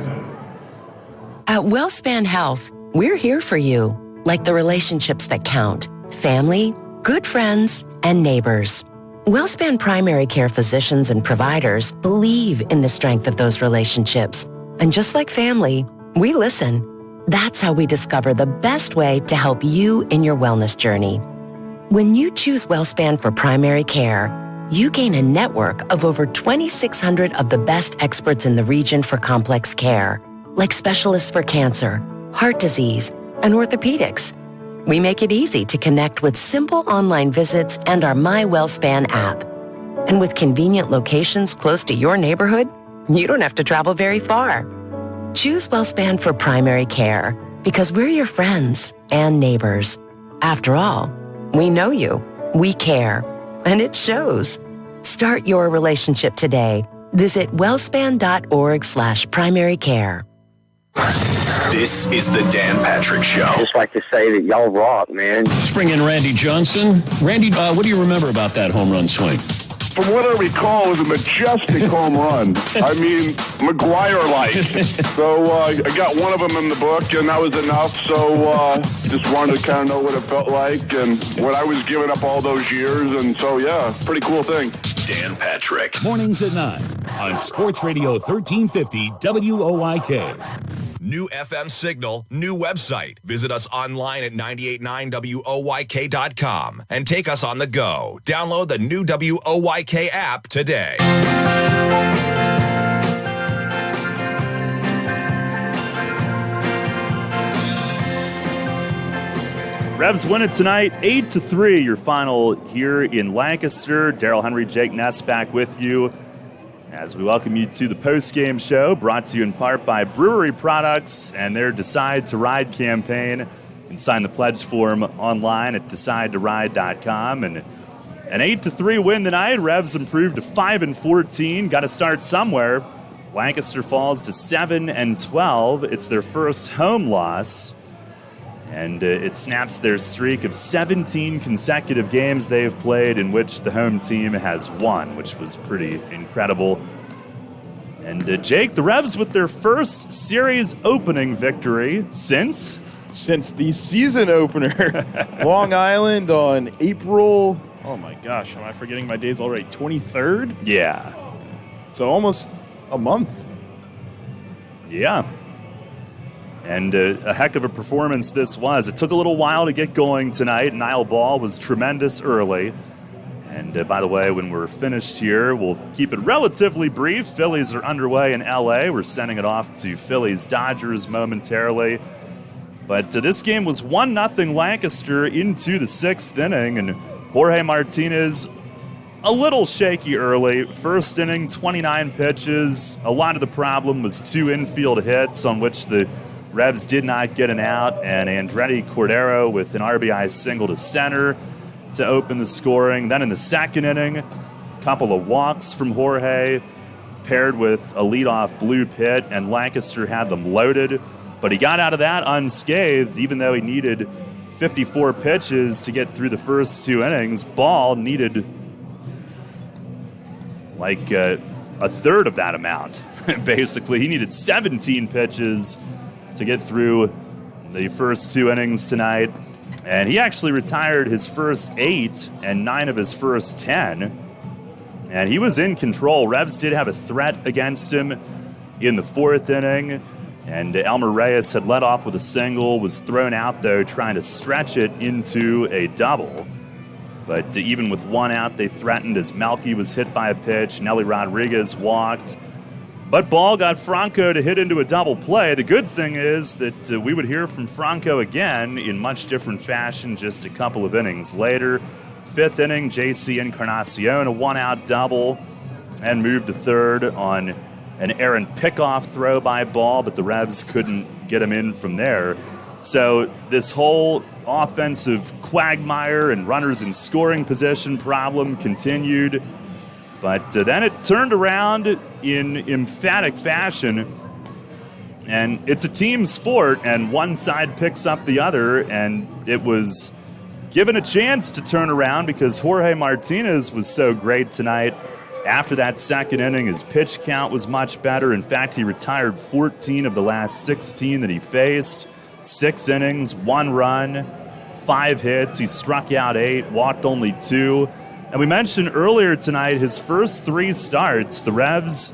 At WellSpan Health, we're here for you, like the relationships that count. Family, good friends, and neighbors. WellSpan primary care physicians and providers believe in the strength of those relationships. And just like family, we listen. That's how we discover the best way to help you in your wellness journey. When you choose WellSpan for primary care, you gain a network of over 2,600 of the best experts in the region for complex care, like specialists for cancer, heart disease, and orthopedics. We make it easy to connect with simple online visits and our My WellSpan app. And with convenient locations close to your neighborhood, you don't have to travel very far. Choose WellSpan for primary care because we're your friends and neighbors. After all, we know you, we care, and it shows. Start your relationship today. Visit wellspan.org/primary care. This is the Dan Patrick Show. Just like to say that y'all rock, man. Let's bring in Randy Johnson. Randy, what do you remember about that home run swing? From what I recall, it was a majestic home run. I mean, McGuire-like. So I got one of them in the book, and that was enough. So just wanted to kind of know what it felt like and what I was giving up all those years. And so, yeah, pretty cool thing. Dan Patrick. Mornings at 9 on Sports Radio 1350 WOIK. New FM signal, new website. Visit us online at 989WOYK.com and take us on the go. Download the new WOYK app today. Revs win it tonight, 8-3, your final here in Lancaster. Daryl Henry, Jake Ness back with you as we welcome you to the post-game show, brought to you in part by Brewery Products and their Decide to Ride campaign. You can sign the pledge form online at decidetoride.com. And an 8-3 win tonight. Revs improved to 5-14. Got to start somewhere. Lancaster falls to 7-12. It's their first home loss. And it snaps their streak of 17 consecutive games they've played in which the home team has won, which was pretty incredible. And Jake, the Revs with their first series opening victory since the season opener. Long Island on April, oh my gosh, am I forgetting my days already? 23rd? Yeah. So almost a month. Yeah. And a heck of a performance this was. It took a little while to get going tonight. Niall Ball was tremendous early. And by the way, when we're finished here, we'll keep it relatively brief. Phillies are underway in L.A. We're sending it off to Phillies-Dodgers momentarily. But this game was 1-0 Lancaster into the 6th inning, and Jorge Martinez a little shaky early. First inning, 29 pitches. A lot of the problem was 2 infield hits on which the Revs did not get an out, and Andretti Cordero with an RBI single to center to open the scoring. Then in the 2nd inning, a couple of walks from Jorge paired with a leadoff blue pit, and Lancaster had them loaded. But he got out of that unscathed, even though he needed 54 pitches to get through the first 2 innings. Ball needed like a third of that amount, basically. He needed 17 pitches to get through the first 2 innings tonight. And he actually retired his first 8 and 9 of his first 10. And he was in control. Revs did have a threat against him in the 4th inning. And Elmer Reyes had led off with a single, was thrown out, though, trying to stretch it into a double. But even with 1 out, they threatened as Melky was hit by a pitch. Nelly Rodriguez walked. But ball got Franco to hit into a double play. The good thing is that we would hear from Franco again in much different fashion just a couple of innings later. 5th inning, J.C. Encarnacion, a 1-out double, and moved to 3rd on an errant pickoff throw by Ball, but the Revs couldn't get him in from there. So this whole offensive quagmire and runners in scoring position problem continued. But then it turned around in emphatic fashion. And it's a team sport, and one side picks up the other, and it was given a chance to turn around because Jorge Martinez was so great tonight. After that 2nd inning, his pitch count was much better. In fact, he retired 14 of the last 16 that he faced. 6 innings, 1 run, 5 hits. He struck out 8, walked only 2. And we mentioned earlier tonight his first 3 starts, the Revs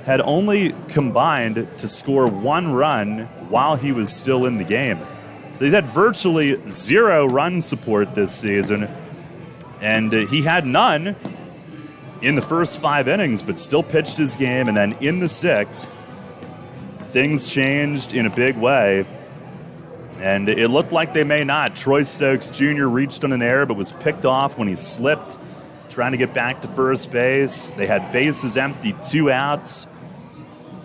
had only combined to score 1 run while he was still in the game. So he's had virtually 0 run support this season. And he had none in the first 5 innings, but still pitched his game. And then in the 6th, things changed in a big way. And it looked like they may not. Troy Stokes Jr. reached on an error, but was picked off when he slipped, trying to get back to first base. They had bases empty, 2 outs.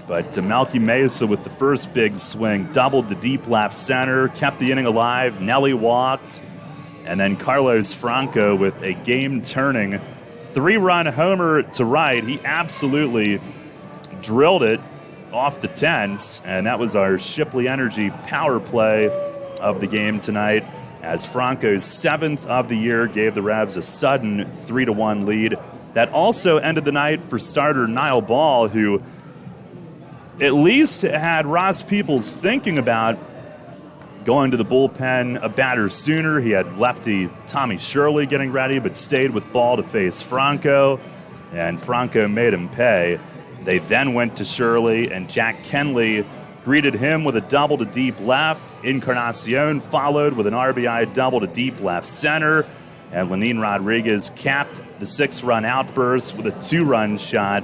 But Melky Mesa with the first big swing, doubled to deep left center, kept the inning alive. Nelly walked. And then Carlos Franco with a game-turning 3-run homer to right. He absolutely drilled it off the tents, and that was our Shipley Energy power play of the game tonight, as Franco's 7th of the year gave the Revs a sudden 3-1 lead. That also ended the night for starter Niall Ball, who at least had Ross Peoples thinking about going to the bullpen a batter sooner. He had lefty Tommy Shirley getting ready, but stayed with Ball to face Franco, and Franco made him pay. They then went to Shirley, and Jack Kenley greeted him with a double to deep left. Encarnacion followed with an RBI double to deep left center, and Lenin Rodriguez capped the 6-run outburst with a 2-run shot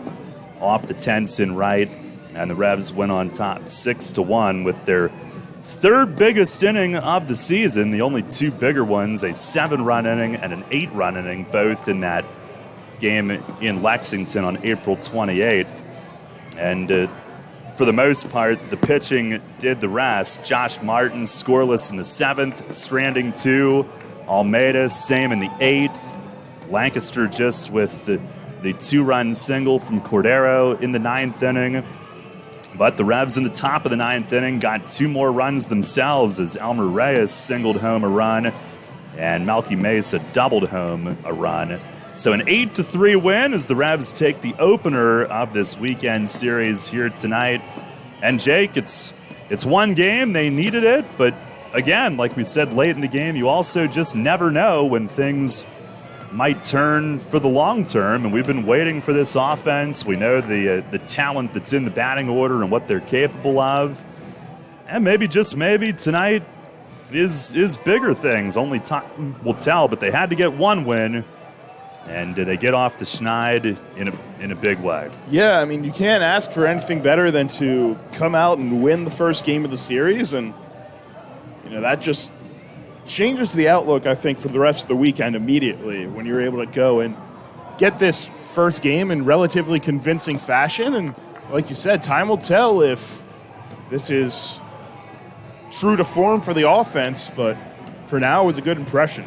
off the tents in right, and the Revs went on top 6-1 with their 3rd biggest inning of the season. The only 2 bigger ones, a 7-run inning and an 8-run inning, both in that game in Lexington on April 28th. And for the most part, the pitching did the rest. Josh Martin scoreless in the 7th, stranding 2. Almeida, same in the 8th. Lancaster just with the 2-run single from Cordero in the 9th inning. But the Revs in the top of the 9th inning got 2 more runs themselves as Elmer Reyes singled home a run and Melky Mesa doubled home a run. So an 8-3 win as the Revs take the opener of this weekend series here tonight. And Jake, it's one game. They needed it, but again, like we said late in the game, you also just never know when things might turn for the long term, and we've been waiting for this offense. We know the talent that's in the batting order and what they're capable of. And maybe, just maybe, tonight is bigger things. Only time will tell, but they had to get 1 win, and they get off the schneid in a big way. Yeah, I mean, you can't ask for anything better than to come out and win the first game of the series. And, that just changes the outlook, I think, for the rest of the weekend immediately when you're able to go and get this first game in relatively convincing fashion. And like you said, time will tell if this is true to form for the offense, but for now, it was a good impression.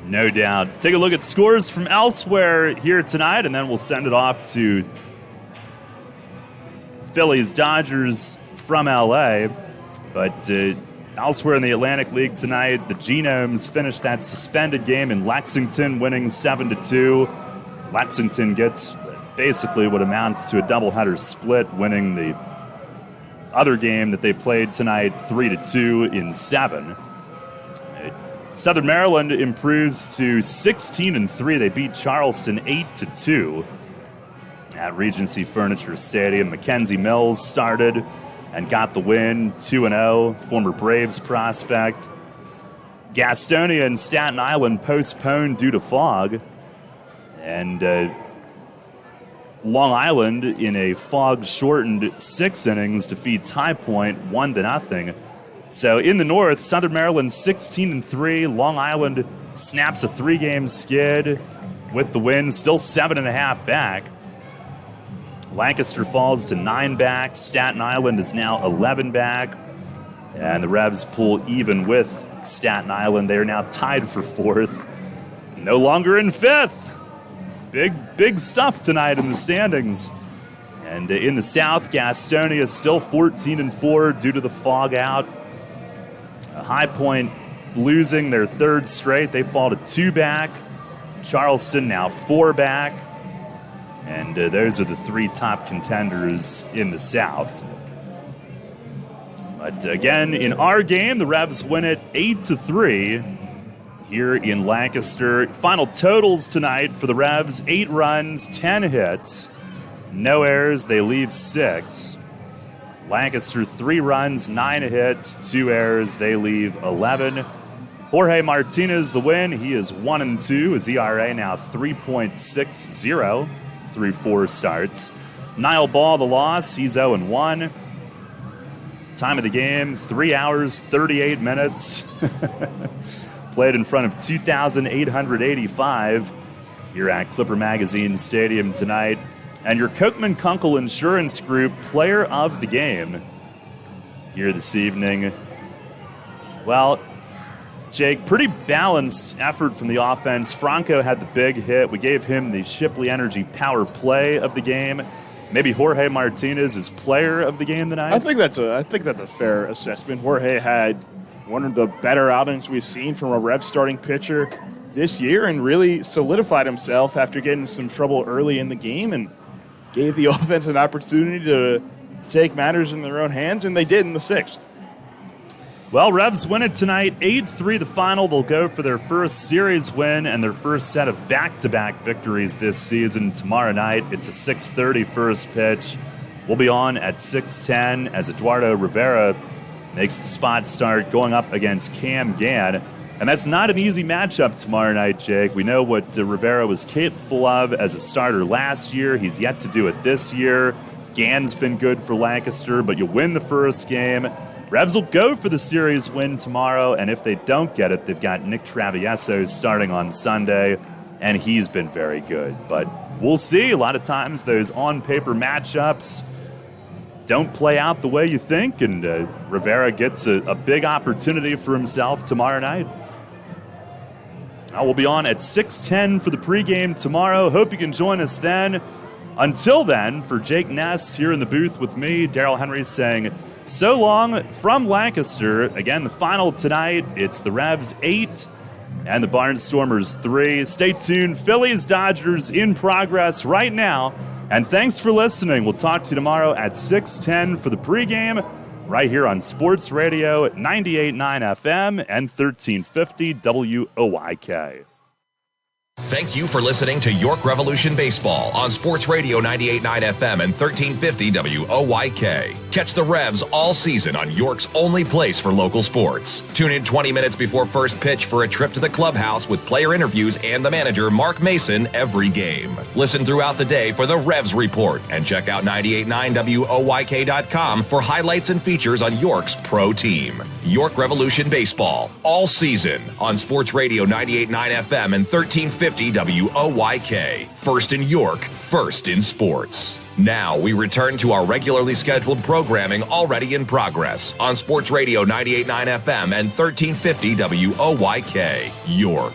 No doubt. Take a look at scores from elsewhere here tonight, and then we'll send it off to Phillies Dodgers from LA. But elsewhere in the Atlantic League tonight, the Genomes finished that suspended game in Lexington, winning 7-2. Lexington gets basically what amounts to a doubleheader split, winning the other game that they played tonight 3-2 in 7. Southern Maryland improves to 16-3. They beat Charleston 8-2 at Regency Furniture Stadium. Mackenzie Mills started and got the win, 2-0, former Braves prospect. Gastonia and Staten Island postponed due to fog. And Long Island, in a fog-shortened 6 innings, defeats High Point 1-0. So in the North, Southern Maryland 16-3. Long Island snaps a 3-game skid with the win, still 7.5 back. Lancaster falls to 9 back. Staten Island is now 11 back. And the Revs pull even with Staten Island. They are now tied for 4th. No longer in 5th. Big stuff tonight in the standings. And in the South, Gastonia is still 14-4 due to the fog out. High Point losing their 3rd straight. They fall to 2 back. Charleston now 4 back. And those are the 3 top contenders in the South. But again, in our game, the Revs win it 8-3 here in Lancaster. Final totals tonight for the Revs: 8 runs, 10 hits, no errors. They leave 6. Lancaster 3 runs, 9 hits, 2 errors. They leave 11. Jorge Martinez the win. He is 1-2. His ERA now 3.60 through 4 starts. Niall Ball the loss. He's 0-1. Time of the game, 3 hours, 38 minutes. Played in front of 2,885 here at Clipper Magazine Stadium tonight. And your Kochman Kunkel Insurance Group player of the game here this evening. Well, Jake, pretty balanced effort from the offense. Franco had the big hit. We gave him the Shipley Energy power play of the game. Maybe Jorge Martinez is player of the game tonight? I think that's a fair assessment. Jorge had one of the better outings we've seen from a Rev starting pitcher this year and really solidified himself after getting some trouble early in the game and gave the offense an opportunity to take matters in their own hands, and they did in the 6th. Well, Revs win it tonight, 8-3 the final. They'll go for their first series win and their first set of back-to-back victories this season. Tomorrow night, it's a 6:30 first pitch. We'll be on at 6:10 as Eduardo Rivera makes the spot start going up against Cam Gann. And that's not an easy matchup tomorrow night, Jake. We know what Rivera was capable of as a starter last year. He's yet to do it this year. Gann's been good for Lancaster, but you win the first game. Revs will go for the series win tomorrow, and if they don't get it, they've got Nick Travieso starting on Sunday, and he's been very good. But we'll see. A lot of times those on-paper matchups don't play out the way you think, and Rivera gets a big opportunity for himself tomorrow night. We'll be on at 6:10 for the pregame tomorrow. Hope you can join us then. Until then, for Jake Ness here in the booth with me, Daryl Henry saying so long from Lancaster. Again, the final tonight, it's the Revs 8 and the Barnstormers 3. Stay tuned. Phillies Dodgers in progress right now. And thanks for listening. We'll talk to you tomorrow at 6:10 for the pregame right here on Sports Radio 98.9 FM and 1350 WOIK. Thank you for listening to York Revolution Baseball on Sports Radio 98.9 FM and 1350 WOYK. Catch the Revs all season on York's only place for local sports. Tune in 20 minutes before first pitch for a trip to the clubhouse with player interviews and the manager, Mark Mason, every game. Listen throughout the day for the Revs Report and check out 989WOYK.com for highlights and features on York's pro team. York Revolution Baseball all season on Sports Radio 98.9 FM and 1350 WOYK. First in York, first in sports. Now we return to our regularly scheduled programming already in progress on Sports Radio 98.9 FM and 1350 WOYK, York.